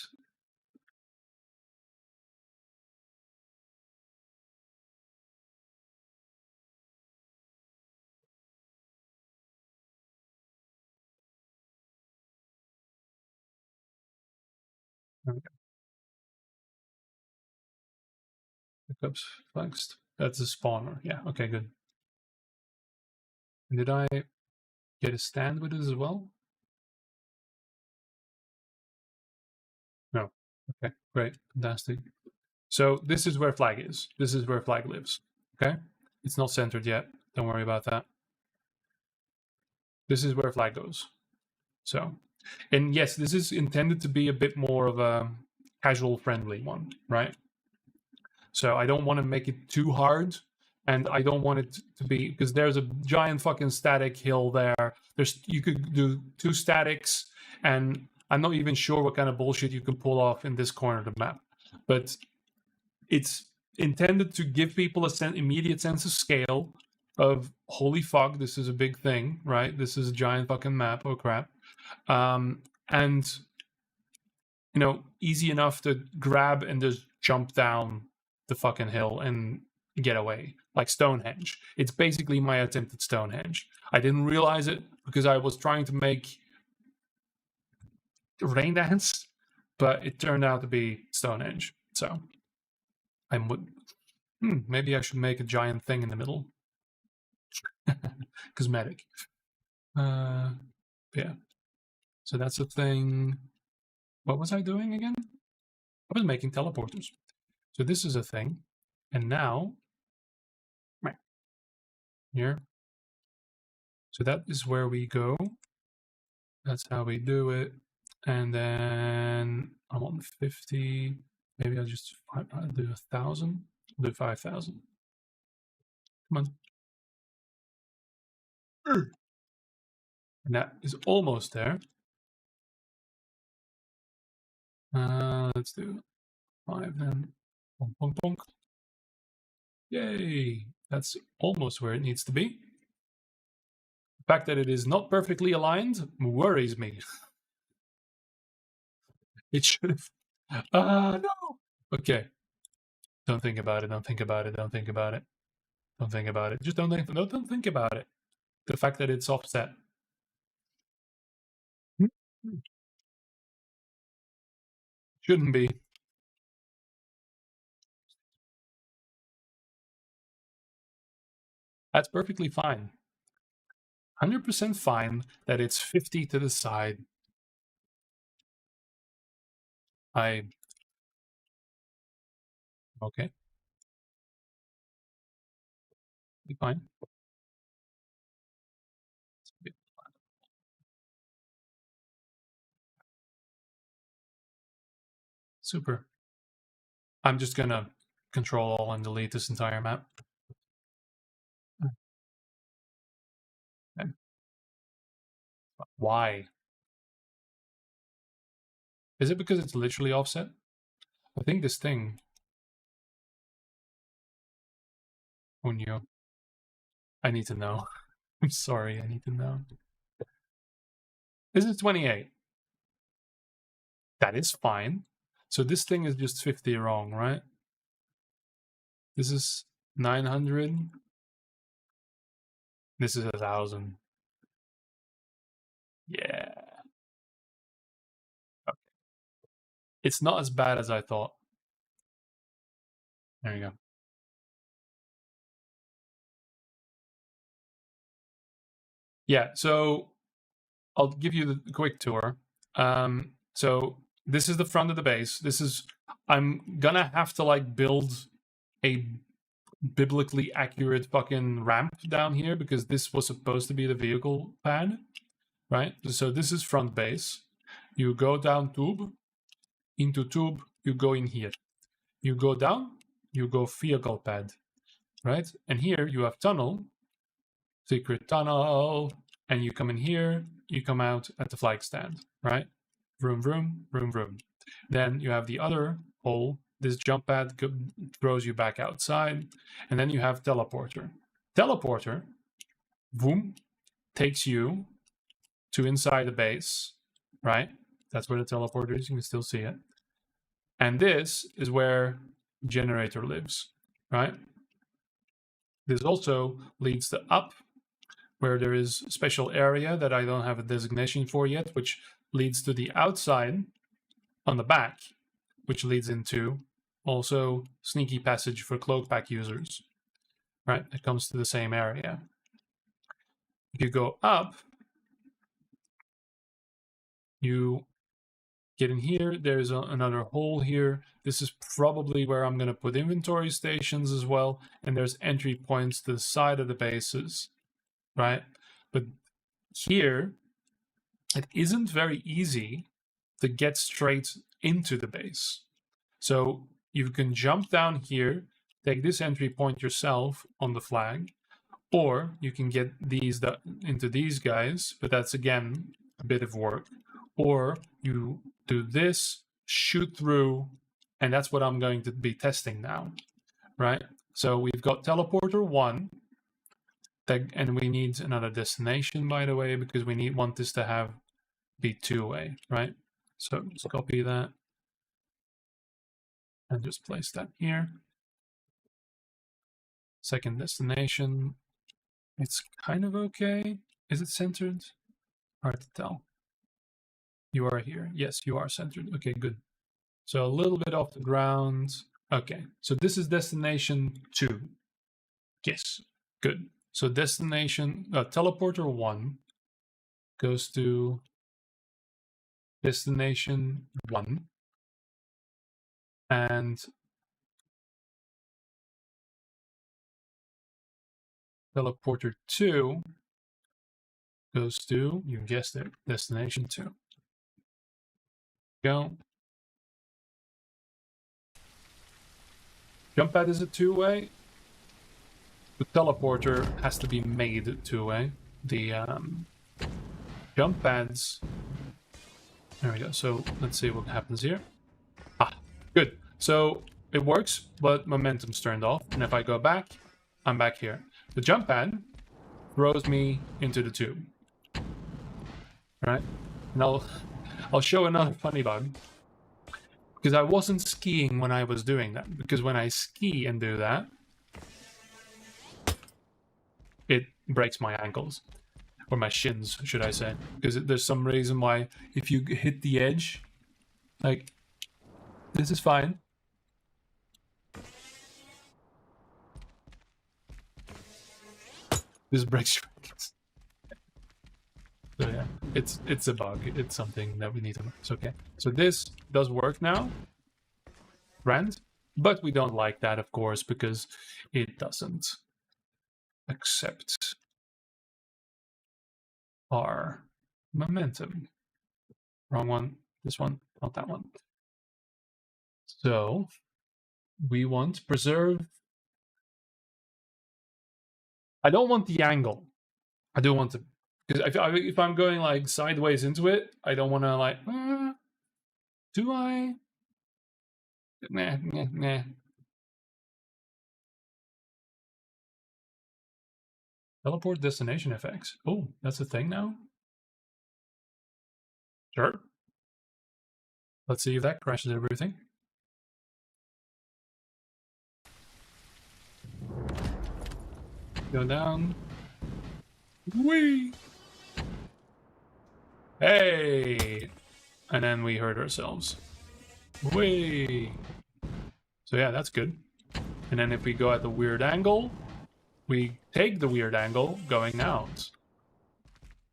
there we go. Pickups, flags. That's the spawner. Yeah, okay, good. And did I get a stand with it as well? No. Okay, great, fantastic. So this is where flag is. This is where flag lives. Okay, it's not centered yet. Don't worry about that. This is where flag goes. So, and yes, this is intended to be a bit more of a casual friendly one, right? So I don't want to make it too hard, and I don't want it to be because there's a giant fucking static hill there. You could do 2 statics, and I'm not even sure what kind of bullshit you can pull off in this corner of the map. But it's intended to give people a immediate sense of scale of holy fuck, this is a big thing, right? This is a giant fucking map. Oh crap. And easy enough to grab and just jump down the fucking hill and get away. Like Stonehenge. It's basically my attempt at Stonehenge. I didn't realize it because I was trying to make Rain Dance, but it turned out to be Stonehenge. So I would maybe I should make a giant thing in the middle. Cosmetic. Yeah. So that's the thing. What was I doing again? I was making teleporters. So this is a thing. And now, here. So that is where we go. That's how we do it. And then I'm on 50. Maybe I'll just I'll do 1,000. I'll do 5,000. Come on. And that is almost there. Let's do 5 then. Bonk, bonk, bonk. Yay! That's almost where it needs to be. The fact that it is not perfectly aligned worries me. It should have. No! Okay. Don't think about it. Don't think about it. Don't think about it. Don't think about it. Just don't think about it. The fact that it's offset. Shouldn't be. That's perfectly fine. 100% fine that it's 50 to the side. Okay. Be fine. Super. I'm just gonna Control All and delete this entire map. Why? Is it because it's literally offset? I think this thing... Oh no. I need to know. I'm sorry, I need to know. Is it 28? That is fine. So this thing is just 50 wrong, right? This is 900. This is 1,000. Yeah. Okay. It's not as bad as I thought. There you go. Yeah, so I'll give you the quick tour. So this is the front of the base. This is... I'm gonna have to like build a biblically accurate fucking ramp down here because this was supposed to be the vehicle pad, right? So this is front base. You go down tube, into tube, you go in here. You go down, you go vehicle pad, right? And here you have tunnel, secret tunnel, and you come in here, you come out at the flag stand, right? Vroom, vroom, vroom, vroom. Then you have the other hole. This jump pad throws you back outside. And then you have teleporter. Teleporter, boom, takes you to inside the base, right? That's where the teleporter is. You can still see it. And this is where generator lives, right? This also leads to up, where there is a special area that I don't have a designation for yet, which leads to the outside on the back, which leads into also sneaky passage for cloak pack users, right? It comes to the same area. If you go up, you get in here. There's another hole here. This is probably where I'm going to put inventory stations as well. And there's entry points to the side of the bases, right? But here, it isn't very easy to get straight into the base. So you can jump down here, take this entry point yourself on the flag, or you can get these into these guys, but that's again a bit of work. Or you do this, shoot through, and that's what I'm going to be testing now, right? So we've got teleporter 1, and we need another destination, by the way, because we want this to be 2-way, right? So just copy that and just place that here. Second destination, it's kind of okay. Is it centered? Hard to tell. You are here. Yes, you are centered. Okay, good. So a little bit off the ground. Okay, so this is destination 2. Yes, good. So destination, teleporter 1 goes to destination 1. And teleporter 2 goes to, you guessed it, destination 2. Go. Jump pad is a 2-way. The teleporter has to be made 2-way. The jump pads. There we go. So let's see what happens here. Ah, good. So it works, but momentum's turned off. And if I go back, I'm back here. The jump pad throws me into the tube. Right? And I'll show another funny bug. Because I wasn't skiing when I was doing that. Because when I ski and do that, it breaks my ankles. Or my shins, should I say. Because there's some reason why if you hit the edge, like, this is fine. This breaks your ankles. So yeah, it's a bug. It's something that we need to know. It's okay. So this does work now. Brand. But we don't like that, of course, because it doesn't accept our momentum. Wrong one. This one, not that one. So we want preserve. I don't want the angle. I do want to, Because if I'm going like sideways into it, I don't want to like. Do I? Nah. Teleport destination effects. Oh, that's a thing now? Sure. Let's see if that crashes everything. Go down. Whee! Hey! And then we hurt ourselves. Whee! So yeah, that's good. And then if we go at the weird angle, we take the weird angle going out.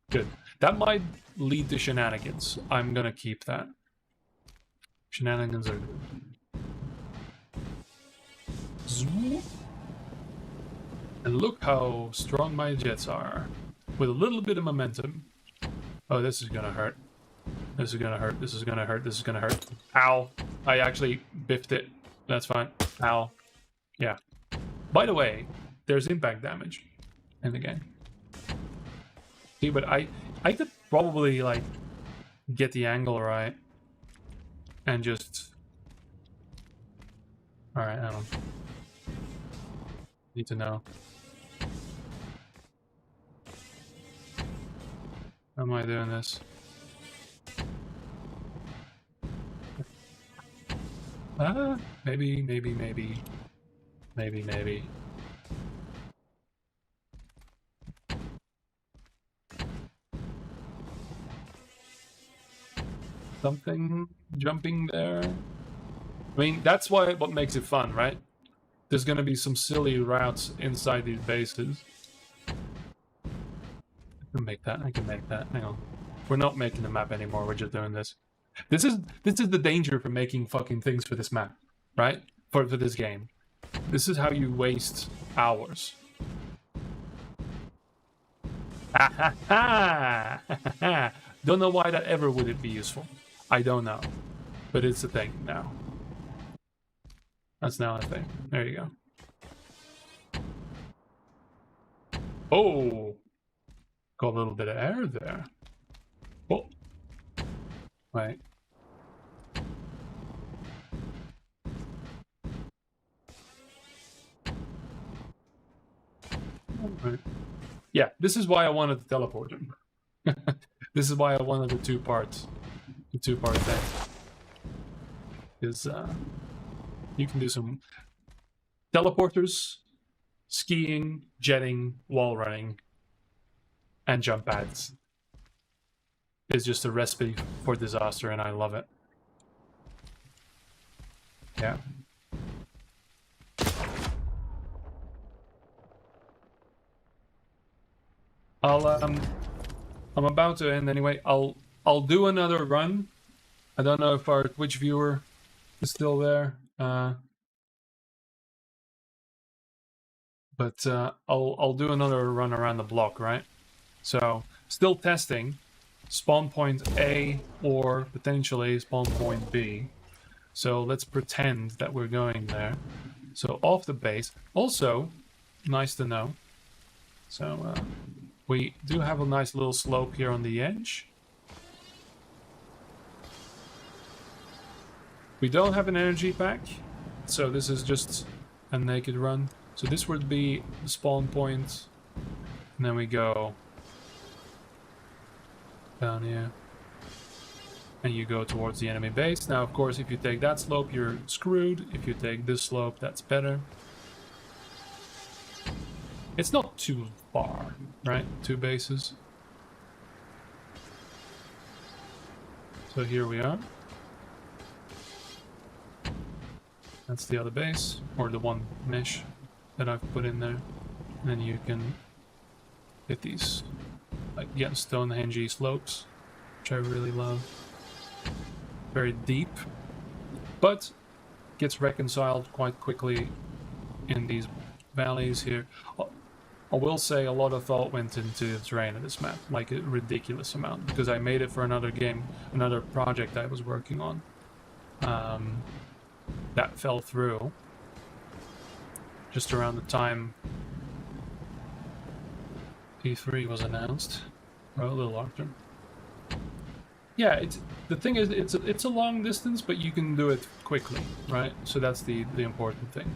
Good. That might lead to shenanigans. I'm gonna keep that. Shenanigans are good. Zoom. And look how strong my jets are. With a little bit of momentum. Oh, this is gonna hurt. This is gonna hurt. This is gonna hurt. This is gonna hurt. Ow. I actually biffed it. That's fine. Ow. Yeah. By the way, there's impact damage in the game. See, but I could probably, like, get the angle right. And just... Alright, I don't need to know. How am I doing this? Maybe. Something jumping there. I mean, that's what makes it fun, right? There's gonna be some silly routes inside these bases. I can make that. Hang on. We're not making the map anymore, we're just doing this. This is the danger for making fucking things for this map, right? For this game. This is how you waste hours. Ha ha ha! Don't know why that ever would be useful. I don't know. But it's a thing now. That's now a thing. There you go. Oh! Got a little bit of air there. Oh. Wait. Right. Yeah, this is why I wanted to teleport him. This is why I wanted the two-part thing. Is you can do some teleporters, skiing, jetting, wall running, and jump pads. It's just a recipe for disaster, and I love it. Yeah. I'm about to end anyway. I'll do another run. I don't know if our Twitch viewer is still there. But I'll do another run around the block, right? So, still testing spawn point A or potentially spawn point B. So let's pretend that we're going there. So off the base. Also, nice to know. So we do have a nice little slope here on the edge. We don't have an energy pack, so this is just a naked run. So this would be the spawn point, and then we go down here, and you go towards the enemy base. Now, of course, if you take that slope, you're screwed. If you take this slope, that's better. It's not too far, right? 2 bases. So here we are. That's the other base, or the one mesh that I've put in there. And then you can hit these, like, yeah, Stonehenge slopes, which I really love. Very deep, but gets reconciled quite quickly in these valleys here. I will say a lot of thought went into the terrain of this map, like a ridiculous amount, because I made it for another game, another project I was working on. That fell through just around the time P3 was announced. or a little after. Yeah, the thing is, it's a long distance, but you can do it quickly, right? So that's the important thing.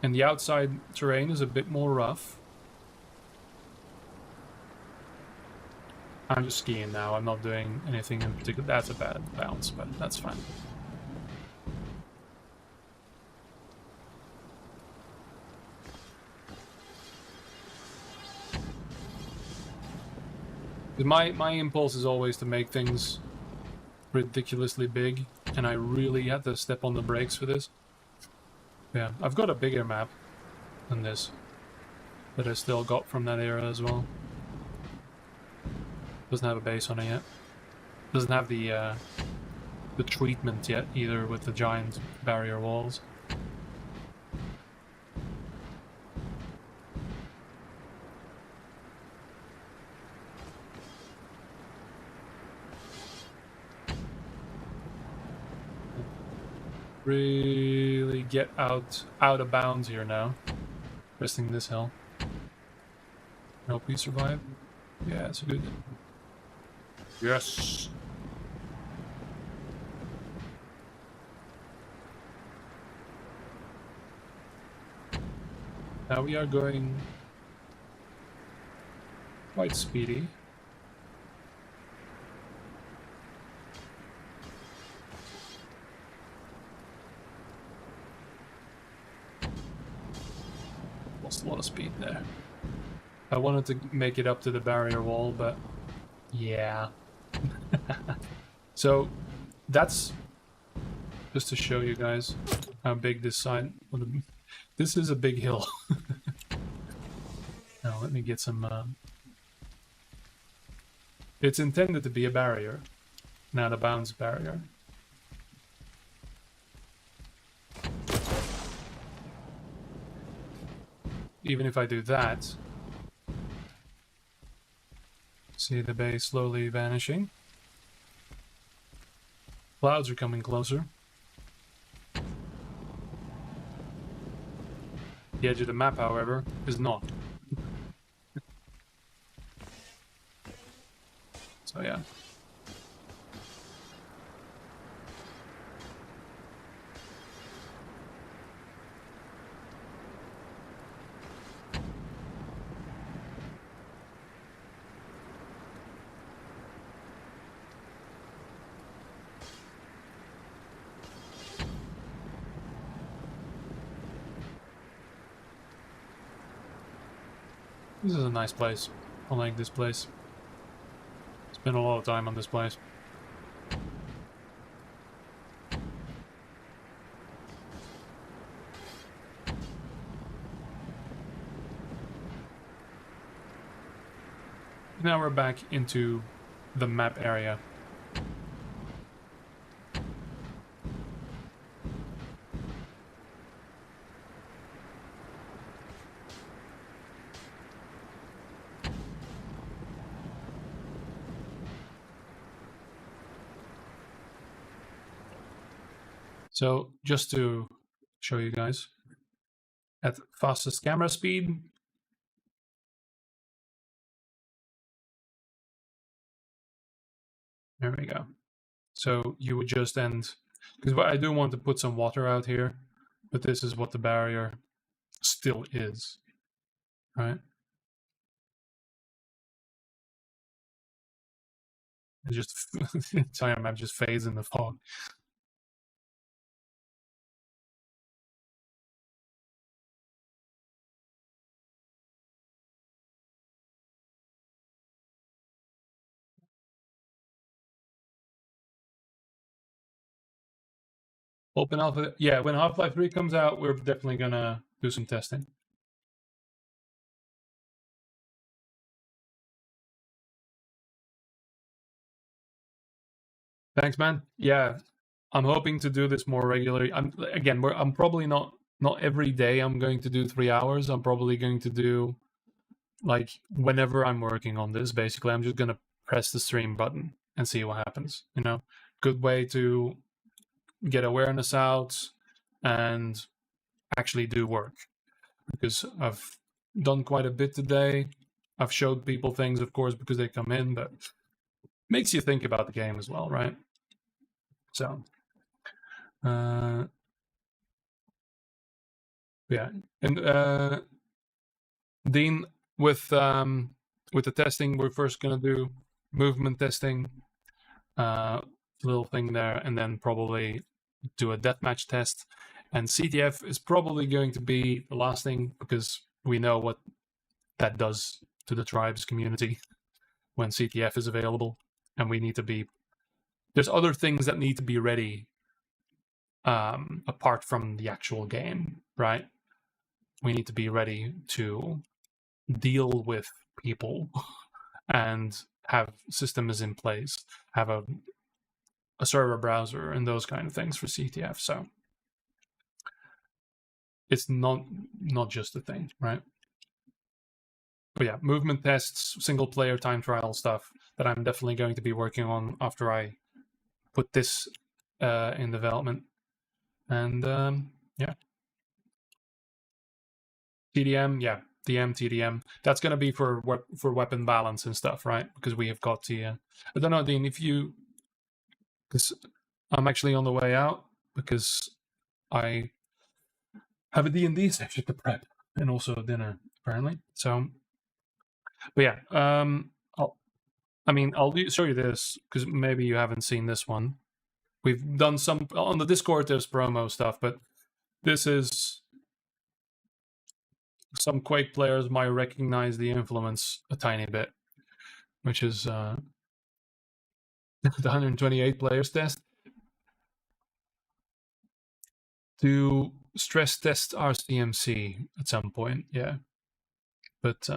And the outside terrain is a bit more rough. I'm just skiing now. I'm not doing anything in particular. That's a bad bounce, but that's fine. My impulse is always to make things ridiculously big, and I really had to step on the brakes for this. Yeah, I've got a bigger map than this that I still got from that era as well. Doesn't have a base on it yet. Doesn't have the treatment yet either with the giant barrier walls. Really get out of bounds here now. Resting this hill. Hope we survive. Yeah, it's good. Yes. Now we are going quite speedy. Lost a lot of speed there. I wanted to make it up to the barrier wall, but yeah. So that's just to show you guys how big this side. This is a big hill. Now let me get some. It's intended to be a barrier, not a bounce barrier. Even if I do that, see the bay slowly vanishing. Clouds are coming closer. The edge of the map, however, is not. So yeah. This is a nice place. I like this place. Spent a lot of time on this place. Now we're back into the map area. So just to show you guys, at fastest camera speed, there we go. So you would just end, because I do want to put some water out here, but this is what the barrier still is, right? It just, the entire map just fades in the fog. Open Alpha, yeah, when Half-Life 3 comes out, we're definitely gonna do some testing. Thanks, man. Yeah, I'm hoping to do this more regularly. I'm probably not every day I'm going to do 3 hours. I'm probably going to do, like, whenever I'm working on this, basically. I'm just gonna press the stream button and see what happens, you know? Good way to get awareness out and actually do work. Because I've done quite a bit today. I've showed people things, of course, because they come in, but makes you think about the game as well, right? So, yeah, and Dean, with the testing, we're first gonna do movement testing, little thing there, and then probably do a deathmatch test. And CTF is probably going to be the last thing because we know what that does to the tribes community when CTF is available, and we need to be. There's other things that need to be ready apart from the actual game, right? We need to be ready to deal with people and have systems in place, have a server browser and those kind of things for CTF. So it's not just a thing, right? But yeah, movement tests, single player time trial stuff that I'm definitely going to be working on after I put this in development. And yeah, TDM, yeah, DM, TDM. That's going to be for weapon balance and stuff, right? Because we have got the. I don't know, Dean, if you, because I'm actually on the way out because I have a D&D session to prep and also dinner apparently. So, but yeah, I'll show you this because maybe you haven't seen this one. We've done some on the Discord. There's promo stuff, but this is some Quake players might recognize the influence a tiny bit, which is the 128 players test to stress test RCMC at some point. Yeah, but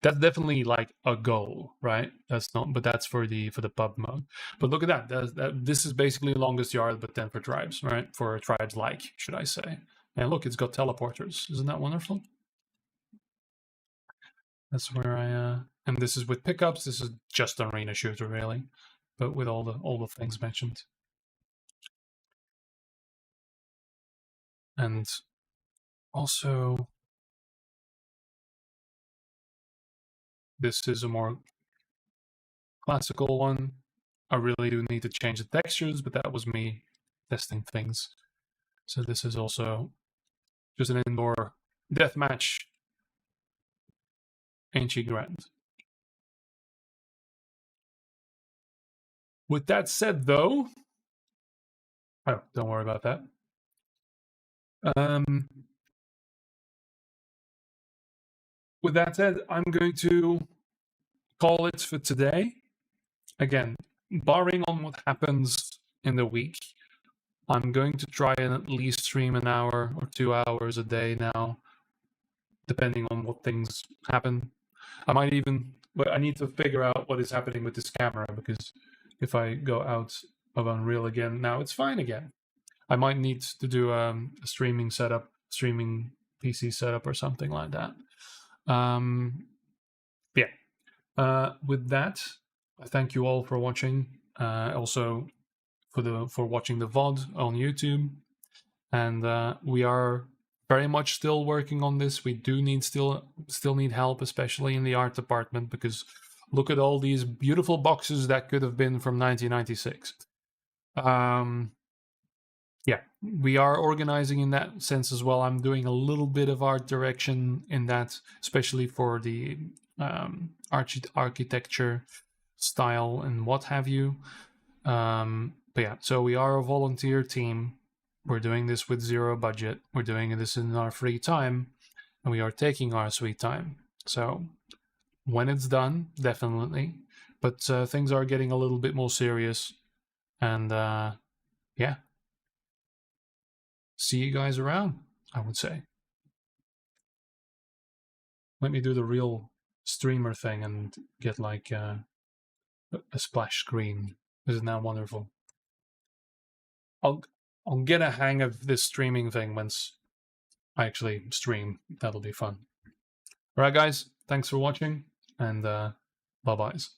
that's definitely like a goal, right? That's not, but that's for the pub mode. But look at that. This is basically longest yard, but then for tribes, right? For tribes like, should I say? And look, it's got teleporters. Isn't that wonderful? That's where I and this is with pickups. This is just an arena shooter, really, but with all the things mentioned. And also, this is a more classical one. I really do need to change the textures, but that was me testing things. So this is also just an indoor deathmatch. Ain't she grand? With that said, though, oh, don't worry about that. With that said, I'm going to call it for today. Again, barring on what happens in the week, I'm going to try and at least stream an hour or 2 hours a day now, depending on what things happen. I might even, but I need to figure out what is happening with this camera, because if I go out of Unreal again, now it's fine again. I might need to do a streaming setup, streaming PC setup or something like that. Yeah. With that, I thank you all for watching. Also for watching the VOD on YouTube. And we are very much still working on this. We do need still need help, especially in the art department, because look at all these beautiful boxes that could have been from 1996. Yeah, we are organizing in that sense as well. I'm doing a little bit of art direction in that, especially for the architecture style and what have you. But yeah, so we are a volunteer team. We're doing this with zero budget. We're doing this in our free time, and we are taking our sweet time. So when it's done, definitely. But things are getting a little bit more serious. And yeah. See you guys around, I would say. Let me do the real streamer thing and get like a splash screen. Isn't that wonderful? I'll get a hang of this streaming thing once I actually stream. That'll be fun. Alright guys, thanks for watching, and bye-byes.